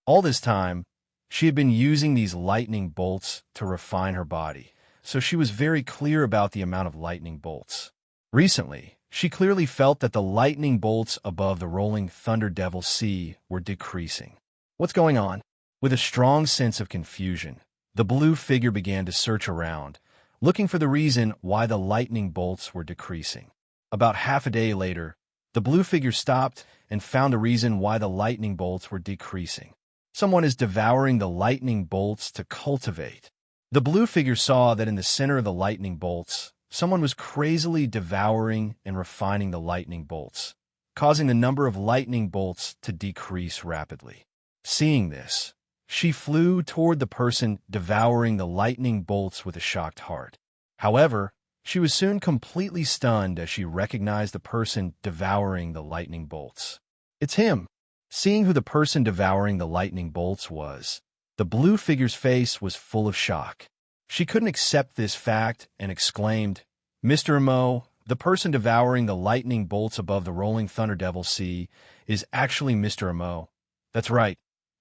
All this time, she had been using these lightning bolts to refine her body, so she was very clear about the amount of lightning bolts. Recently, She clearly felt that the lightning bolts above the rolling Thunder Devil Sea were decreasing. What's going on? With a strong sense of confusion, the blue figure began to search around, looking for the reason why the lightning bolts were decreasing. About half a day later, the blue figure stopped and found a reason why the lightning bolts were decreasing. Someone is devouring the lightning bolts to cultivate. The blue figure saw that in the center of the lightning bolts, someone was crazily devouring and refining the lightning bolts, causing the number of lightning bolts to decrease rapidly. Seeing this, she flew toward the person devouring the lightning bolts with a shocked heart. However, she was soon completely stunned as she recognized the person devouring the lightning bolts. It's him! Seeing who the person devouring the lightning bolts was, the blue figure's face was full of shock. She couldn't accept this fact and exclaimed, "Mr. Mo, the person devouring the lightning bolts above the rolling Thunder Devil Sea is actually Mr. Mo." That's right.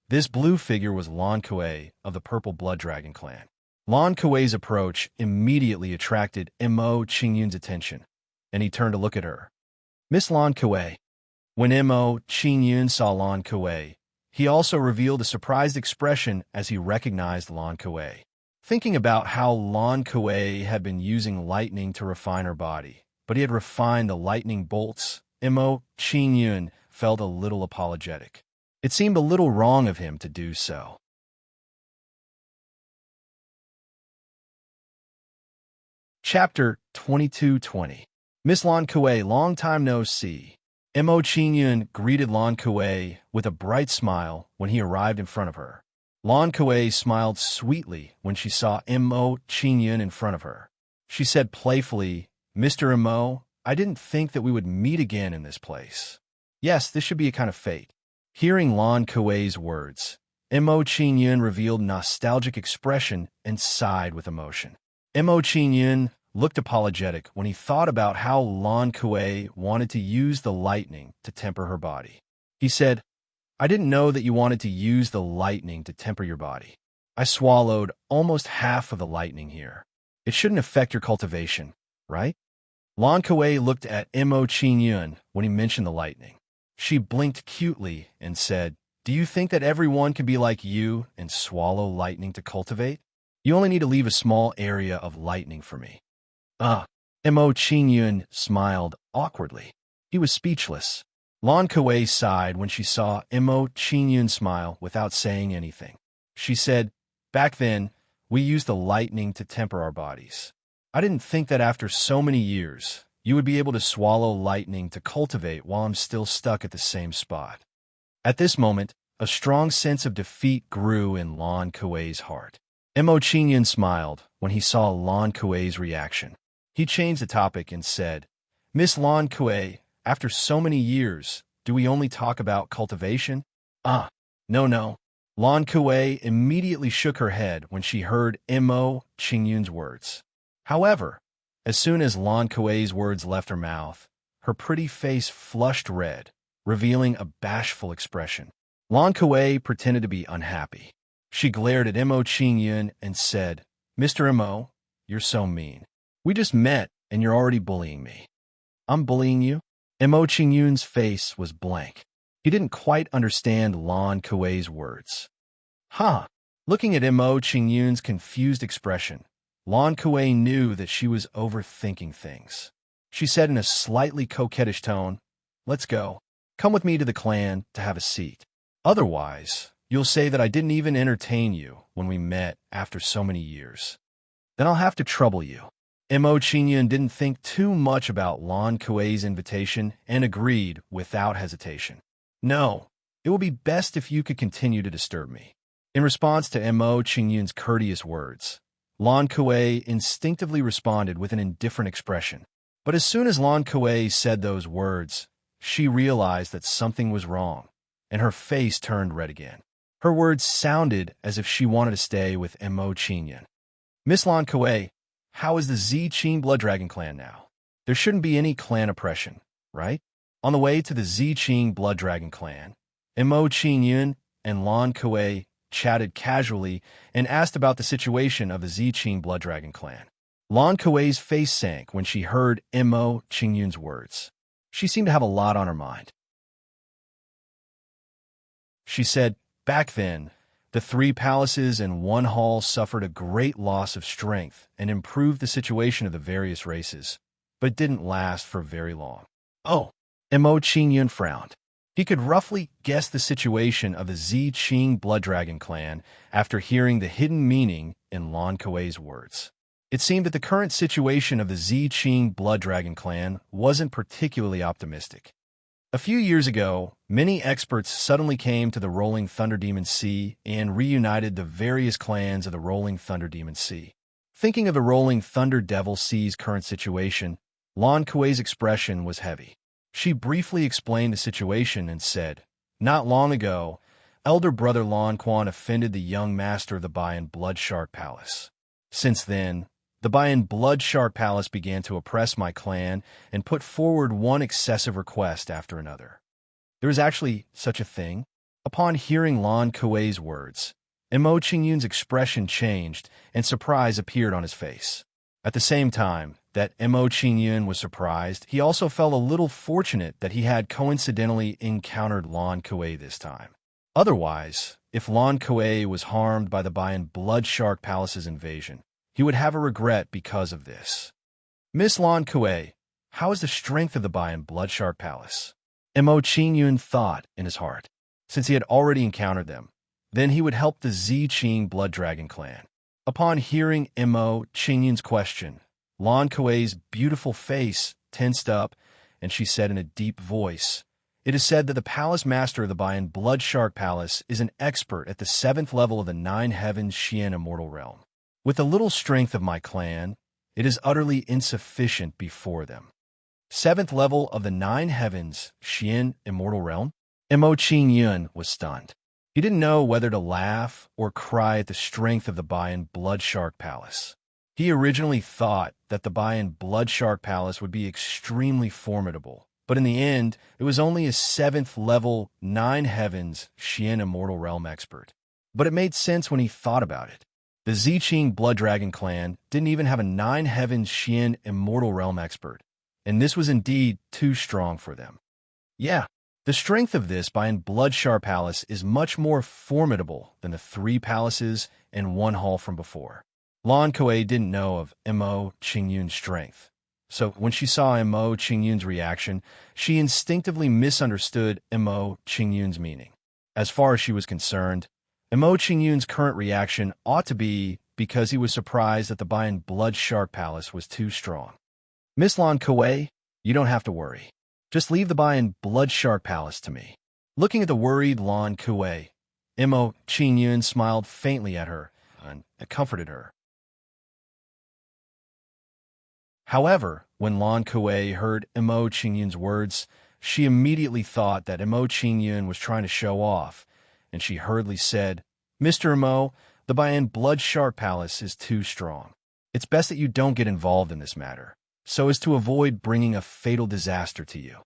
This blue figure was Lan Kuei of the Purple Blood Dragon clan. Lan Kuei's approach immediately attracted Mo Qingyun's attention, and he turned to look at her. "Miss Lan Kuei." When Mo Qingyun saw Lan Kuei, he also revealed a surprised expression as he recognized Lan Kuei. Thinking about how Lan Kuei had been using lightning to refine her body, but he had refined the lightning bolts, Mo Qingyun felt a little apologetic. It seemed a little wrong of him to do so. Chapter 2220. Miss Lan Kuei, long time no see. Mo Qingyun greeted Lan Kuei with a bright smile when he arrived in front of her. Lan Kuei smiled sweetly when she saw Mo Qingyun in front of her. She said playfully, "Mr. Mo, I didn't think that we would meet again in this place. Yes, this should be a kind of fate." Hearing Lan Kuei's words, Mo Qingyun revealed a nostalgic expression and sighed with emotion. Mo Qingyun looked apologetic when he thought about how Lan Kuei wanted to use the lightning to temper her body. He said, "I didn't know that you wanted to use the lightning to temper your body. I swallowed almost half of the lightning here. It shouldn't affect your cultivation, right?" Lan Kuei looked at Mo Qingyun when he mentioned the lightning. She blinked cutely and said, "Do you think that everyone can be like you and swallow lightning to cultivate? You only need to leave a small area of lightning for me." Mo Qingyun smiled awkwardly. He was speechless. Lan Kuei sighed when she saw Mo Qingyun smile without saying anything. She said, "Back then, we used the lightning to temper our bodies. I didn't think that after so many years, you would be able to swallow lightning to cultivate while I'm still stuck at the same spot." At this moment, a strong sense of defeat grew in Lan Kuei's heart. Mo Qingyun smiled when he saw Lan Kuei's reaction. He changed the topic and said, "Miss Lan Kuei, after so many years, do we only talk about cultivation?" No. Lan Kuei immediately shook her head when she heard Mo Qingyun's words. However, as soon as Lan Kuei's words left her mouth, her pretty face flushed red, revealing a bashful expression. Lan Kuei pretended to be unhappy. She glared at Mo Qingyun and said, "Mr. Mo, you're so mean. We just met and you're already bullying me." "I'm bullying you?" Mo Qingyun's face was blank. He didn't quite understand Lan Kuei's words. Looking at Mo Qingyun's confused expression, Lan Kuei knew that she was overthinking things. She said in a slightly coquettish tone, "Let's go. Come with me to the clan to have a seat. Otherwise, you'll say that I didn't even entertain you when we met after so many years. Then I'll have to trouble you." Mo Qingyun didn't think too much about Lan Kuei's invitation and agreed without hesitation. "No, it will be best if you could continue to disturb me." In response to Mo Qingyun's courteous words, Lan Kuei instinctively responded with an indifferent expression. But as soon as Lan Kuei said those words, she realized that something was wrong, and her face turned red again. Her words sounded as if she wanted to stay with Mo Qingyun. "Miss Lan Kuei, how is the Ziqing Blood Dragon clan now? There shouldn't be any clan oppression, right?" On the way to the Ziqing Blood Dragon clan, Mo Qingyun and Lan Kuei chatted casually and asked about the situation of the Ziqing Blood Dragon clan. Lan Kuei's face sank when she heard Mo Qingyun's words. She seemed to have a lot on her mind. She said, "Back then, the 3 palaces and 1 hall suffered a great loss of strength and improved the situation of the various races, but didn't last for very long." Oh, Mo Qingyun frowned. He could roughly guess the situation of the Ziqing Blood Dragon clan after hearing the hidden meaning in Lan Kuei's words. It seemed that the current situation of the Ziqing Blood Dragon clan wasn't particularly optimistic. A few years ago, many experts suddenly came to the Rolling Thunder Demon Sea and reunited the various clans of the Rolling Thunder Demon Sea. Thinking of the Rolling Thunder Devil Sea's current situation, Lan Kuei's expression was heavy. She briefly explained the situation and said, "Not long ago, elder brother Lan Quan offended the young master of the Bayan Blood Shark Palace. Since then, the Bayan Blood Shark Palace began to oppress my clan and put forward one excessive request after another." There is actually such a thing. Upon hearing Lan Kuei's words, Mo Qingyun's expression changed and surprise appeared on his face. At the same time that Mo Qingyun was surprised, he also felt a little fortunate that he had coincidentally encountered Lan Kuei this time. Otherwise, if Lan Kuei was harmed by the Bayan Blood Shark Palace's invasion, he would have a regret because of this. "Miss Lan Kuei, how is the strength of the Bayan Blood Shark Palace?" Mo Qingyun thought in his heart. Since he had already encountered them, then he would help the Ziqing Blood Dragon clan. Upon hearing Mo Qingyun's question, Lan Kuei's beautiful face tensed up, and she said in a deep voice, "It is said that the palace master of the Bayan Blood Shark Palace is an expert at the 7th level of the 9 Heavens Xian Immortal Realm. With the little strength of my clan, it is utterly insufficient before them." 7th level of the 9 Heavens Xian Immortal Realm? Mo Qingyun was stunned. He didn't know whether to laugh or cry at the strength of the Bayan Blood Shark Palace. He originally thought that the Bayan Blood Shark Palace would be extremely formidable, but in the end, it was only a 7th level 9 Heavens Xian Immortal Realm expert. But it made sense when he thought about it. The Ziqing Blood Dragon clan didn't even have a 9 Heavens Xian Immortal Realm expert, and this was indeed too strong for them. Yeah, the strength of this Bayan Blood Shark Palace is much more formidable than the 3 palaces and 1 hall from before. Lan Kuei didn't know of Mo Qingyun's strength, so when she saw Mo Qingyun's reaction, she instinctively misunderstood Mo Qingyun's meaning. As far as she was concerned, Mo Qingyun's current reaction ought to be because he was surprised that the Bayan Blood Shark Palace was too strong. "Miss Lan Kuei, you don't have to worry. Just leave the Bayan Blood Shark Palace to me." Looking at the worried Lan Kuei, Mo Qingyun smiled faintly at her and comforted her. However, when Lan Kuei heard Mo Qingyun's words, she immediately thought that Mo Qingyun was trying to show off, and she hurriedly said, "Mr. Mo, the Bayan Blood Shark Palace is too strong. It's best that you don't get involved in this matter, so as to avoid bringing a fatal disaster to you."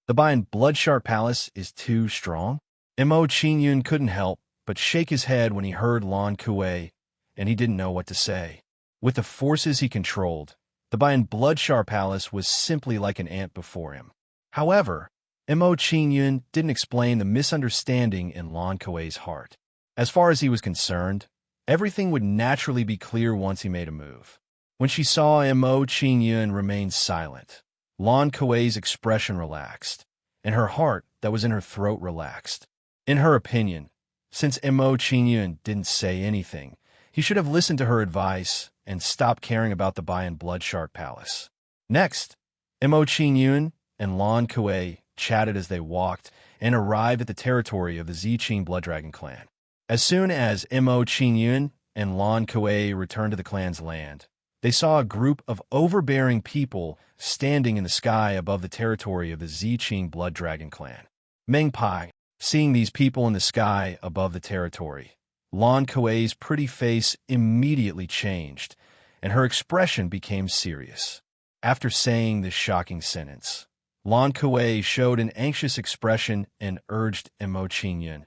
The Bayan Blood Shark Palace is too strong? Mo Qingyun couldn't help but shake his head when he heard Lan Kuei, and he didn't know what to say. With the forces he controlled, the Bayan Blood Shark Palace was simply like an ant before him. However, Mo Qingyun didn't explain the misunderstanding in Lan Kuei's heart. As far as he was concerned, everything would naturally be clear once he made a move. When she saw Mo Qingyun remain silent, Lan Kuei's expression relaxed, and her heart that was in her throat relaxed. In her opinion, since Mo Qingyun didn't say anything, he should have listened to her advice and stopped caring about the Bayan Blood Shark Palace. Next, Mo Qingyun and Lan Kuei chatted as they walked and arrived at the territory of the Ziqing Blood Dragon clan. As soon as Mo Qingyun and Lan Kuei returned to the clan's land, they saw a group of overbearing people standing in the sky above the territory of the Ziqing Blood Dragon clan. Meng Pai, seeing these people in the sky above the territory, Lan Kuei's pretty face immediately changed, and her expression became serious. After saying this shocking sentence, Lan Kuei showed an anxious expression and urged Mo Qingyun,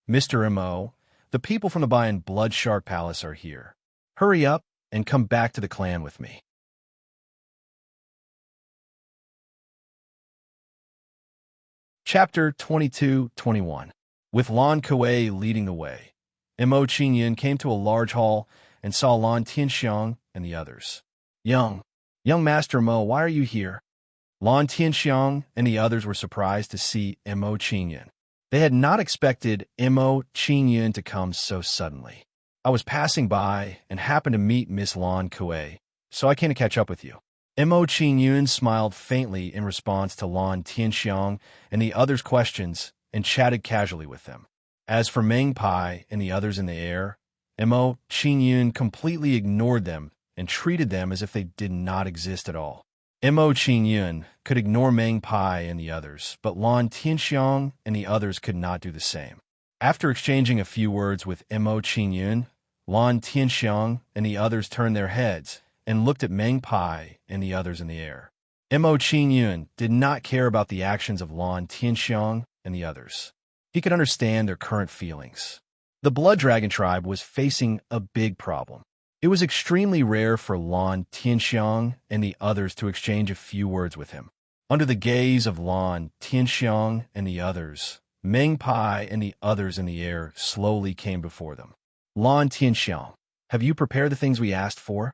"Mr. Mo, the people from the Bayan Blood Shark Palace are here. Hurry up and come back to the clan with me." Chapter 22-21. With Lan Kuei leading the way, Mo Qingyun came to a large hall and saw Lan Tianxiang and the others. Young Master Mo, why are you here? Lan Tianxiang and the others were surprised to see Mo Qingyun. They had not expected Mo Qingyun to come so suddenly. I was passing by and happened to meet Miss Lan Kuei, so I came to catch up with you. Mo Qingyun smiled faintly in response to Lan Tianxiang and the others' questions and chatted casually with them. As for Meng Pai and the others in the air, Mo Qingyun completely ignored them and treated them as if they did not exist at all. Mo Qingyun could ignore Meng Pai and the others, but Lan Tianxiang and the others could not do the same. After exchanging a few words with Mo Qingyun, Lan Tianxiang and the others turned their heads and looked at Meng Pai and the others in the air. Mo Qingyun did not care about the actions of Lan Tianxiang and the others. He could understand their current feelings. The Blood Dragon tribe was facing a big problem. It was extremely rare for Lan Tianxiang and the others to exchange a few words with him. Under the gaze of Lan Tianxiang and the others, Meng Pai and the others in the air slowly came before them. Lan Tianxiang, have you prepared the things we asked for?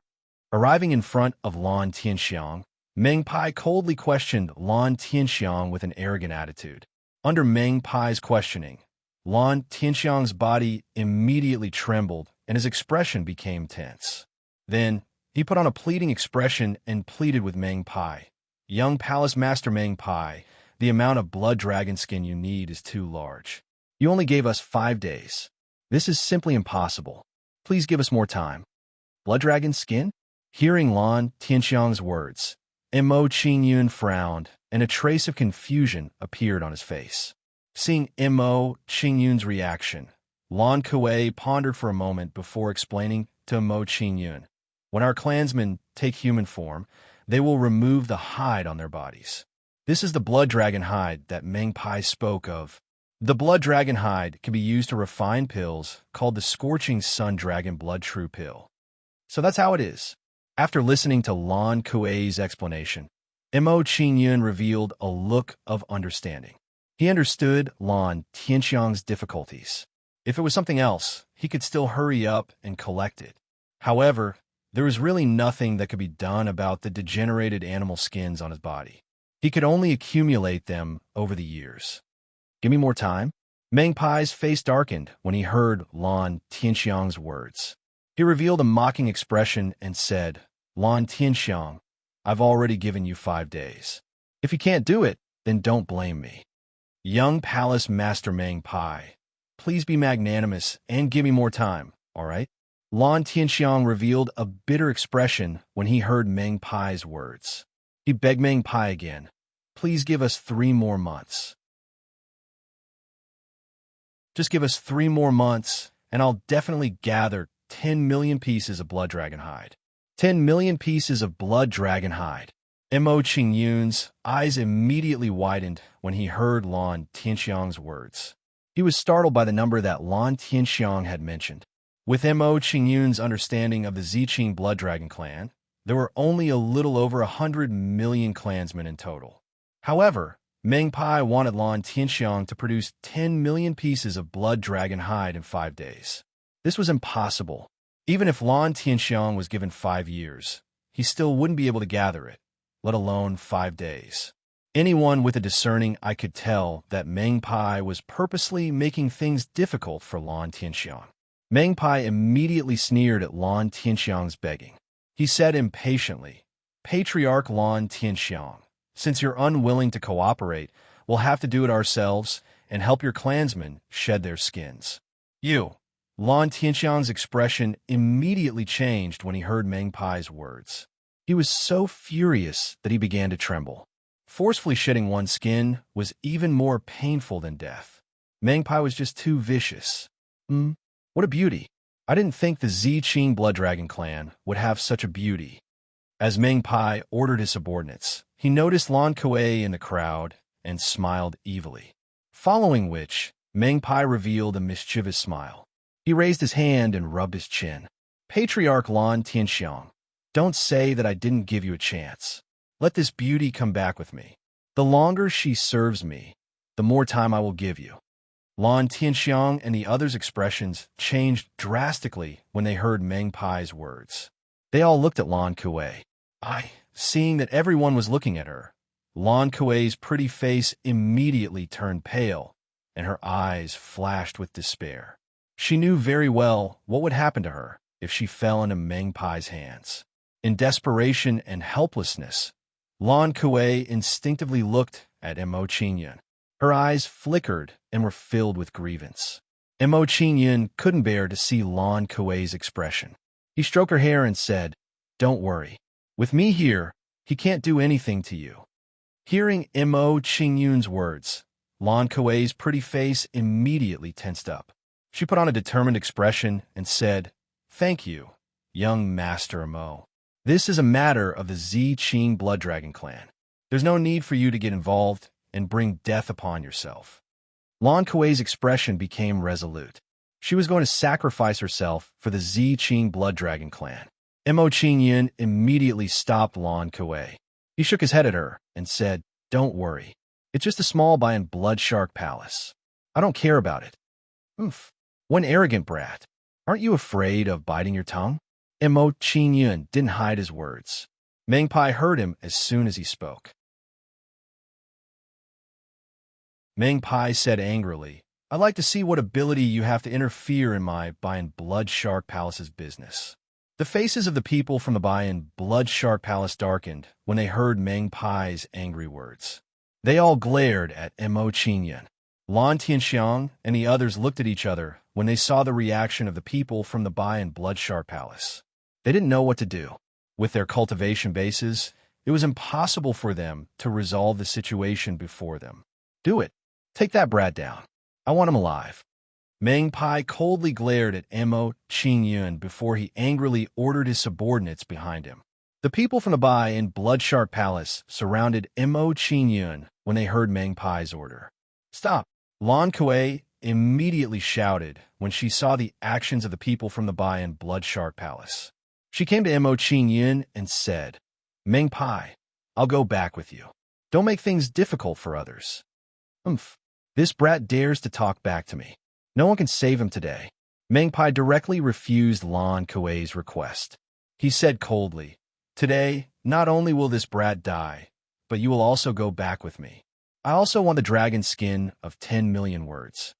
Arriving in front of Lan Tianxiang, Meng Pai coldly questioned Lan Tianxiang with an arrogant attitude. Under Meng Pai's questioning, Lan Tianxiang's body immediately trembled and his expression became tense. Then, he put on a pleading expression and pleaded with Meng Pai. Young Palace Master Meng Pai, the amount of blood dragon skin you need is too large. You only gave us 5 days. This is simply impossible. Please give us more time. Blood dragon skin? Hearing Lan Tianxiang's words, Mo Qingyun frowned, and a trace of confusion appeared on his face. Seeing Mo Qingyun's reaction, Lan Kuei pondered for a moment before explaining to Mo Qingyun, when our clansmen take human form, they will remove the hide on their bodies. This is the blood dragon hide that Meng Pai spoke of. The blood dragon hide can be used to refine pills called the Scorching Sun Dragon Blood True Pill. So that's how it is. After listening to Lan Kuei's explanation, Mo Qingyun revealed a look of understanding. He understood Lan Tianxiang's difficulties. If it was something else, he could still hurry up and collect it. However, there was really nothing that could be done about the degenerated animal skins on his body. He could only accumulate them over the years. Give me more time? Meng Pai's face darkened when he heard Lan Tianxiang's words. He revealed a mocking expression and said, Lan Tianxiang, I've already given you 5 days. If you can't do it, then don't blame me. Young Palace Master Meng Pai, please be magnanimous and give me more time, all right? Lan Tianxiang revealed a bitter expression when he heard Meng Pai's words. He begged Meng Pai again, please give us 3 more months. Just give us 3 more months, and I'll definitely gather 10 million pieces of blood dragon hide. 10 million pieces of blood dragon hide. Mo Qingyun's eyes immediately widened when he heard Lan Tianxiang's words. He was startled by the number that Lan Tianxiang had mentioned. With Mo Qingyun's understanding of the Ziqing blood dragon clan, there were only a little over 100 million clansmen in total. However, Meng Pai wanted Lan Tianxiang to produce 10 million pieces of blood dragon hide in 5 days. This was impossible. Even if Lan Tianxiang was given 5 years, he still wouldn't be able to gather it, let alone 5 days. Anyone with a discerning eye could tell that Meng Pai was purposely making things difficult for Lan Tianxiang. Meng Pai immediately sneered at Lan Tianxiang's begging. He said impatiently, Patriarch Lan Tianxiang, since you're unwilling to cooperate, we'll have to do it ourselves and help your clansmen shed their skins. Lan Tianxiang's expression immediately changed when he heard Meng Pai's words. He was so furious that he began to tremble. Forcefully shedding one's skin was even more painful than death. Meng Pai was just too vicious. What a beauty. I didn't think the Ziqing Blood Dragon clan would have such a beauty. As Meng Pai ordered his subordinates, he noticed Lan Kuei in the crowd and smiled evilly. Following which, Meng Pai revealed a mischievous smile. He raised his hand and rubbed his chin. Patriarch Lan Tianxiang, don't say that I didn't give you a chance. Let this beauty come back with me. The longer she serves me, the more time I will give you. Lan Tianxiang and the others' expressions changed drastically when they heard Meng Pai's words. They all looked at Lan Kuei. Seeing that everyone was looking at her, Lan Kuei's pretty face immediately turned pale, and her eyes flashed with despair. She knew very well what would happen to her if she fell into Meng Pai's hands. In desperation and helplessness, Lan Kuei instinctively looked at Mo Qingyun. Her eyes flickered and were filled with grievance. Mo Qingyun couldn't bear to see Lan Kuei's expression. He stroked her hair and said, "Don't worry. With me here, he can't do anything to you." Hearing Mo Qingyun's words, Lan Kuei's pretty face immediately tensed up. She put on a determined expression and said, "Thank you, young Master Mo. This is a matter of the Ziqing Blood Dragon clan. There's no need for you to get involved and bring death upon yourself." Lan Kuei's expression became resolute. She was going to sacrifice herself for the Ziqing Blood Dragon clan. Mo Qingyun immediately stopped Lan Kuei. He shook his head at her and said, "Don't worry. It's just a small buy in Blood Shark Palace. I don't care about it." "Oof. One arrogant brat. Aren't you afraid of biting your tongue?" Mo Qingyun didn't hide his words. Meng Pai heard him as soon as he spoke. Meng Pai said angrily, "I'd like to see what ability you have to interfere in my Bayan Blood Shark Palace's business." The faces of the people from the Bayan Blood Shark Palace darkened when they heard Meng Pai's angry words. They all glared at Mo Qingyun. Lan Tianxiang and the others looked at each other when they saw the reaction of the people from the Bayan Blood Shark Palace. They didn't know what to do. With their cultivation bases, it was impossible for them to resolve the situation before them. "Do it. Take that brat down. I want him alive." Meng Pai coldly glared at Mo Qingyun before he angrily ordered his subordinates behind him. The people from the Bayan Blood Shark Palace surrounded Mo Qingyun when they heard Meng Pai's order. "Stop!" Lan Kuei immediately shouted when she saw the actions of the people from the Bayan Blood Shark Palace. She came to Mo Qingyun and said, "Meng Pai, I'll go back with you. Don't make things difficult for others." This brat dares to talk back to me. No one can save him today." Meng Pai directly refused Lan Kuei's request. He said coldly, "Today, not only will this brat die, but you will also go back with me. I also want the dragon skin of 10 million words."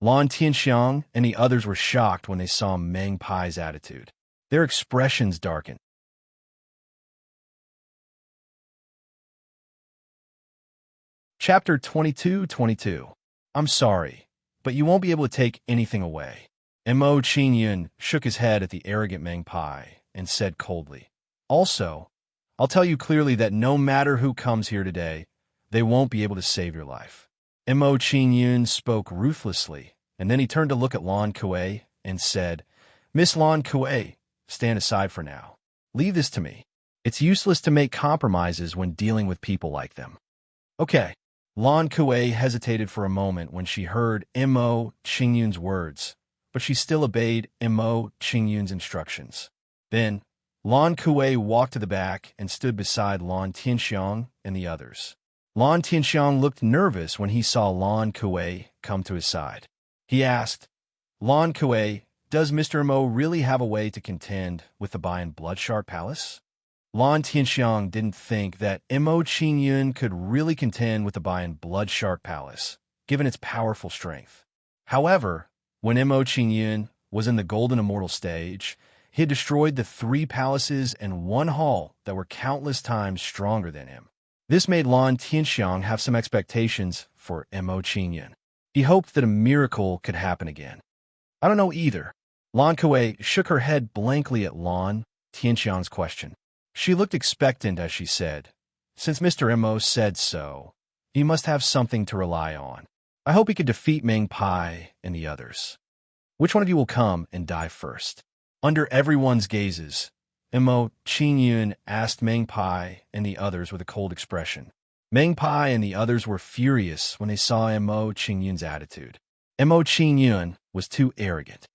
Lan Tianxiang and the others were shocked when they saw Meng Pai's attitude. Their expressions darkened. Chapter 22:22. "I'm sorry, but you won't be able to take anything away." Mo Qingyun shook his head at the arrogant Meng Pai and said coldly, "Also, I'll tell you clearly that no matter who comes here today, they won't be able to save your life." Mo Qingyun spoke ruthlessly, and then he turned to look at Lan Kuei and said, "Miss Lan Kuei, stand aside for now. Leave this to me. It's useless to make compromises when dealing with people like them." "Okay." Lan Kuei hesitated for a moment when she heard Mo Qingyun's words, but she still obeyed Mo Qingyun's instructions. Then, Lan Kuei walked to the back and stood beside Lan Tianxiang and the others. Lan Tianxiang looked nervous when he saw Lan Kuei come to his side. He asked, "Lan Kuei, does Mr. Mo really have a way to contend with the Bayan Blood Shark Palace?" Lan Tianxiang didn't think that Mo Qingyun could really contend with the Bayan Blood Shark Palace, given its powerful strength. However, when Mo Qingyun was in the Golden Immortal stage, he had destroyed the 3 palaces and 1 hall that were countless times stronger than him. This made Lan Tianxiang have some expectations for Mo Qingyun. He hoped that a miracle could happen again. "I don't know either." Lan Kuei shook her head blankly at Lan Tianxiang's question. She looked expectant as she said, "Since Mr. Mo said so, he must have something to rely on. I hope he could defeat Meng Pai and the others. Which one of you will come and die first?" Under everyone's gazes, Mo Qingyun asked Meng Pai and the others with a cold expression. Meng Pai and the others were furious when they saw Mo Qingyun's attitude. Mo Qingyun was too arrogant.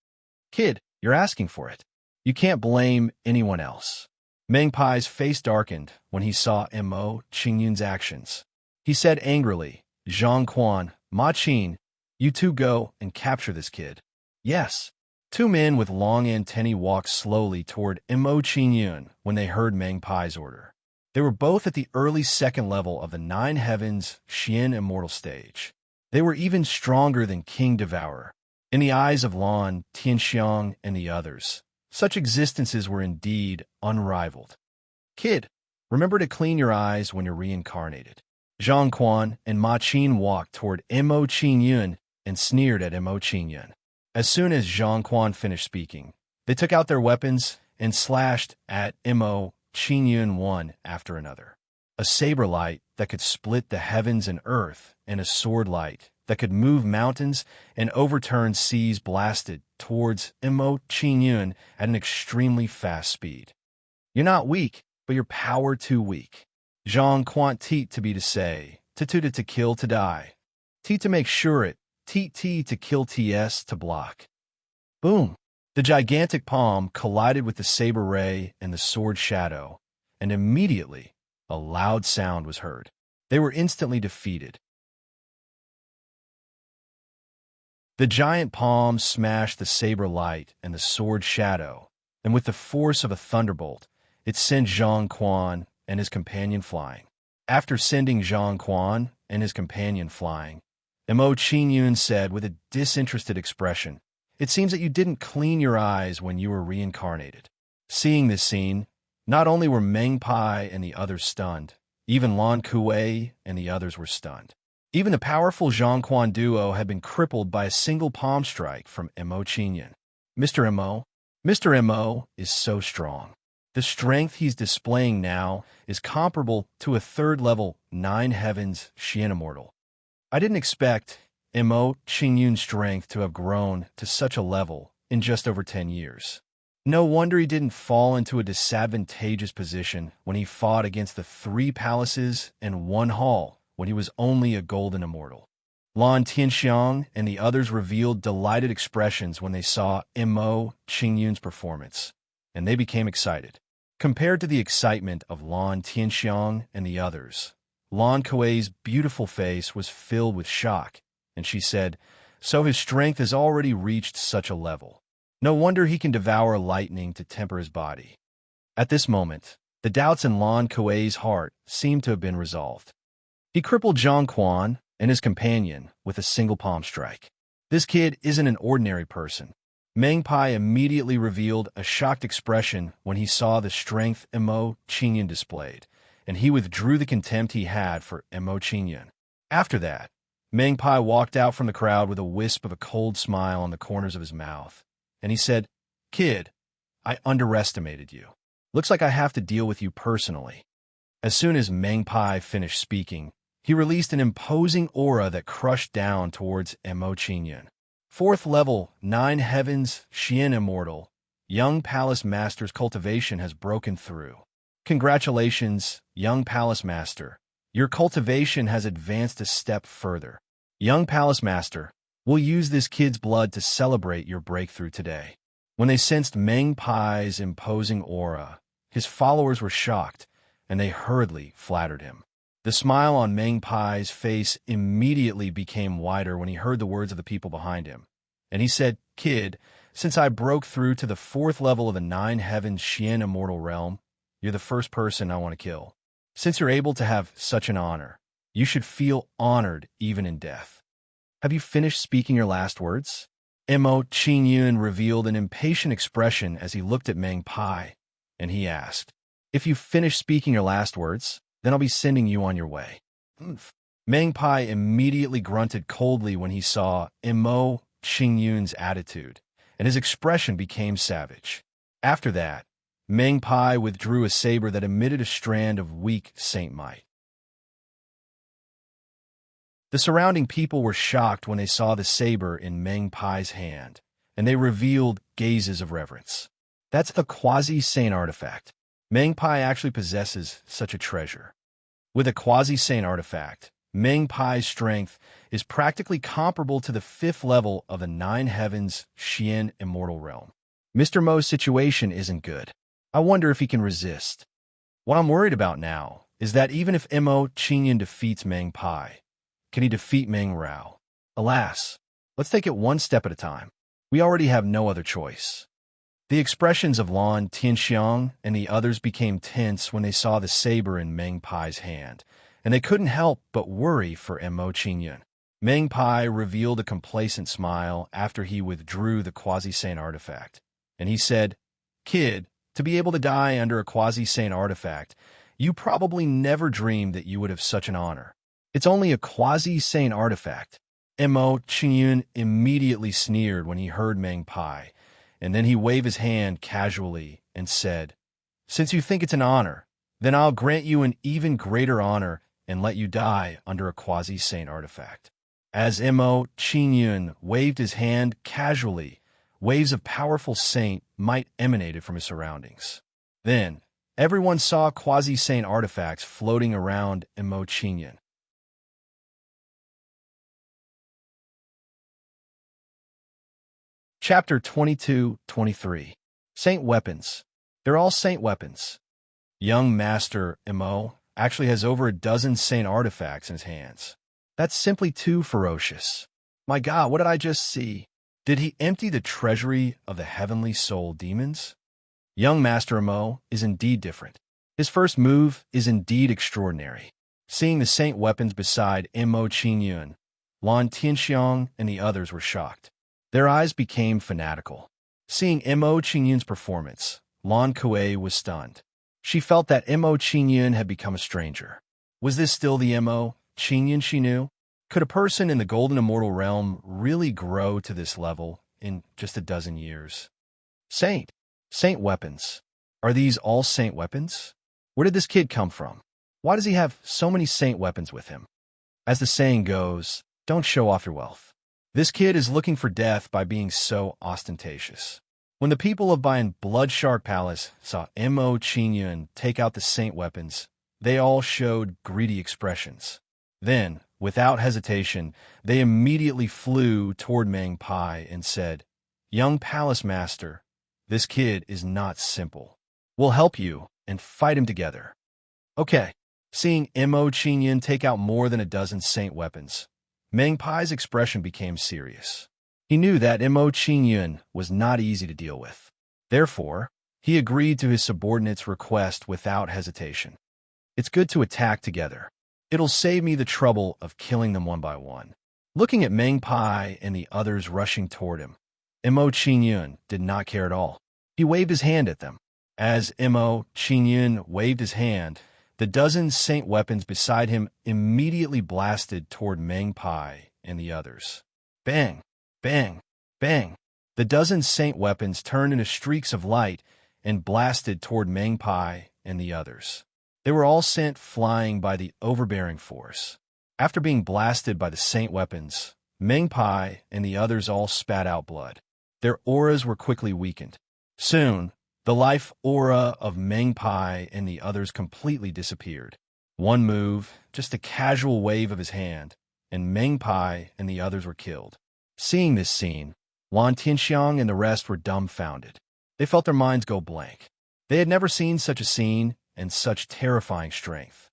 "Kid, you're asking for it. You can't blame anyone else." Meng Pai's face darkened when he saw Mo Qingyun's actions. He said angrily, "Zhang Quan, Ma Qin, you two go and capture this kid. Yes. Two men with long antennae walked slowly toward Mo Qin when they heard Meng Pai's order. They were both at the early second level of the Nine Heavens Xian Immortal stage. They were even stronger than King Devourer. In the eyes of Lan, Tianxiang, and the others, such existences were indeed unrivaled. Kid, remember to clean your eyes when you're reincarnated. Zhang Quan and Ma Qin walked toward Mo Qin and sneered at Mo Qin. As soon as Zhang Quan finished speaking, they took out their weapons and slashed at Mo Qin one after another. A saber light that could split the heavens and earth, and a sword light that could move mountains and overturn seas blasted towards Mo Qin at an extremely fast speed. You're not weak, but your power too weak. Zhang Quan teat to be to say, to kill to die. T to make sure it, T to kill TS to block. Boom! The gigantic palm collided with the saber ray and the sword shadow, and immediately a loud sound was heard. They were instantly defeated. The giant palm smashed the saber light and the sword shadow, and with the force of a thunderbolt, it sent Zhang Quan and his companion flying. After sending Zhang Quan and his companion flying, Mo Qin said with a disinterested expression, "It seems that you didn't clean your eyes when you were reincarnated." Seeing this scene, not only were Meng Pai and the others stunned, even Lan Kuei and the others were stunned. Even the powerful Zhang Quan duo had been crippled by a single palm strike from Mo Qin. Mr. Mo is so strong. The strength he's displaying now is comparable to a third-level Nine Heavens Xian Immortal. I didn't expect Mo Qin's strength to have grown to such a level in just over 10 years. No wonder he didn't fall into a disadvantageous position when he fought against the 3 palaces and 1 hall when he was only a golden immortal. Lan Tianxiang and the others revealed delighted expressions when they saw Mo Qin's performance, and they became excited. Compared to the excitement of Lan Tianxiang and the others, Lan Kuei's beautiful face was filled with shock, and she said, "So his strength has already reached such a level. No wonder he can devour lightning to temper his body." At this moment, the doubts in Lan Kuei's heart seemed to have been resolved. He crippled Zhang Quan and his companion with a single palm strike. This kid isn't an ordinary person. Meng Pai immediately revealed a shocked expression when he saw the strength Mo Qin displayed, and he withdrew the contempt he had for Mo Qin. After that, Meng Pai walked out from the crowd with a wisp of a cold smile on the corners of his mouth, and he said, "Kid, I underestimated you. Looks like I have to deal with you personally." As soon as Meng Pai finished speaking, he released an imposing aura that crushed down towards Mo Qin. 4th level, Nine Heavens, Xian Immortal, Young Palace Master's cultivation has broken through. Congratulations, Young Palace Master. Your cultivation has advanced a step further. Young Palace Master, we'll use this kid's blood to celebrate your breakthrough today. When they sensed Meng Pai's imposing aura, his followers were shocked, and they hurriedly flattered him. The smile on Meng Pai's face immediately became wider when he heard the words of the people behind him. And he said, "Kid, since I broke through to the 4th level of the Nine Heavens Xian Immortal Realm, you're the first person I want to kill. Since you're able to have such an honor, you should feel honored even in death. Have you finished speaking your last words?" Mo Qin revealed an impatient expression as he looked at Meng Pai, and he asked, "If you've finished speaking your last words, then I'll be sending you on your way." Meng Pai immediately grunted coldly when he saw Mo Qin's attitude, and his expression became savage. After that, Meng Pai withdrew a saber that emitted a strand of weak saint might. The surrounding people were shocked when they saw the saber in Meng Pai's hand, and they revealed gazes of reverence. That's a quasi-saint artifact. Meng Pai actually possesses such a treasure. With a quasi-saint artifact, Meng Pai's strength is practically comparable to the 5th level of the Nine Heavens Xian Immortal Realm. Mr. Mo's situation isn't good. I wonder if he can resist. What I'm worried about now is that even if Mo Qin defeats Meng Pai, can he defeat Meng Rao? Alas, let's take it one step at a time. We already have no other choice. The expressions of Lan Tianxiang and the others became tense when they saw the saber in Meng Pai's hand, and they couldn't help but worry for Mo Qingyun. Meng Pai revealed a complacent smile after he withdrew the quasi-sane artifact, and he said, "Kid, to be able to die under a quasi-sane artifact, you probably never dreamed that you would have such an honor. It's only a quasi-sane artifact." Mo Qingyun immediately sneered when he heard Meng Pai, and then he waved his hand casually and said, "Since you think it's an honor, then I'll grant you an even greater honor and let you die under a quasi-sane artifact." As Mo Qingyun waved his hand casually, waves of powerful saint might emanated from his surroundings. Then, everyone saw quasi-sane artifacts floating around Mo Qingyun. Chapter 22-23. Saint Weapons. They're all saint weapons. Young Master Mo actually has over a dozen saint artifacts in his hands. That's simply too ferocious. My God, what did I just see? Did he empty the treasury of the heavenly soul demons? Young Master Mo is indeed different. His first move is indeed extraordinary. Seeing the saint weapons beside Mo Qingyun, Lan Tianxiang and the others were shocked. Their eyes became fanatical. Seeing Mo Qingyun's performance, Lan Kuei was stunned. She felt that Mo Qingyun had become a stranger. Was this still the Mo Qingyun she knew? Could a person in the golden immortal realm really grow to this level in just a dozen years? Saint weapons. Are these all saint weapons? Where did this kid come from? Why does he have so many saint weapons with him? As the saying goes, don't show off your wealth. This kid is looking for death by being so ostentatious. When the people of Bayan Blood Shark Palace saw Mo Qingyun take out the saint weapons, they all showed greedy expressions. Then, without hesitation, they immediately flew toward Meng Pai and said, "Young Palace Master, this kid is not simple. We'll help you and fight him together." Okay. Seeing Mo Qingyun take out more than a dozen saint weapons, Meng Pai's expression became serious. He knew that Mo Qingyun was not easy to deal with. Therefore, he agreed to his subordinate's request without hesitation. It's good to attack together. It'll save me the trouble of killing them one by one. Looking at Meng Pai and the others rushing toward him, Mo Qingyun did not care at all. He waved his hand at them. As Mo Qingyun waved his hand, the dozen saint weapons beside him immediately blasted toward Meng Pai and the others. Bang! Bang! Bang! The dozen saint weapons turned into streaks of light and blasted toward Meng Pai and the others. They were all sent flying by the overbearing force. After being blasted by the saint weapons, Meng Pai and the others all spat out blood. Their auras were quickly weakened. Soon, the life aura of Meng Pai and the others completely disappeared. One move, just a casual wave of his hand, and Meng Pai and the others were killed. Seeing this scene, Lan Tianxiang and the rest were dumbfounded. They felt their minds go blank. They had never seen such a scene and such terrifying strength.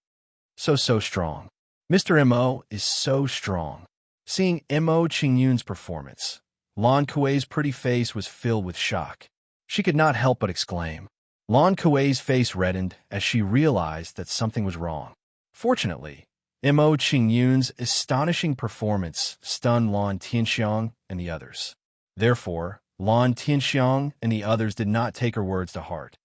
So strong. Mr. Mo is so strong. Seeing Mo Qingyun's performance, Lan Kuei's pretty face was filled with shock. She could not help but exclaim. Lan Kuei's face reddened as she realized that something was wrong. Fortunately, Mo Qingyun's astonishing performance stunned Lan Tianxiang and the others. Therefore, Lan Tianxiang and the others did not take her words to heart.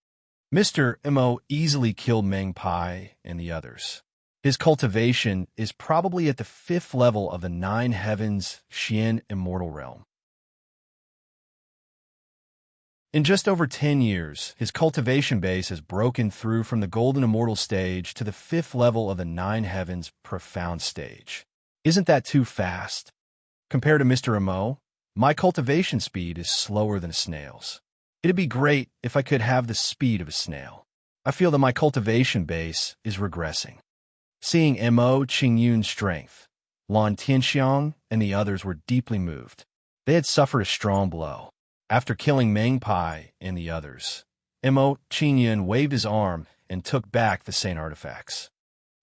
Mr. Mo easily killed Meng Pai and the others. His cultivation is probably at the 5th level of the 9 heavens Xian immortal realm. In just over 10 years, his cultivation base has broken through from the golden immortal stage to the 5th level of the 9 heavens profound stage. Isn't that too fast? Compared to Mr. Mo, my cultivation speed is slower than a snail's. It'd be great if I could have the speed of a snail. I feel that my cultivation base is regressing. Seeing Mo Qingyun's strength, Lan Tianxiang and the others were deeply moved. They had suffered a strong blow. After killing Meng Pai and the others, Mo Qingyun waved his arm and took back the saint artifacts.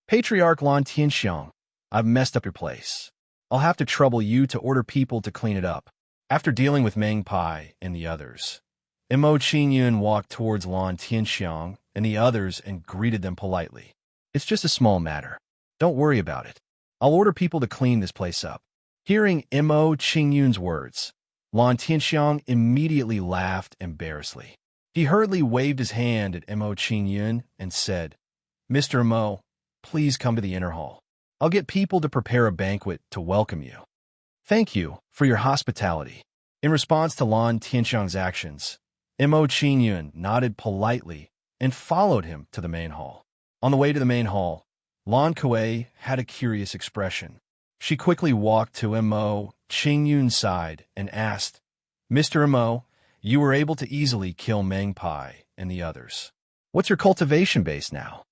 Patriarch Lan Tianxiang, I've messed up your place. I'll have to trouble you to order people to clean it up. After dealing with Meng Pai and the others, Mo Qingyun walked towards Lan Tianxiang and the others and greeted them politely. It's just a small matter. Don't worry about it. I'll order people to clean this place up. Hearing Mo Qingyun's words, Lan Tianxiang immediately laughed embarrassedly. He hurriedly waved his hand at Mo Qingyun and said, Mr. Mo, please come to the inner hall. I'll get people to prepare a banquet to welcome you. Thank you for your hospitality. In response to Lan Tianxiang's actions, Mo Qingyun nodded politely and followed him to the main hall. On the way to the main hall, Lan Kuei had a curious expression. She quickly walked to Mo Qingyun's side and asked, Mr. Mo, you were able to easily kill Meng Pai and the others. What's your cultivation base now?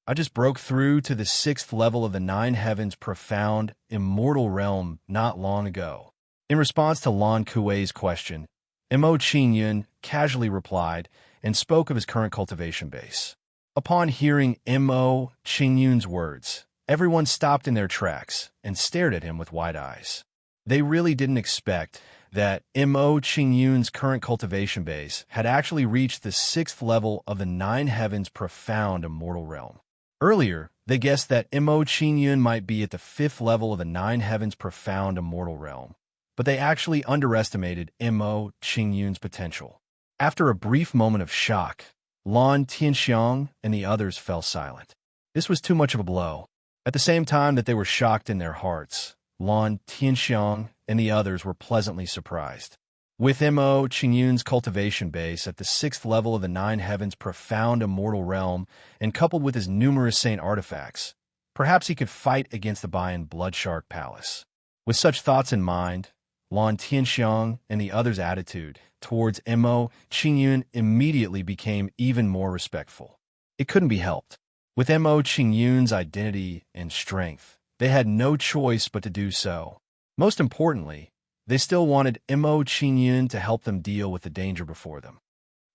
I just broke through to the 6th level of the 9 Heavens profound, immortal realm not long ago. In response to Lan Kuei's question, Mo Qingyun casually replied and spoke of his current cultivation base. Upon hearing Mo Qingyun's words, everyone stopped in their tracks and stared at him with wide eyes. They really didn't expect that Mo Qingyun's current cultivation base had actually reached the 6th level of the 9 Heavens profound immortal realm. Earlier, they guessed that Mo Qingyun might be at the 5th level of the 9 Heavens profound immortal realm, but they actually underestimated Mo Qingyun's potential. After a brief moment of shock, Lan Tianxiang and the others fell silent. This was too much of a blow. At the same time that they were shocked in their hearts, Lan Tianxiang and the others were pleasantly surprised. With Mo Qingyun's cultivation base at the 6th level of the 9 Heavens profound immortal realm and coupled with his numerous saint artifacts, perhaps he could fight against the Bayan Bloodshark Palace. With such thoughts in mind, Lan Tianxiang and the others' attitude towards Mo Qingyun immediately became even more respectful. It couldn't be helped. With Mo Qingyun's identity and strength, they had no choice but to do so. Most importantly, they still wanted Mo Qingyun to help them deal with the danger before them.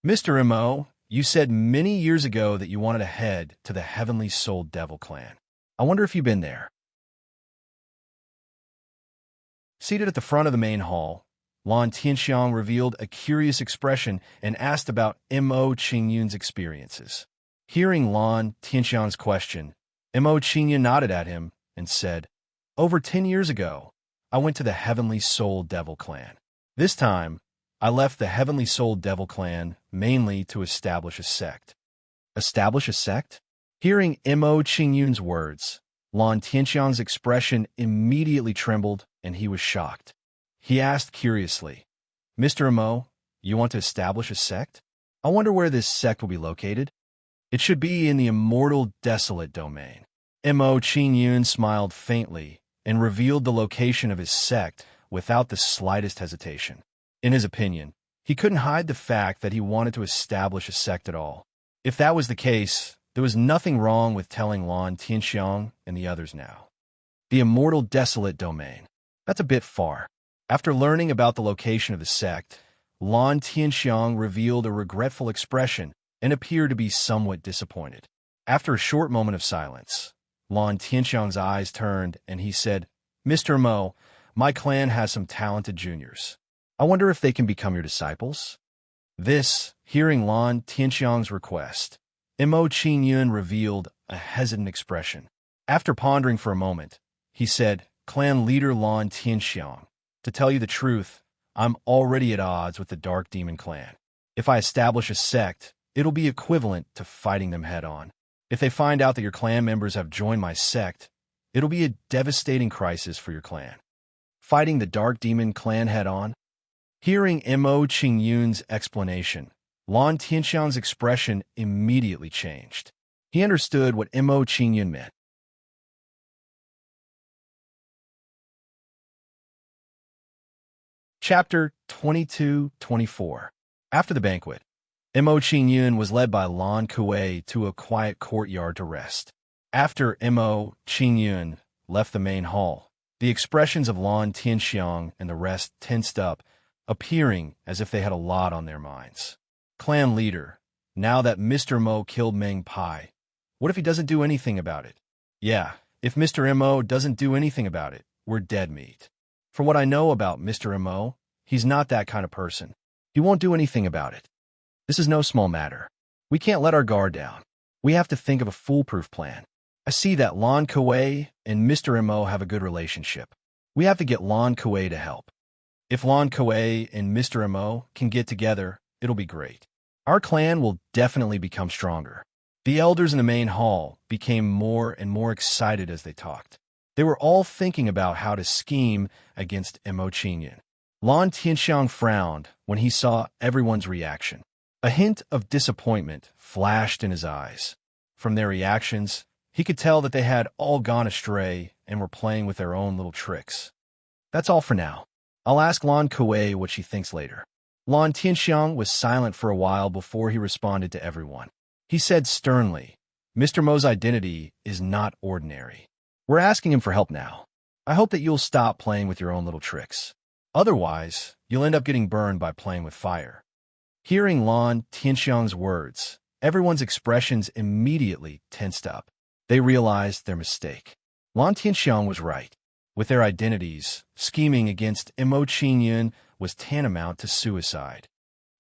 Mr. Mo, you said many years ago that you wanted to head to the Heavenly Soul Devil clan. I wonder if you've been there. Seated at the front of the main hall, Lan Tianxiang revealed a curious expression and asked about Mo Qingyun's experiences. Hearing Lan Tianxiang's question, Mo Qingyun nodded at him and said, Over 10 years ago, I went to the Heavenly Soul Devil clan. This time, I left the Heavenly Soul Devil clan mainly to establish a sect. Establish a sect? Hearing Mo Qingyun's words, Lan Tianxiang's expression immediately trembled and he was shocked. He asked curiously, Mr. Mo, you want to establish a sect? I wonder where this sect will be located. It should be in the immortal desolate domain. Mo Qingyun smiled faintly and revealed the location of his sect without the slightest hesitation. In his opinion, he couldn't hide the fact that he wanted to establish a sect at all. If that was the case, there was nothing wrong with telling Lan Tianxiang and the others now. The immortal desolate domain. That's a bit far. After learning about the location of the sect, Lan Tianxiang revealed a regretful expression and appeared to be somewhat disappointed. After a short moment of silence, Lan Tianxiang's eyes turned and he said, Mr. Mo, my clan has some talented juniors. I wonder if they can become your disciples? This, hearing Lan Tianxiang's request, Mo Qingyun revealed a hesitant expression. After pondering for a moment, he said, Clan leader Lan Tianxiang, to tell you the truth, I'm already at odds with the Dark Demon clan. If I establish a sect, it'll be equivalent to fighting them head-on. If they find out that your clan members have joined my sect, it'll be a devastating crisis for your clan. Fighting the Dark Demon clan head-on? Hearing Mo Qingyun's explanation, Lan Tianxiang's expression immediately changed. He understood what Mo Qingyun meant. Chapter 22-24. After the banquet, Mo Qingyun was led by Lan Kuei to a quiet courtyard to rest. After Mo Qingyun left the main hall, the expressions of Lan Tianxiang and the rest tensed up, appearing as if they had a lot on their minds. Clan leader, now that Mr. Mo killed Meng Pai, what if he doesn't do anything about it? Yeah, if Mr. Mo doesn't do anything about it, we're dead meat. For what I know about Mr. Mo, he's not that kind of person. He won't do anything about it. This is no small matter. We can't let our guard down. We have to think of a foolproof plan. I see that Lan Kuei and Mr. Mo have a good relationship. We have to get Lan Kuei to help. If Lan Kuei and Mr. Mo can get together, it'll be great. Our clan will definitely become stronger. The elders in the main hall became more and more excited as they talked. They were all thinking about how to scheme against Mo Qingyun. Lan Tianxiang frowned when he saw everyone's reaction. A hint of disappointment flashed in his eyes. From their reactions, he could tell that they had all gone astray and were playing with their own little tricks. That's all for now. I'll ask Lan Kuei what she thinks later. Lan Tianxiang was silent for a while before he responded to everyone. He said sternly, Mr. Mo's identity is not ordinary. We're asking him for help now. I hope that you'll stop playing with your own little tricks. Otherwise, you'll end up getting burned by playing with fire. Hearing Lan Tianxiang's words, everyone's expressions immediately tensed up. They realized their mistake. Lan Tianxiang was right. With their identities, scheming against Mo Qingyun was tantamount to suicide.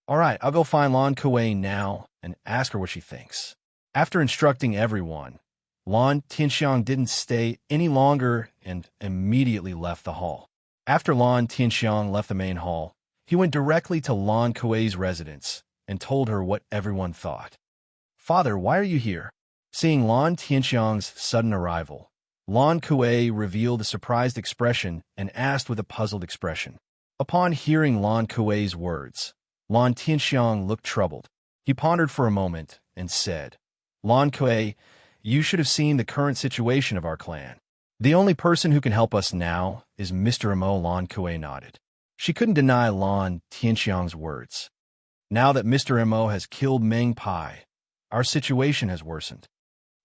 All right, I'll go find Lan Kuei now and ask her what she thinks. After instructing everyone, Lan Tianxiang didn't stay any longer and immediately left the hall. After Lan Tianxiang left the main hall, he went directly to Lan Kuei's residence and told her what everyone thought. Father, why are you here? Seeing Lan Tianxiang's sudden arrival, Lan Kuei revealed a surprised expression and asked with a puzzled expression. Upon hearing Lan Kuei's words, Lan Tianxiang looked troubled. He pondered for a moment and said, Lan Kuei, you should have seen the current situation of our clan. The only person who can help us now is Mr. Mo. Lan Kuei nodded. She couldn't deny Lan Tianxiang's words. Now that Mr. Mo has killed Meng Pai, our situation has worsened.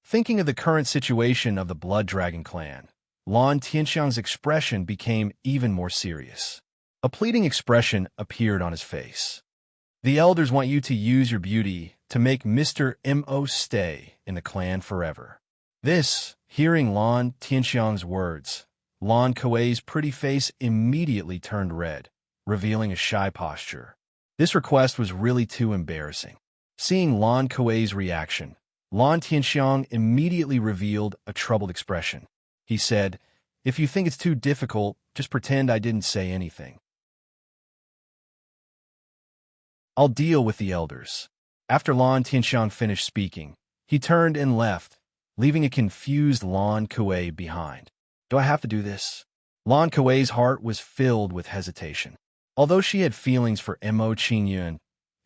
Thinking of the current situation of the Blood Dragon clan, Lan Tianxiang's expression became even more serious. A pleading expression appeared on his face. The elders want you to use your beauty to make Mr. Mo stay in the clan forever. Hearing Lan Tianxiang's words, Lan Kuei's pretty face immediately turned red, revealing a shy posture. This request was really too embarrassing. Seeing Lan Kuei's reaction, Lan Tianxiang immediately revealed a troubled expression. He said, if you think it's too difficult, just pretend I didn't say anything. I'll deal with the elders. After Lan Tianxiang finished speaking, he turned and left, leaving a confused Lan Kuei behind. Do I have to do this? Lan Kuei's heart was filled with hesitation. Although she had feelings for Mo Qingyun,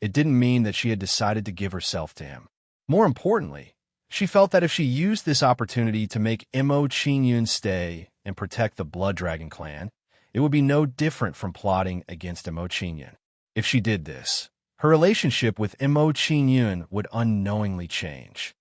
it didn't mean that she had decided to give herself to him. More importantly, she felt that if she used this opportunity to make Mo Qingyun stay and protect the Blood Dragon clan, it would be no different from plotting against Mo Qingyun. If she did this, her relationship with Mo Qingyun would unknowingly change.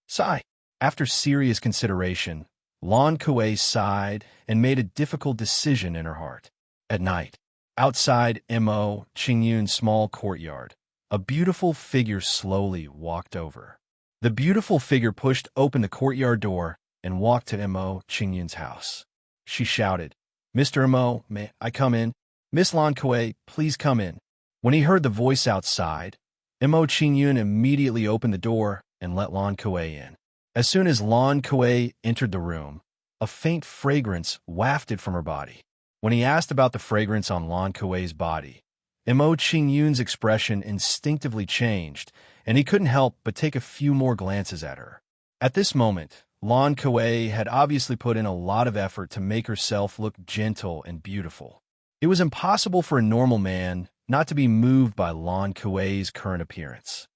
Sigh. After serious consideration, Lan Kuei sighed and made a difficult decision in her heart. At night, outside Mo Qingyun's small courtyard, a beautiful figure slowly walked over. The beautiful figure pushed open the courtyard door and walked to Mo Qingyun's house. She shouted, Mr. Mo, may I come in? Miss Lan Kuei, please come in. When he heard the voice outside, Mo Qingyun immediately opened the door and let Lan Kuei in. As soon as Lan Kuei entered the room, a faint fragrance wafted from her body. When he asked about the fragrance on Lan Kuei's body, Mo Qingyun's expression instinctively changed, and he couldn't help but take a few more glances at her. At this moment, Lan Kuei had obviously put in a lot of effort to make herself look gentle and beautiful. It was impossible for a normal man not to be moved by Lan Kuei's current appearance.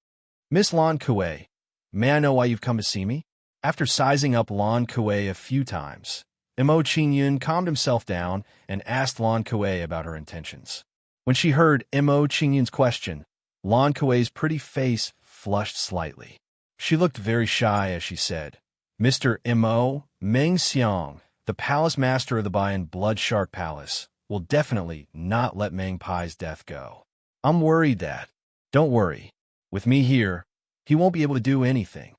Miss Lan Kuei, may I know why you've come to see me? After sizing up Lan Kuei a few times, Mo Qingyun calmed himself down and asked Lan Kuei about her intentions. When she heard Mo Qingyun's question, Lan Kuei's pretty face flushed slightly. She looked very shy as she said, Mr. Mo, Meng Xiang, the palace master of the Bayan Blood Shark Palace, will definitely not let Meng Pai's death go. I'm worried that. Don't worry. With me here, he won't be able to do anything.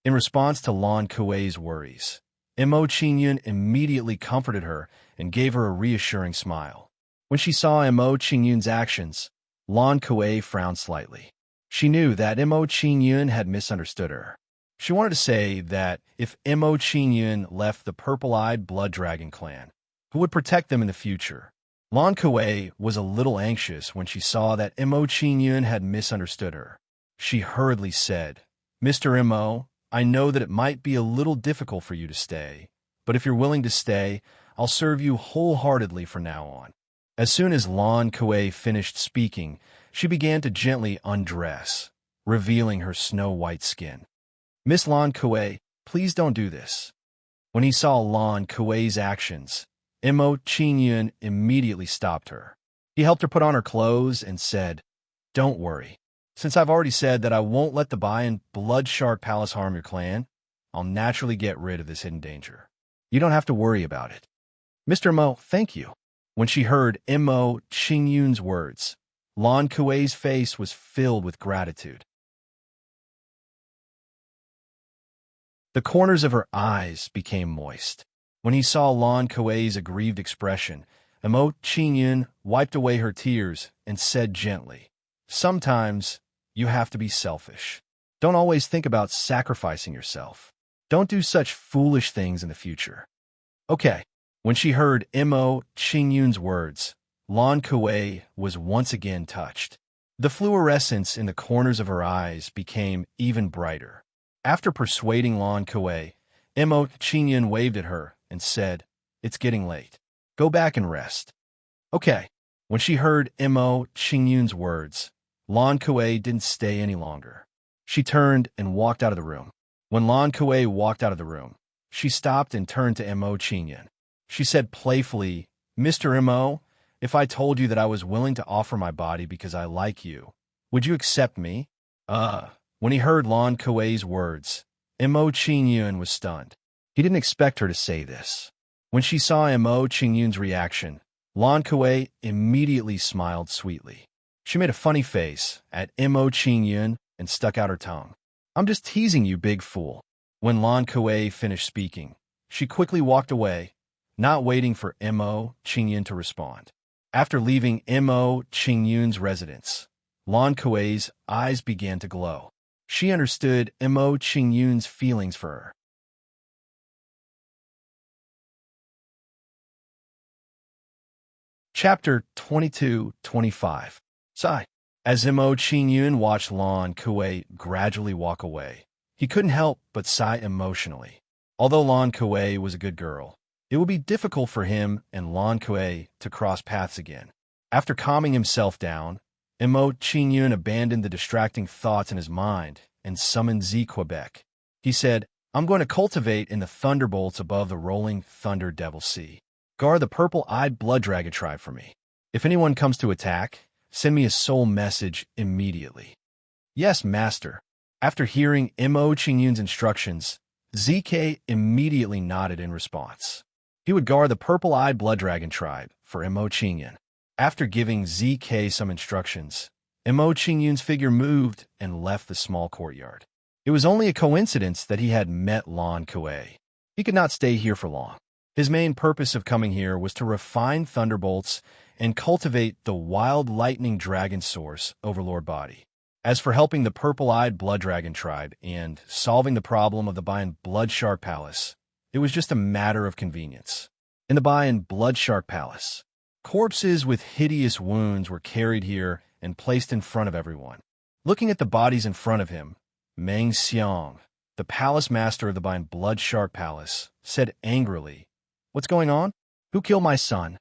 In response to Lan Kuei's worries, Mo Qingyun immediately comforted her and gave her a reassuring smile. When she saw Mo Qingyun's actions, Lan Kuei frowned slightly. She knew that Mo Qingyun had misunderstood her. She wanted to say that if Mo Qingyun left the purple-eyed blood dragon clan, who would protect them in the future? Lan Kuei was a little anxious when she saw that Mo Qingyun had misunderstood her. She hurriedly said, "Mr. Mo, I know that it might be a little difficult for you to stay, but if you're willing to stay, I'll serve you wholeheartedly from now on." As soon as Lan Kuei finished speaking, she began to gently undress, revealing her snow-white skin. "Miss Lan Kuei, please don't do this." When he saw Lan Kuei's actions, Mo Qingyun immediately stopped her. He helped her put on her clothes and said, "Don't worry. Since I've already said that I won't let the Bayan Blood Shark Palace harm your clan, I'll naturally get rid of this hidden danger. You don't have to worry about it." "Mr. Mo, thank you." When she heard Mo Qingyun's words, Lan Kuei's face was filled with gratitude. The corners of her eyes became moist. When he saw Lan Kuei's aggrieved expression, Mo Qingyun wiped away her tears and said gently, "Sometimes you have to be selfish. Don't always think about sacrificing yourself. Don't do such foolish things in the future." Okay. When she heard Mo Qingyun's words, Lan Kuei was once again touched. The fluorescence in the corners of her eyes became even brighter. After persuading Lan Kuei, Mo Qingyun waved at her and said, "It's getting late. Go back and rest." Okay. When she heard Mo Qingyun's words, Lan Kuei didn't stay any longer. She turned and walked out of the room. When Lan Kuei walked out of the room, she stopped and turned to Mo Qingyun. She said playfully, "Mr. Mo, if I told you that I was willing to offer my body because I like you, would you accept me?" When he heard Lan Kuei's words, Mo Qingyun was stunned. He didn't expect her to say this. When she saw Mo Qingyun's reaction, Lan Kuei immediately smiled sweetly. She made a funny face at Mo Qingyun and stuck out her tongue. "I'm just teasing you, big fool." When Lan Kuei finished speaking, she quickly walked away, not waiting for Mo Qingyun to respond. After leaving Mo Qingyun's residence, Lan Kuei's eyes began to glow. She understood Mo Qingyun's feelings for her. Chapter 22-25. Sigh. As Mo Qingyun watched Lan Kuei gradually walk away, he couldn't help but sigh emotionally. Although Lan Kuei was a good girl, it would be difficult for him and Lan Kuei to cross paths again. After calming himself down, Mo Qingyun abandoned the distracting thoughts in his mind and summoned Z Quebec. He said, "I'm going to cultivate in the thunderbolts above the rolling thunder devil sea. Guard the purple-eyed blood dragon tribe for me. If anyone comes to attack, send me a soul message immediately." "Yes, master." After hearing Mo Qingyun's instructions, ZK immediately nodded in response. He would guard the purple-eyed blood dragon tribe for Mo Qingyun. After giving ZK some instructions, Mo Qingyun's figure moved and left the small courtyard. It was only a coincidence that he had met Lan Kuei. He could not stay here for long. His main purpose of coming here was to refine thunderbolts and cultivate the wild lightning dragon source overlord body. As for helping the purple-eyed blood dragon tribe and solving the problem of the Bayan Blood Shark Palace, it was just a matter of convenience. In the Bayan Blood Shark Palace, corpses with hideous wounds were carried here and placed in front of everyone. Looking at the bodies in front of him, Meng Xiang, the palace master of the Bayan Blood Shark Palace, said angrily, "What's going on? Who killed my son?"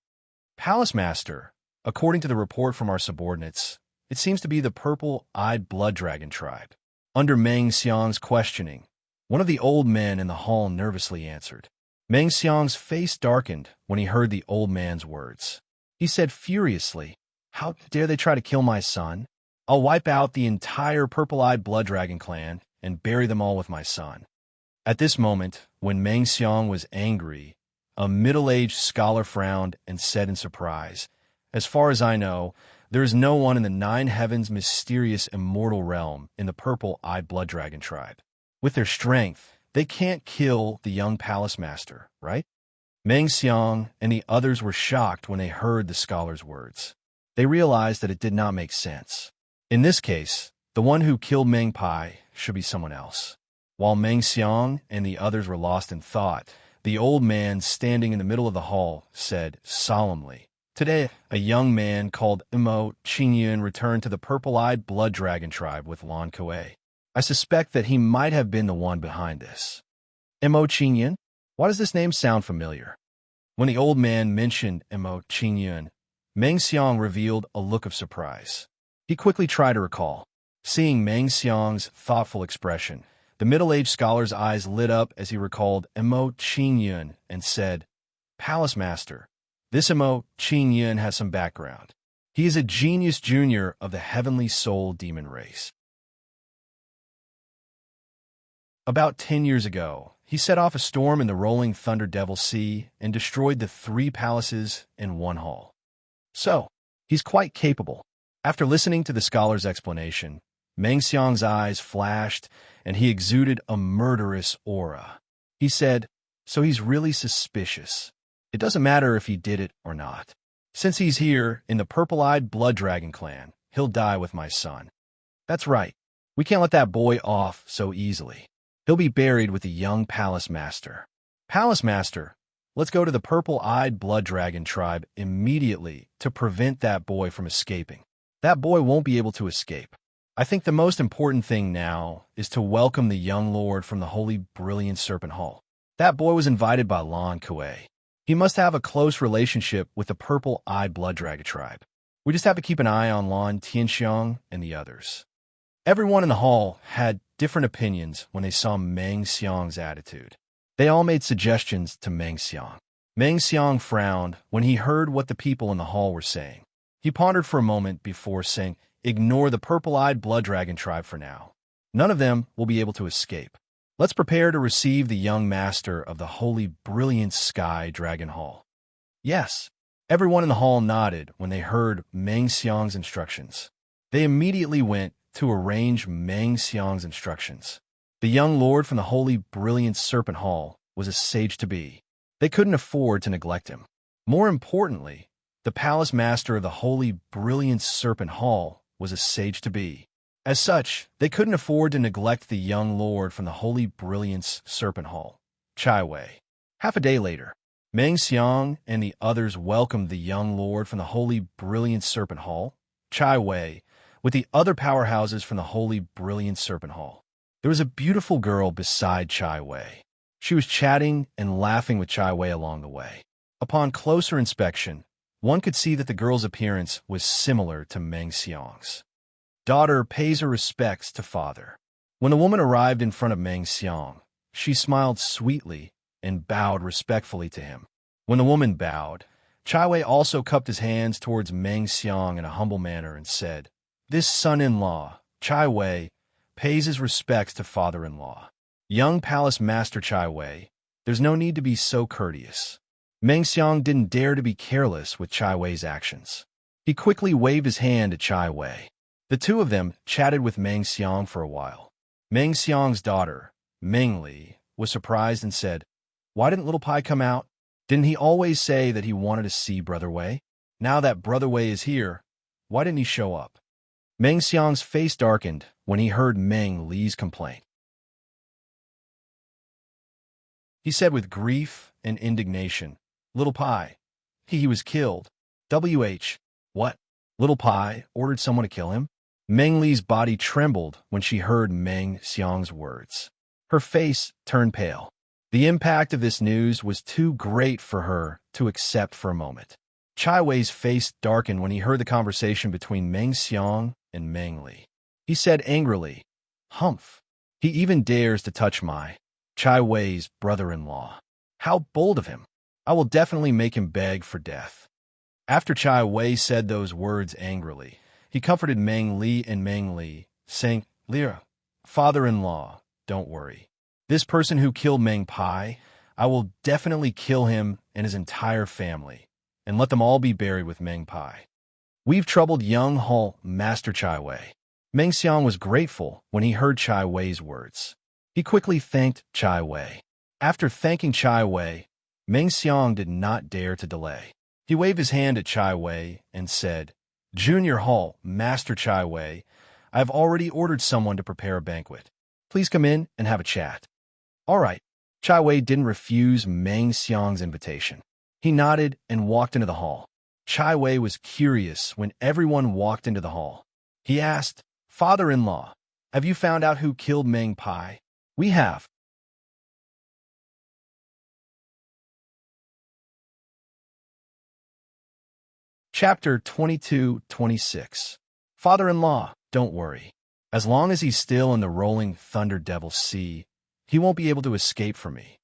"Palace master, according to the report from our subordinates, it seems to be the purple-eyed blood dragon tribe." Under Meng Xiang's questioning, one of the old men in the hall nervously answered. Meng Xiang's face darkened when he heard the old man's words. He said furiously, "How dare they try to kill my son? I'll wipe out the entire purple-eyed blood dragon clan and bury them all with my son." At this moment, when Meng Xiang was angry, a middle-aged scholar frowned and said in surprise, "As far as I know, there is no one in the Nine Heavens' mysterious immortal realm in the purple-eyed blood dragon tribe. With their strength, They can't kill the young palace master, right? Meng Xiang and the others were shocked when they heard the scholar's words. They realized that it did not make sense. In this case, the one who killed Meng Pai should be someone else. While Meng Xiang and the others were lost in thought, the old man standing in the middle of the hall said solemnly, "Today, a young man called Imo Qingyun returned to the purple-eyed blood dragon tribe with Lan Kuei. I suspect that he might have been the one behind this." Imo Qingyun? Why does this name sound familiar? When the old man mentioned Imo Qingyun, Meng Xiang revealed a look of surprise. He quickly tried to recall. Seeing Meng Xiang's thoughtful expression, the middle-aged scholar's eyes lit up as he recalled Imo Qingyun and said, "Palace Master, this Imo Qingyun has some background. He is a genius junior of the heavenly soul demon race. About 10 years ago, he set off a storm in the rolling Thunder Devil Sea and destroyed the 3 palaces in one hall. So, he's quite capable." After listening to the scholar's explanation, Meng Xiang's eyes flashed and he exuded a murderous aura. He said, "So he's really suspicious. It doesn't matter if he did it or not. Since he's here in the purple-eyed blood dragon clan, he'll die with my son. That's right. We can't let that boy off so easily. He'll be buried with the young palace master. Palace master, let's go to the purple-eyed blood dragon tribe immediately to prevent that boy from escaping. That boy won't be able to escape. I think the most important thing now is to welcome the young lord from the holy brilliant serpent hall. That boy was invited by Lan Kuei. He must have a close relationship with the purple-eyed blood dragon tribe. We just have to keep an eye on Lan Tianxiang and the others." Everyone in the hall had different opinions when they saw Meng Xiang's attitude. They all made suggestions to Meng Xiang. Meng Xiang frowned when he heard what the people in the hall were saying. He pondered for a moment before saying, "Ignore the purple-eyed blood dragon tribe for now. None of them will be able to escape. Let's prepare to receive the young master of the holy brilliant sky dragon hall." Yes, everyone in the hall nodded when they heard Meng Xiang's instructions. They immediately went to arrange Meng Xiang's instructions. The young lord from the holy brilliant serpent hall was a sage-to-be. They couldn't afford to neglect him. More importantly, the palace master of the holy brilliant serpent hall was a sage-to-be. As such, they couldn't afford to neglect the young lord from the holy brilliance serpent hall, Chai Wei. Half a day later, Meng Xiang and the others welcomed the young lord from the holy brilliant serpent hall, Chai Wei, with the other powerhouses from the holy brilliant serpent hall. There was a beautiful girl beside Chai Wei. She was chatting and laughing with Chai Wei along the way. Upon closer inspection, one could see that the girl's appearance was similar to Meng Xiang's. Daughter pays her respects to father. When the woman arrived in front of Meng Xiang, she smiled sweetly and bowed respectfully to him. When the woman bowed, Chai Wei also cupped his hands towards Meng Xiang in a humble manner and said, "This son-in-law, Chai Wei, pays his respects to father-in-law. Young palace master Chai Wei, there's no need to be so courteous." Meng Xiang didn't dare to be careless with Chai Wei's actions. He quickly waved his hand at Chai Wei. The two of them chatted with Meng Xiang for a while. Meng Xiang's daughter, Meng Li, was surprised and said, "Why didn't little Pai come out? Didn't he always say that he wanted to see Brother Wei? Now that Brother Wei is here, why didn't he show up?" Meng Xiang's face darkened when he heard Meng Li's complaint. He said with grief and indignation, "Little Pai, he was killed. What? Little Pai ordered someone to kill him?" Meng Li's body trembled when she heard Meng Xiang's words. Her face turned pale. The impact of this news was too great for her to accept for a moment. Chai Wei's face darkened when he heard the conversation between Meng Xiang and Meng Li. He said angrily, "Humph! He even dares to touch my Chai Wei's brother-in-law. How bold of him! I will definitely make him beg for death." After Chai Wei said those words angrily, he comforted Meng Li and Meng Li, saying, "Lira, father-in-law, don't worry. This person who killed Meng Pai, I will definitely kill him and his entire family, and let them all be buried with Meng Pai. We've troubled young Hall Master Chai Wei." Meng Xiang was grateful when he heard Chai Wei's words. He quickly thanked Chai Wei. After thanking Chai Wei, Meng Xiang did not dare to delay. He waved his hand at Chai Wei and said, "Junior Hall, Master Chai Wei, I have already ordered someone to prepare a banquet. Please come in and have a chat." "All right." Chai Wei didn't refuse Meng Xiang's invitation. He nodded and walked into the hall. Chai Wei was curious when everyone walked into the hall. He asked, "Father-in-law, have you found out who killed Meng Pai?" "We have." Chapter 22-26. Father-in-law, don't worry. As long as he's still in the rolling thunder devil sea, he won't be able to escape from me.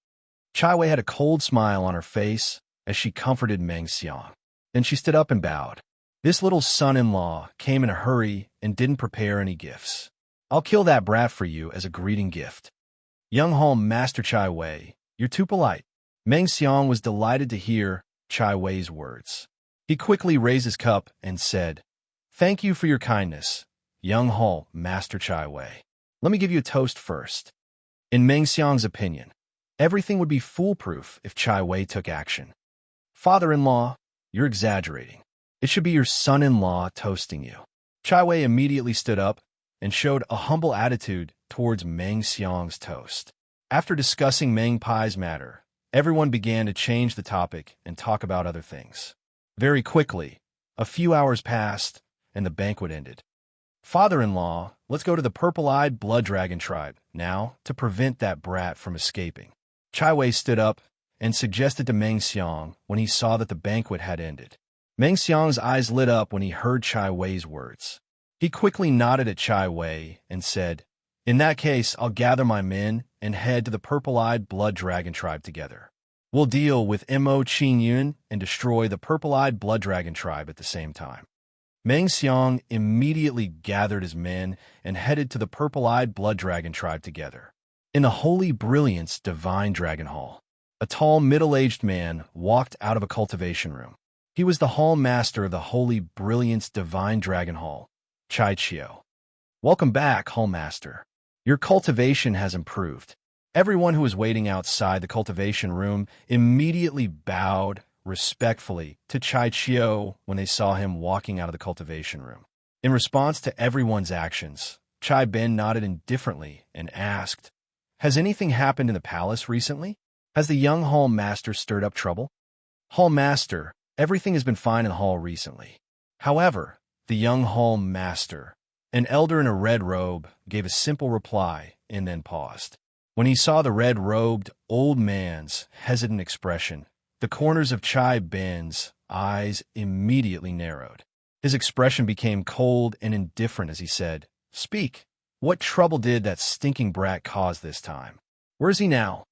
Chai Wei had a cold smile on her face as she comforted Meng Xiang. Then she stood up and bowed. This little son-in-law came in a hurry and didn't prepare any gifts. "I'll kill that brat for you as a greeting gift." "Young Hall Master Chai Wei, you're too polite." Meng Xiang was delighted to hear Chai Wei's words. He quickly raised his cup and said, "Thank you for your kindness, Young Hall Master Chai Wei. Let me give you a toast first." In Meng Xiang's opinion, everything would be foolproof if Chai Wei took action. "Father-in-law, you're exaggerating. It should be your son-in-law toasting you." Chai Wei immediately stood up and showed a humble attitude towards Meng Xiang's toast. After discussing Meng Pai's matter, everyone began to change the topic and talk about other things. Very quickly, a few hours passed, and the banquet ended. "Father-in-law, let's go to the purple-eyed blood dragon tribe now to prevent that brat from escaping." Chai Wei stood up and suggested to Meng Xiang when he saw that the banquet had ended. Meng Xiang's eyes lit up when he heard Chai Wei's words. He quickly nodded at Chai Wei and said, "In that case, I'll gather my men and head to the purple-eyed blood dragon tribe together. We'll deal with Mo Qingyun and destroy the purple-eyed blood dragon tribe at the same time." Meng Xiang immediately gathered his men and headed to the purple-eyed blood dragon tribe together. In the Holy Brilliance Divine Dragon Hall, a tall middle-aged man walked out of a cultivation room. He was the hall master of the Holy Brilliance Divine Dragon Hall, Chai Chiu. "Welcome back, hall master. Your cultivation has improved." Everyone who was waiting outside the cultivation room immediately bowed respectfully to Chai Chiu when they saw him walking out of the cultivation room. In response to everyone's actions, Chai Ben nodded indifferently and asked, "Has anything happened in the palace recently? Has the young hall master stirred up trouble?" "Hall master, everything has been fine in the hall recently. However, the young hall master, an elder in a red robe, gave a simple reply and then paused. When he saw the red-robed old man's hesitant expression, the corners of Chai Ben's eyes immediately narrowed. His expression became cold and indifferent as he said, "Speak. What trouble did that stinking brat cause this time? Where is he now?"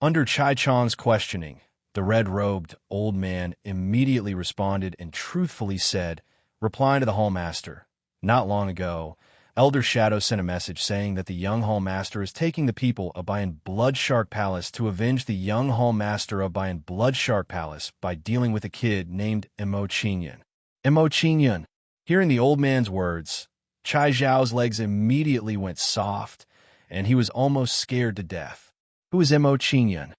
Under Chai Chong's questioning, the red-robed old man immediately responded and truthfully said, replying to the hallmaster, "Not long ago, Elder Shadow sent a message saying that the young hall master is taking the people of Bayan Blood Shark Palace to avenge the young hall master of Bayan Blood Shark Palace by dealing with a kid named Mo Qingyun." Mo Qingyun. Hearing the old man's words, Chai Zhao's legs immediately went soft, and he was almost scared to death. Who is Mo Qingyun?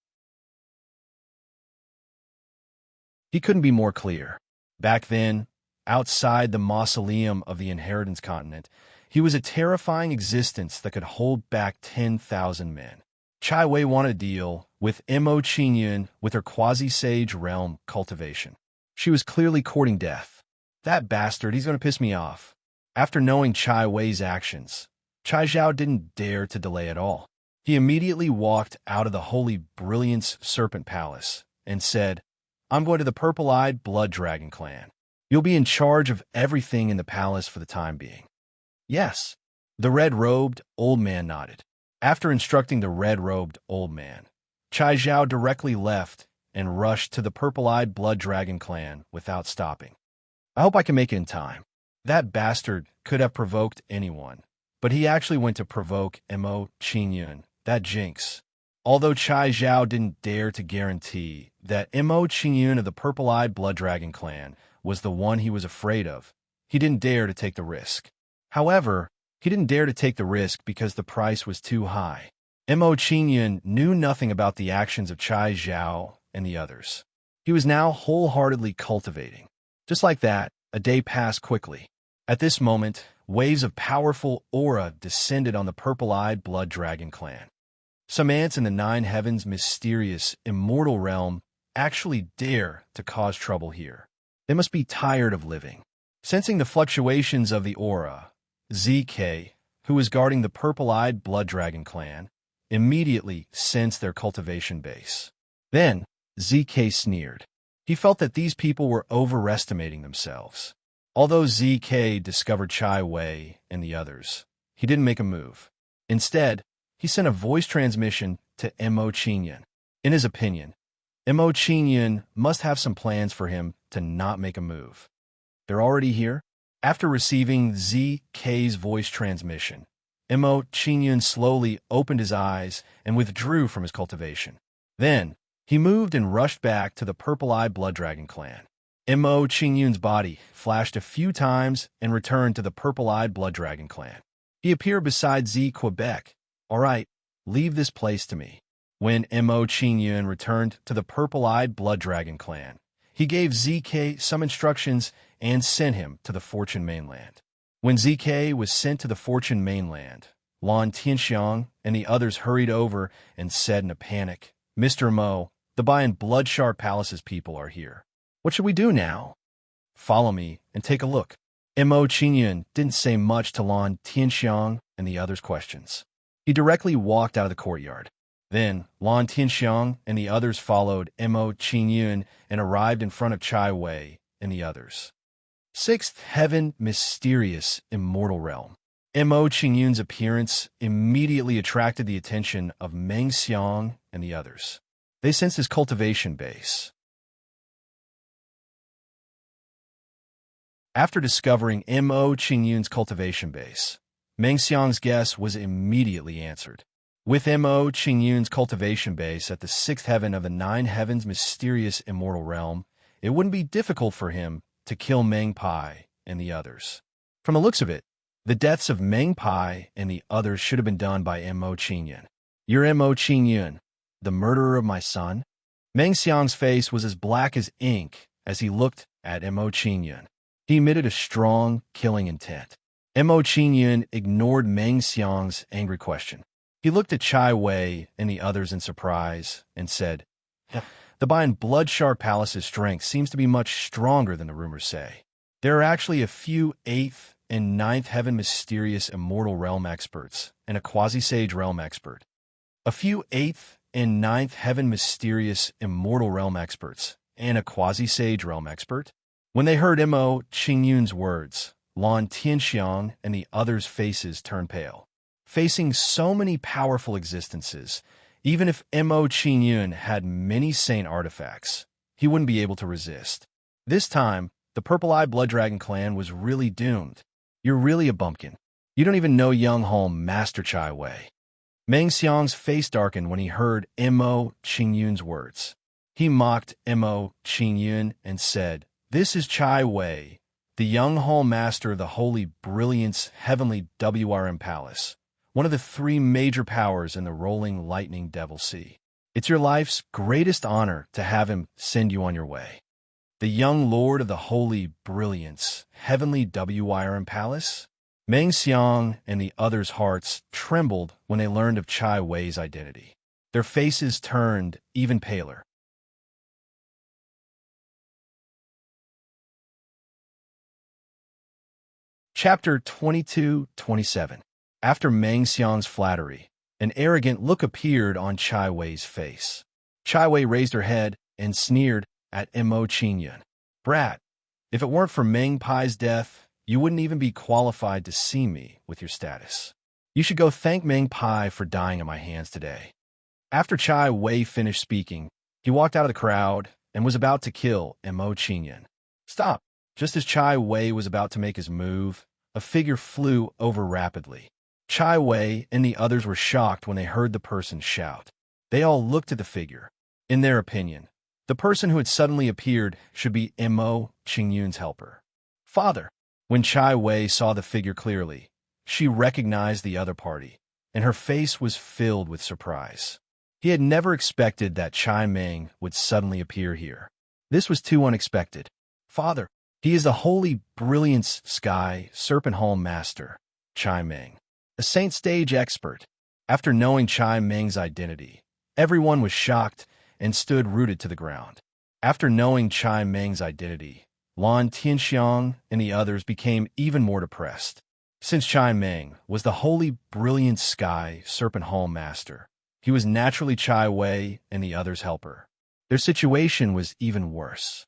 He couldn't be more clear. Back then, outside the mausoleum of the Inheritance Continent, he was a terrifying existence that could hold back 10,000 men. Chai Wei wanted to deal with Mo Qingyun with her quasi-sage realm cultivation. She was clearly courting death. That bastard, he's going to piss me off. After knowing Chai Wei's actions, Chai Zhao didn't dare to delay at all. He immediately walked out of the Holy Brilliance Serpent Palace and said, "I'm going to the Purple-Eyed Blood Dragon clan. You'll be in charge of everything in the palace for the time being." "Yes." The red-robed old man nodded. After instructing the red-robed old man, Chai Zhao directly left and rushed to the Purple-Eyed Blood Dragon clan without stopping. "I hope I can make it in time." That bastard could have provoked anyone, but he actually went to provoke Mo Qingyun, that jinx. Although Chai Zhao didn't dare to guarantee that Mo Qingyun of the Purple-Eyed Blood Dragon clan was the one he was afraid of, he didn't dare to take the risk. However, he didn't dare to take the risk because the price was too high. Mo Qingyun knew nothing about the actions of Chai Zhao and the others. He was now wholeheartedly cultivating. Just like that, a day passed quickly. At this moment, waves of powerful aura descended on the purple-eyed blood dragon clan. Some ants in the nine heavens' mysterious, immortal realm actually dare to cause trouble here. They must be tired of living. Sensing the fluctuations of the aura, ZK, who was guarding the purple-eyed blood dragon clan, immediately sensed their cultivation base. Then, ZK sneered. He felt that these people were overestimating themselves. Although ZK discovered Chai Wei and the others, he didn't make a move. Instead, he sent a voice transmission to Mo Qingyun. In his opinion, Mo Qingyun must have some plans for him to not make a move. They're already here? After receiving ZK's voice transmission, Mo Qingyun slowly opened his eyes and withdrew from his cultivation. Then, he moved and rushed back to the purple-eyed blood dragon clan. Mo Qingyun's body flashed a few times and returned to the purple-eyed blood dragon clan. He appeared beside Z Quebec. All right, leave this place to me. When Mo Qingyun returned to the purple-eyed blood dragon clan, he gave ZK some instructions and sent him to the Fortune mainland. When ZK was sent to the Fortune mainland, Lan Tianxiang and the others hurried over and said in a panic, "Mr. Mo, the Bayan Bloodshark Palace's people are here. What should we do now?" "Follow me and take a look." Mo Qingyun didn't say much to Lan Tianxiang and the others' questions. He directly walked out of the courtyard. Then, Lan Tianxiang and the others followed Mo Qingyun and arrived in front of Chai Wei and the others. Sixth Heaven, Mysterious, Immortal Realm. Mo Qingyun's appearance immediately attracted the attention of Meng Xiang and the others. They sensed his cultivation base. After discovering Mo Qingyun's cultivation base, Meng Xiang's guess was immediately answered. With Mo Qingyun's cultivation base at the sixth heaven of the nine heavens' mysterious immortal realm, it wouldn't be difficult for him to kill Meng Pai and the others. From the looks of it, the deaths of Meng Pai and the others should have been done by Mo Qingyun. "You're Mo Qingyun, the murderer of my son?" Meng Xiang's face was as black as ink as he looked at Mo Qingyun. He emitted a strong, killing intent. Mo Qingyun ignored Meng Xiang's angry question. He looked at Chai Wei and the others in surprise and said, "The Bayan Bloodshark Palace's strength seems to be much stronger than the rumors say. There are actually a few 8th and 9th Heaven Mysterious Immortal Realm experts and a Quasi-Sage Realm expert. A few 8th and 9th Heaven Mysterious Immortal Realm experts and a Quasi-Sage Realm expert?" When they heard Mo Qingyun's words, Lan Tianxiang and the others' faces turned pale. Facing so many powerful existences, even if Mo Qingyun had many saint artifacts, he wouldn't be able to resist. This time, the purple-eyed blood dragon clan was really doomed. "You're really a bumpkin. You don't even know Young Home Master Chai Wei." Meng Xiang's face darkened when he heard Mo Qingyun's words. He mocked Mo Qingyun and said, "This is Chai Wei, the Young Home Master of the Holy Brilliance Heavenly WRM Palace, one of the 3 major powers in the rolling lightning devil sea. It's your life's greatest honor to have him send you on your way. The young lord of the Holy Brilliance Heavenly WRM Palace?" Meng Xiang and the others' hearts trembled when they learned of Chai Wei's identity. Their faces turned even paler. Chapter 22-27. After Meng Xiang's flattery, an arrogant look appeared on Chai Wei's face. Chai Wei raised her head and sneered at Mo Qingyun. "Brat, if it weren't for Meng Pai's death, you wouldn't even be qualified to see me with your status. You should go thank Meng Pai for dying at my hands today." After Chai Wei finished speaking, he walked out of the crowd and was about to kill Mo Qingyun. "Stop!" Just as Chai Wei was about to make his move, a figure flew over rapidly. Chai Wei and the others were shocked when they heard the person shout. They all looked at the figure. In their opinion, the person who had suddenly appeared should be Mo Qingyun's helper. "Father!" When Chai Wei saw the figure clearly, she recognized the other party. and her face was filled with surprise. He had never expected that Chai Meng would suddenly appear here. This was too unexpected. Father, he is the holy brilliance sky serpent home master, Chai Meng, a saint stage expert. After knowing Chai Meng's identity, everyone was shocked and stood rooted to the ground. After knowing Chai Meng's identity, Lan Tianxiang and the others became even more depressed. Since Chai Meng was the holy brilliant sky serpent home master, he was naturally Chai Wei and the others' helper. Their situation was even worse.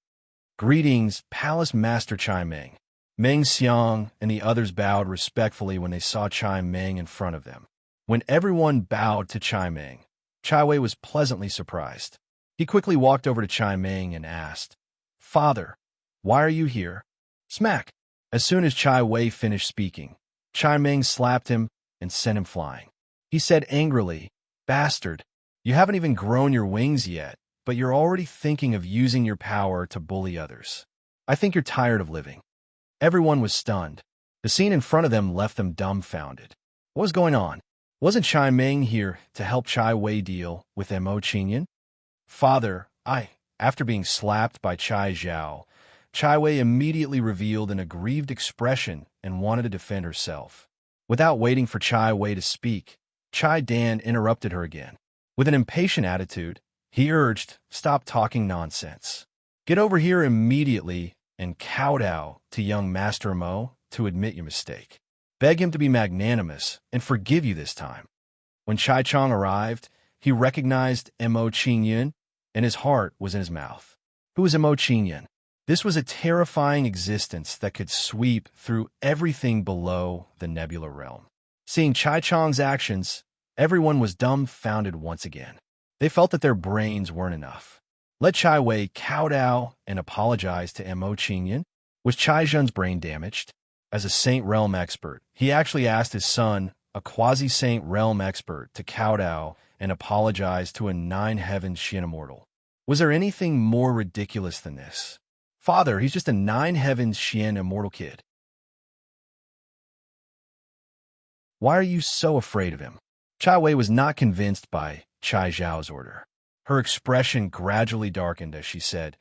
Greetings, Palace Master Chai Meng. Meng Xiang and the others bowed respectfully when they saw Chai Meng in front of them. When everyone bowed to Chai Meng, Chai Wei was pleasantly surprised. He quickly walked over to Chai Meng and asked, Father, why are you here? Smack! As soon as Chai Wei finished speaking, Chai Meng slapped him and sent him flying. He said angrily, Bastard, you haven't even grown your wings yet, but you're already thinking of using your power to bully others. I think you're tired of living. Everyone was stunned. The scene in front of them left them dumbfounded. What was going on? Wasn't Chai Meng here to help Chai Wei deal with Mo Qingyan? Father, after being slapped by Chai Zhao, Chai Wei immediately revealed an aggrieved expression and wanted to defend herself. Without waiting for Chai Wei to speak, Chai Dan interrupted her again. With an impatient attitude, he urged, Stop talking nonsense. Get over here immediately and kowtow to young Master Mo to admit your mistake. Beg him to be magnanimous and forgive you this time. When Chai Chong arrived, he recognized Mo Qingyan, and his heart was in his mouth. Who was Mo Qingyan? This was a terrifying existence that could sweep through everything below the nebula realm. Seeing Chai Chong's actions, everyone was dumbfounded once again. They felt that their brains weren't enough. Let Chai Wei kowtow and apologize to Mo Qingyan. Was Chai Zhen's brain damaged? As a Saint Realm expert, he actually asked his son, a quasi-Saint Realm expert, to kowtow and apologize to a Nine Heavens Xian immortal. Was there anything more ridiculous than this? Father, he's just a Nine Heavens Xian immortal kid. Why are you so afraid of him? Chai Wei was not convinced by Chai Zhao's order. Her expression gradually darkened as she said,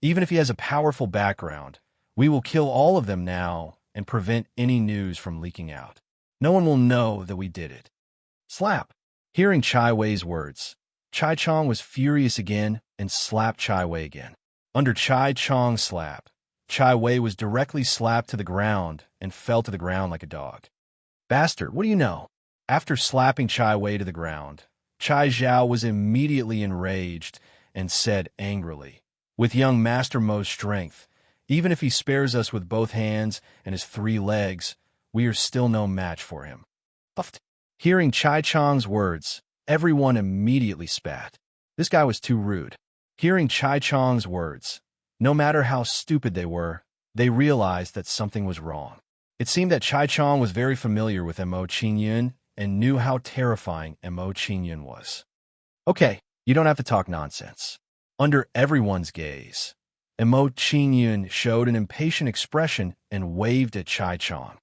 Even if he has a powerful background, we will kill all of them now and prevent any news from leaking out. No one will know that we did it. Slap! Hearing Chai Wei's words, Chai Chong was furious again and slapped Chai Wei again. Under Chai Chong's slap, Chai Wei was directly slapped to the ground and fell to the ground like a dog. Bastard, what do you know? After slapping Chai Wei to the ground, Chai Zhao was immediately enraged and said angrily, With young Master Mo's strength, even if he spares us with both hands and his 3 legs, we are still no match for him. Puffed. Hearing Chai Chong's words, everyone immediately spat. This guy was too rude. Hearing Chai Chong's words, no matter how stupid they were, they realized that something was wrong. It seemed that Chai Chong was very familiar with Mo Qingyan and knew how terrifying Mo Qingyan was. Okay, you don't have to talk nonsense. Under everyone's gaze, Mo Qingyan showed an impatient expression and waved at Chai Chong.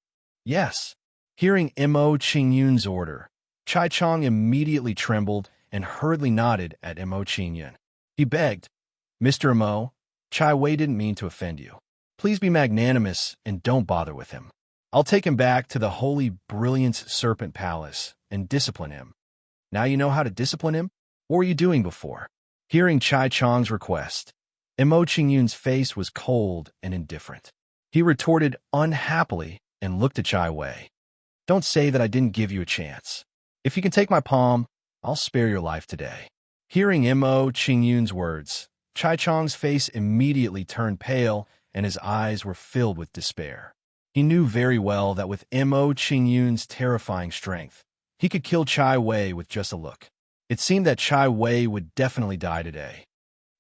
Yes. Hearing Mo Qingyan's order, Chai Chong immediately trembled and hurriedly nodded at Mo Qingyan. He begged, Mr. Mo, Chai Wei didn't mean to offend you. Please be magnanimous and don't bother with him. I'll take him back to the Holy Brilliance Serpent Palace and discipline him. Now you know how to discipline him? What were you doing before? Hearing Chai Chong's request, Mo Qingyan's face was cold and indifferent. He retorted unhappily and looked at Chai Wei. Don't say that I didn't give you a chance. If you can take my palm, I'll spare your life today. Hearing Mo Qingyan's words, Chai Chong's face immediately turned pale and his eyes were filled with despair. He knew very well that with Mo Qingyan's terrifying strength, he could kill Chai Wei with just a look. It seemed that Chai Wei would definitely die today.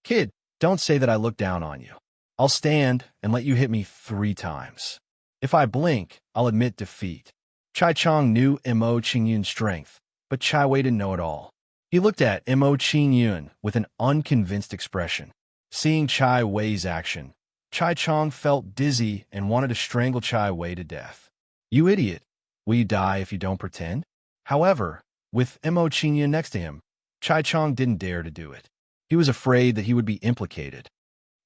Kid, don't say that I look down on you. I'll stand and let you hit me 3 times. If I blink, I'll admit defeat. Chai Chong knew Mo Qingyan's strength, but Chai Wei didn't know it all. He looked at Mo Qingyan with an unconvinced expression. Seeing Chai Wei's action, Chai Chong felt dizzy and wanted to strangle Chai Wei to death. You idiot! Will you die if you don't pretend? However, with Mo Qingyun next to him, Chai Chong didn't dare to do it. He was afraid that he would be implicated.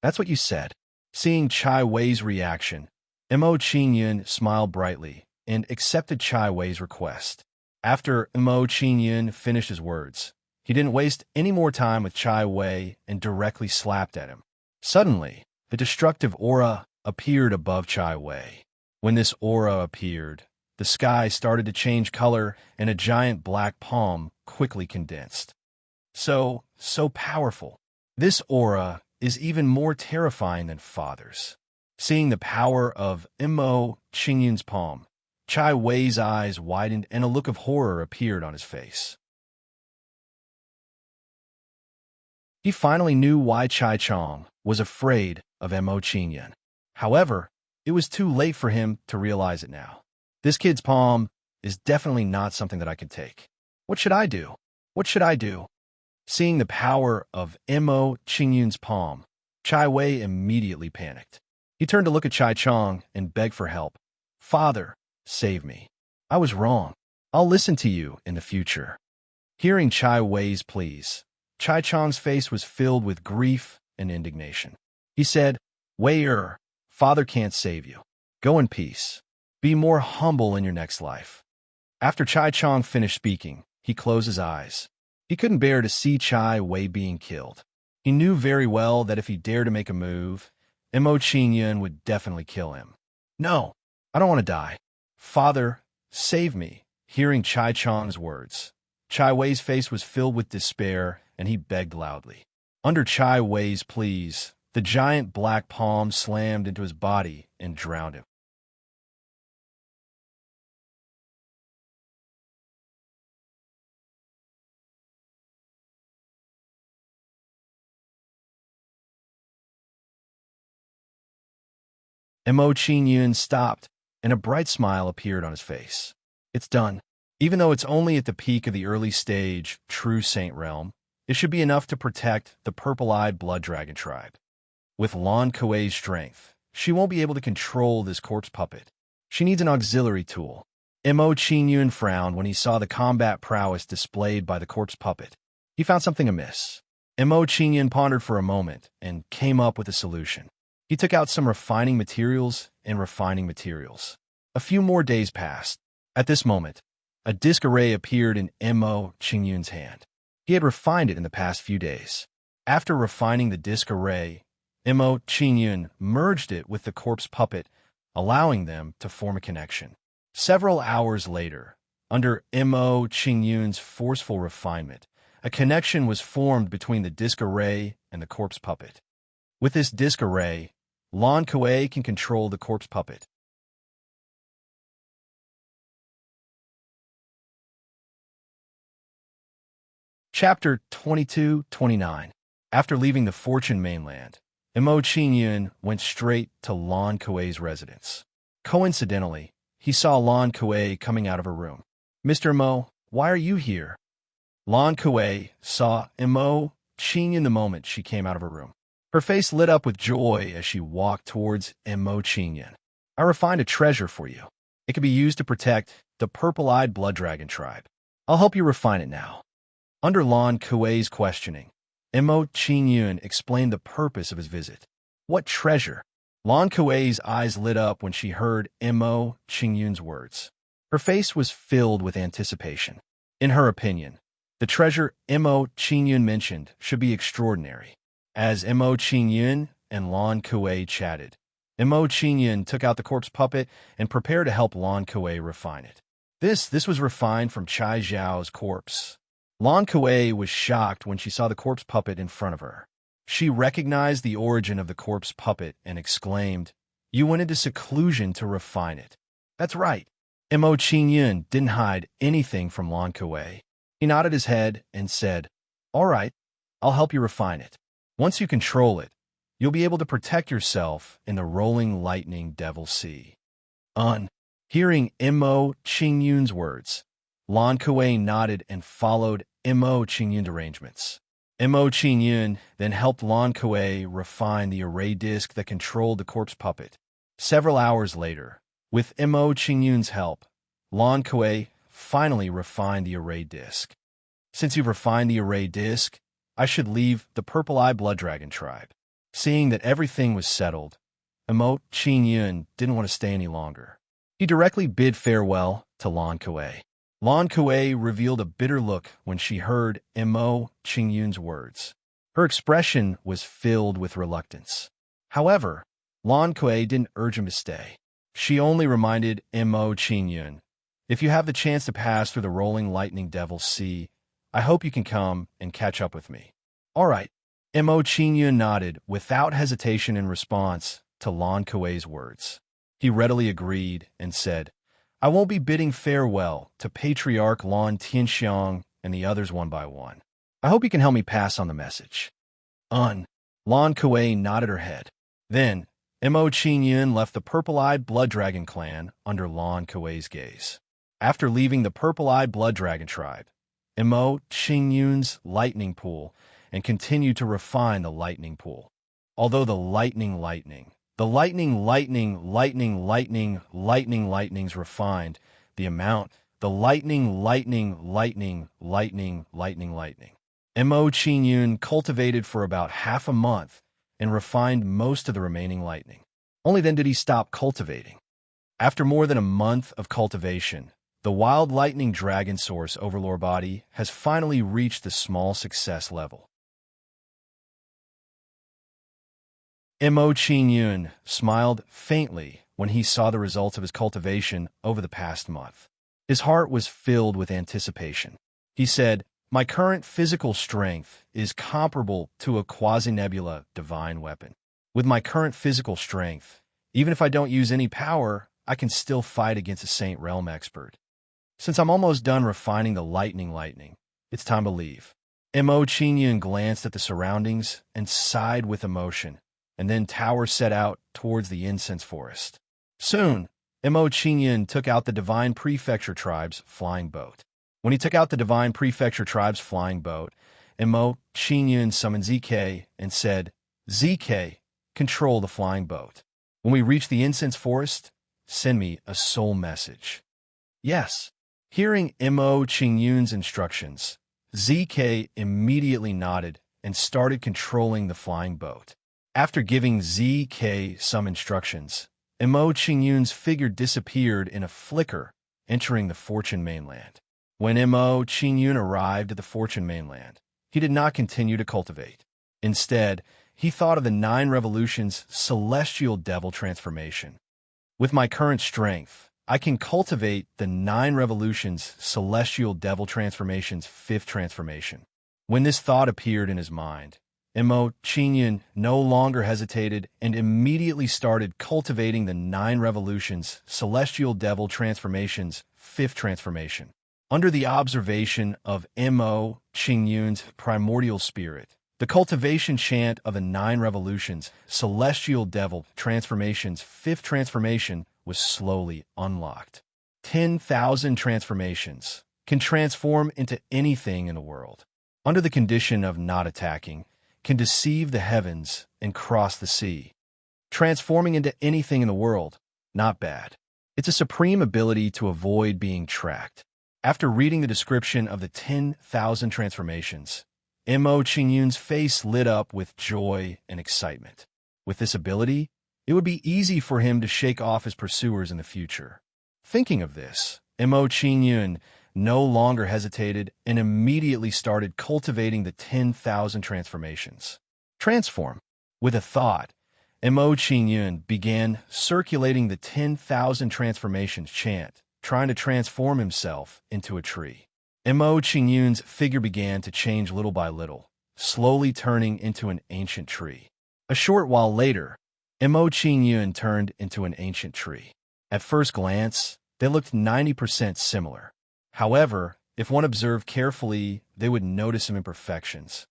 That's what you said. Seeing Chai Wei's reaction, Mo Qingyun smiled brightly and accepted Chai Wei's request. After Mo Qingyun finished his words, he didn't waste any more time with Chai Wei and directly slapped at him. Suddenly, a destructive aura appeared above Chai Wei. When this aura appeared, the sky started to change color and a giant black palm quickly condensed. So powerful. This aura is even more terrifying than Father's. Seeing the power of Mo Qingyun's palm, Chai Wei's eyes widened and a look of horror appeared on his face. He finally knew why Chai Chong was afraid of Mo Qingyun. However, it was too late for him to realize it now. This kid's palm is definitely not something that I can take. What should I do? What should I do? Seeing the power of Mo Qingyun's palm, Chai Wei immediately panicked. He turned to look at Chai Chong and begged for help. Father, save me. I was wrong. I'll listen to you in the future. Hearing Chai Wei's pleas, Chai Chong's face was filled with grief and indignation. He said, Wei-er, Father can't save you. Go in peace. Be more humble in your next life. After Chai Chong finished speaking, he closed his eyes. He couldn't bear to see Chai Wei being killed. He knew very well that if he dared to make a move, Mo Qingyun would definitely kill him. No, I don't want to die. Father, save me. Hearing Chai Chong's words, Chai Wei's face was filled with despair and he begged loudly. Under Chai Wei's pleas, the giant black palm slammed into his body and drowned him. Mo Qingyun stopped, and a bright smile appeared on his face. It's done. Even though it's only at the peak of the early stage, true Saint Realm, it should be enough to protect the purple-eyed blood dragon tribe. With Lan Kuei's strength, she won't be able to control this corpse puppet. She needs an auxiliary tool. Mo Qingyun frowned when he saw the combat prowess displayed by the corpse puppet. He found something amiss. Mo Qingyun pondered for a moment and came up with a solution. He took out some refining materials and refining materials. A few more days passed. At this moment, a disc array appeared in Mo Qingyun's hand. He had refined it in the past few days. After refining the disc array, Mo Qingyun merged it with the corpse puppet, allowing them to form a connection. Several hours later, under Mo Qingyun's forceful refinement, a connection was formed between the disc array and the corpse puppet. With this disc array, Lan Kuei can control the corpse puppet. Chapter 22-29. After leaving the Fortune mainland, Mo Qingyun went straight to Lan Kuei's residence. Coincidentally, he saw Lan Kuei coming out of her room. Mr. Mo, why are you here? Lan Kuei saw Mo Qingyun the moment she came out of her room. Her face lit up with joy as she walked towards Mo Qingyun. I refined a treasure for you. It can be used to protect the purple-eyed blood dragon tribe. I'll help you refine it now. Under Lan Kuei's questioning, Mo Qingyun explained the purpose of his visit. What treasure? Lan Kuei's eyes lit up when she heard Mo Qingyun's words. Her face was filled with anticipation. In her opinion, the treasure Mo Qingyun mentioned should be extraordinary. As Mo Qingyun and Lan Kuei chatted, Mo Qingyun took out the corpse puppet and prepared to help Lan Kuei refine it. This was refined from Chai Zhao's corpse. Lan Kuei was shocked when she saw the corpse puppet in front of her. She recognized the origin of the corpse puppet and exclaimed, "You went into seclusion to refine it." That's right. Mo Qingyun didn't hide anything from Lan Kuei. He nodded his head and said, "All right, I'll help you refine it. Once you control it, you'll be able to protect yourself in the rolling lightning devil sea." Hearing Mo Qingyun's words, Lan Kuei nodded and followed Mo Qingyun's arrangements. Mo Qingyun then helped Lan Kuei refine the array disc that controlled the corpse puppet. Several hours later, with Mo Qingyun's help, Lan Kuei finally refined the array disk. Since you've refined the array disk, I should leave the purple-eye blood dragon tribe. Seeing that everything was settled, Qingyun didn't want to stay any longer. He directly bid farewell to Lan Kuei. Lan Kuei revealed a bitter look when she heard Qingyun's words. Her expression was filled with reluctance. However, Lan Kuei didn't urge him to stay. She only reminded Qingyun, "If you have the chance to pass through the rolling lightning Devil's Sea, I hope you can come and catch up with me." "All right." Qingyun nodded without hesitation in response to Lan Kuei's words. He readily agreed and said, "I won't be bidding farewell to Patriarch Lan Tianxiang and the others one by one. I hope you can help me pass on the message." Lan Kuei nodded her head. Then, Qingyun left the purple-eyed blood dragon clan under Lan Kuei's gaze. After leaving the purple-eyed blood dragon tribe, Qingyun's lightning pool and continued to refine the lightning pool. Although the lightning's refined, the amount, Qingyun cultivated for about half a month and refined most of the remaining lightning. Only then did he stop cultivating. After more than a month of cultivation, the wild lightning dragon source overlord body has finally reached the small success level. Qingyun smiled faintly when he saw the results of his cultivation over the past month. His heart was filled with anticipation. He said, "My current physical strength is comparable to a quasi-nebula divine weapon. With my current physical strength, even if I don't use any power, I can still fight against a Saint Realm expert. Since I'm almost done refining the lightning, it's time to leave." Qingyun glanced at the surroundings and sighed with emotion, and then set out towards the incense forest. Soon, Qingyun took out the Divine Prefecture Tribe's flying boat. When he took out the Divine Prefecture Tribe's flying boat, Qingyun summoned ZK and said, "ZK, control the flying boat. When we reach the incense forest, send me a soul message." "Yes." Hearing Qingyun's instructions, ZK immediately nodded and started controlling the flying boat. After giving ZK some instructions, Qingyun's figure disappeared in a flicker, entering the Fortune mainland. When Qingyun arrived at the Fortune mainland, he did not continue to cultivate. Instead, he thought of the 9 revolutions celestial devil transformation. "With my current strength, I can cultivate the 9 revolutions celestial devil transformation's 5th transformation." When this thought appeared in his mind, Qingyun no longer hesitated and immediately started cultivating the 9 revolutions celestial devil transformation's 5th transformation. Under the observation of Qingyun's primordial spirit, the cultivation chant of the 9 revolutions celestial devil transformation's 5th transformation was slowly unlocked. 10,000 transformations can transform into anything in the world. Under the condition of not attacking, can deceive the heavens and cross the sea. Transforming into anything in the world, not bad. It's a supreme ability to avoid being tracked. After reading the description of the 10,000 transformations, Qingyun's face lit up with joy and excitement. With this ability, it would be easy for him to shake off his pursuers in the future. Thinking of this, Qingyun no longer hesitated and immediately started cultivating the 10,000 transformations. Transform. With a thought, Qingyun began circulating the 10,000 transformations chant, trying to transform himself into a tree. Qingyun's figure began to change little by little, slowly turning into an ancient tree. A short while later, Qingyun turned into an ancient tree. At first glance, they looked 90% similar. However, if one observed carefully, they would notice some imperfections.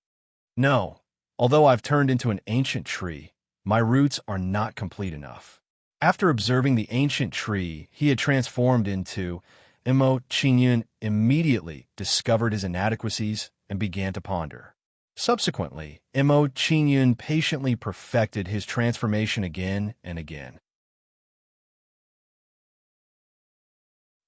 "No, although I've turned into an ancient tree, my roots are not complete enough." After observing the ancient tree he had transformed into, Qingyun immediately discovered his inadequacies and began to ponder. Subsequently, Qingyun patiently perfected his transformation again and again.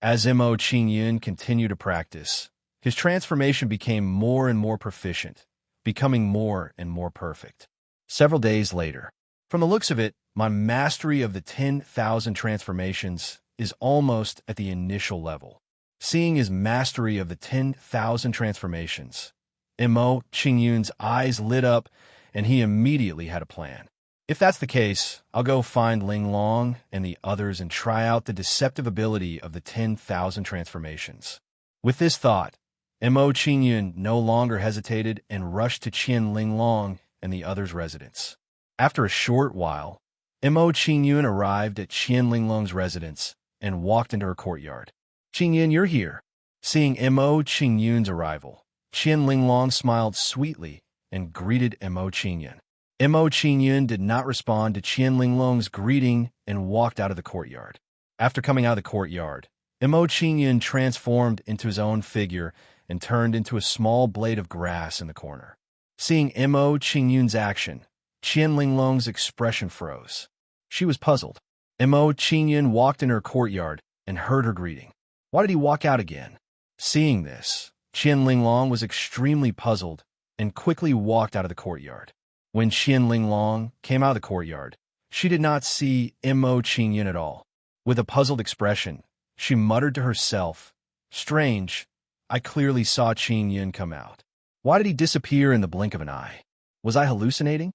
As Mo Qingyun continued to practice, his transformation became more and more proficient, becoming more and more perfect. Several days later, from the looks of it, my mastery of the 10,000 transformations is almost at the initial level. Seeing his mastery of the 10,000 transformations, Mo Qingyun's eyes lit up and he immediately had a plan. If that's the case, I'll go find Ling Long and the others and try out the deceptive ability of the 10,000 transformations. With this thought, Mo Qingyun no longer hesitated and rushed to Qian Ling Long and the others' residence. After a short while, Mo Qingyun arrived at Qian Ling Long's residence and walked into her courtyard. "Qingyun, you're here." Seeing Mo Qingyun's arrival, Qian Ling Long smiled sweetly and greeted Mo Qingyun. Mo Qingyun did not respond to Qian Ling Long's greeting and walked out of the courtyard. After coming out of the courtyard, Mo Qingyun transformed into his own figure and turned into a small blade of grass in the corner. Seeing Mo Qingyun's action, Qian Ling Long's expression froze. She was puzzled. Mo Qingyun walked in her courtyard and heard her greeting. Why did he walk out again? Seeing this, Qian Ling Long was extremely puzzled and quickly walked out of the courtyard. When Qian Ling Long came out of the courtyard, she did not see Mo Qingyun at all. With a puzzled expression, she muttered to herself, "Strange, I clearly saw Qingyun come out. Why did he disappear in the blink of an eye? Was I hallucinating?"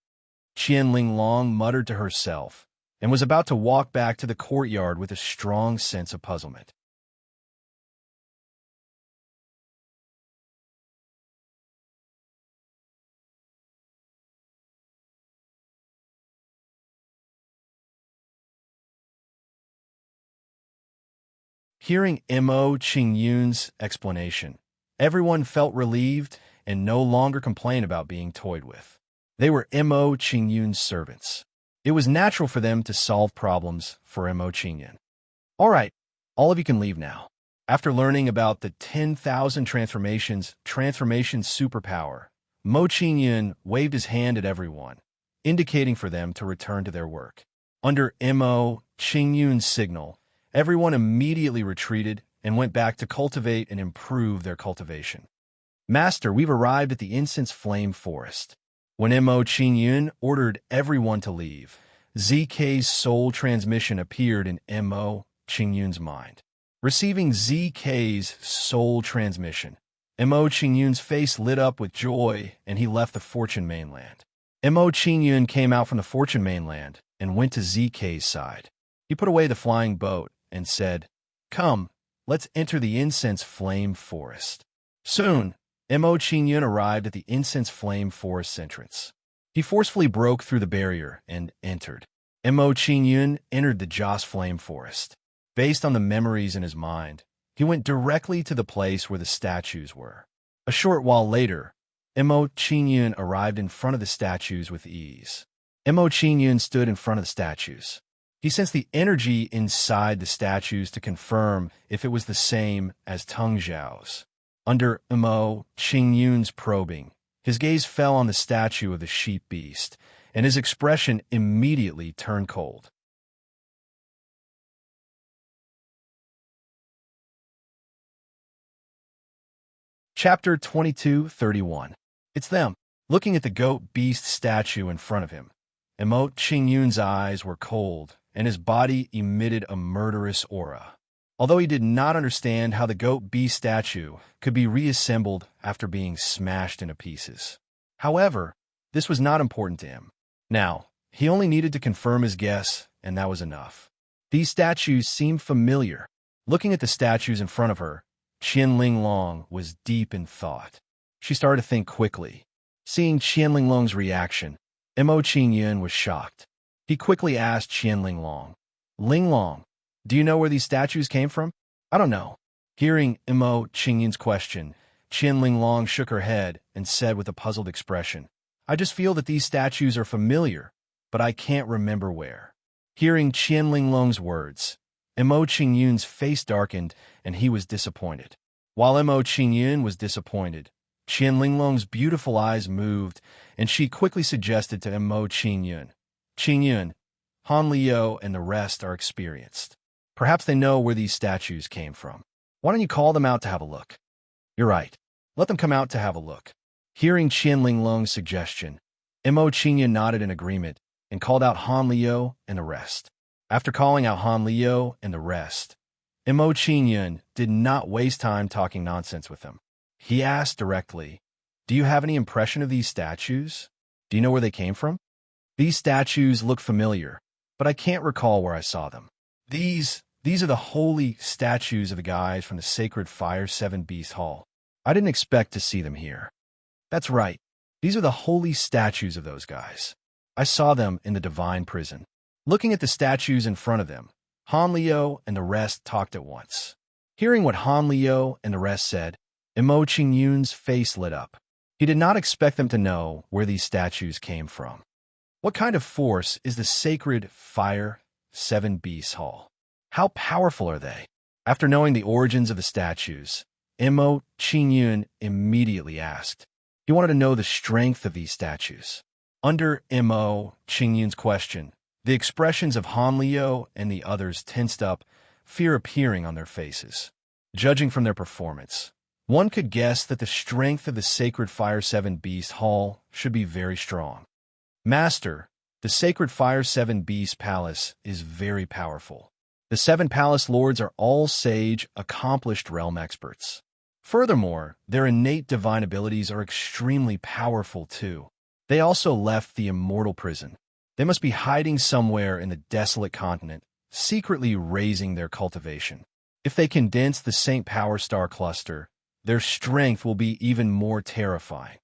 Qian Ling Long muttered to herself and was about to walk back to the courtyard with a strong sense of puzzlement. Hearing Mo Qingyun's explanation, everyone felt relieved and no longer complained about being toyed with. They were Mo Qingyun's servants. It was natural for them to solve problems for Mo Qingyun. "All right, all of you can leave now." After learning about the 10,000 transformation superpower, Mo Qingyun waved his hand at everyone, indicating for them to return to their work. Under Mo Qingyun's signal, everyone immediately retreated and went back to cultivate and improve their cultivation. "Master, we've arrived at the incense flame forest." When Mo Qingyun ordered everyone to leave, ZK's soul transmission appeared in Mo Qingyun's mind. Receiving ZK's soul transmission, Mo Qingyun's face lit up with joy and he left the Fortune mainland. Mo Qingyun came out from the Fortune mainland and went to ZK's side. He put away the flying boat and said, "Come, let's enter the incense flame forest." Soon, Mo Qingyun arrived at the incense flame forest's entrance. He forcefully broke through the barrier and entered. Mo Qingyun entered the Joss flame forest. Based on the memories in his mind, he went directly to the place where the statues were. A short while later, Mo Qingyun arrived in front of the statues with ease. Mo Qingyun stood in front of the statues. He sensed the energy inside the statues to confirm if it was the same as Tung Zhao's. Under Mo Qingyun's probing, his gaze fell on the statue of the sheep beast, and his expression immediately turned cold. Chapter 22:31. It's them. Looking at the goat beast statue in front of him, Mo Qingyun's eyes were cold, and his body emitted a murderous aura. Although he did not understand how the goat beast statue could be reassembled after being smashed into pieces. However, this was not important to him. Now, he only needed to confirm his guess, and that was enough. These statues seemed familiar. Looking at the statues in front of her, Qian Ling Long was deep in thought. She started to think quickly. Seeing Qian Ling Long's reaction, Mo Qingyun was shocked. He quickly asked Qian Ling Long, "Ling Long, do you know where these statues came from?" "I don't know." Hearing Mo Qingyun's question, Qian Ling Long shook her head and said with a puzzled expression, "I just feel that these statues are familiar, but I can't remember where." Hearing Qian Ling Long's words, Mo Qingyun's face darkened and he was disappointed. While Mo Qingyun was disappointed, Qian Ling Long's beautiful eyes moved and she quickly suggested to Mo Qingyun, "Qingyun, Han Liu and the rest are experienced. Perhaps they know where these statues came from. Why don't you call them out to have a look? You're right. Let them come out to have a look. Hearing Qian Linglong's suggestion, Mo Qingyan nodded in agreement and called out Han Liu and the rest. After calling out Han Liu and the rest, Mo Qingyan did not waste time talking nonsense with them. He asked directly, "Do you have any impression of these statues? Do you know where they came from?" "These statues look familiar, but I can't recall where I saw them." These are the holy statues of the guys from the sacred Fire Seven Beast Hall. I didn't expect to see them here. That's right. These are the holy statues of those guys. I saw them in the divine prison. Looking at the statues in front of them, Han Liu and the rest talked at once. Hearing what Han Liu and the rest said, Mo Qingyun's face lit up. He did not expect them to know where these statues came from. What kind of force is the sacred Fire Seven Beasts Hall? How powerful are they? After knowing the origins of the statues, Mo Qingyun immediately asked. He wanted to know the strength of these statues. Under Mo Qingyun's question, the expressions of Han Liu and the others tensed up, fear appearing on their faces. Judging from their performance, one could guess that the strength of the sacred Fire Seven Beast Hall should be very strong. Master, the sacred Fire Seven Beast Palace is very powerful. The seven palace lords are all sage, accomplished realm experts. Furthermore, their innate divine abilities are extremely powerful too. They also left the immortal prison. They must be hiding somewhere in the desolate continent, secretly raising their cultivation. If they condense the Saint Power Star cluster, their strength will be even more terrifying.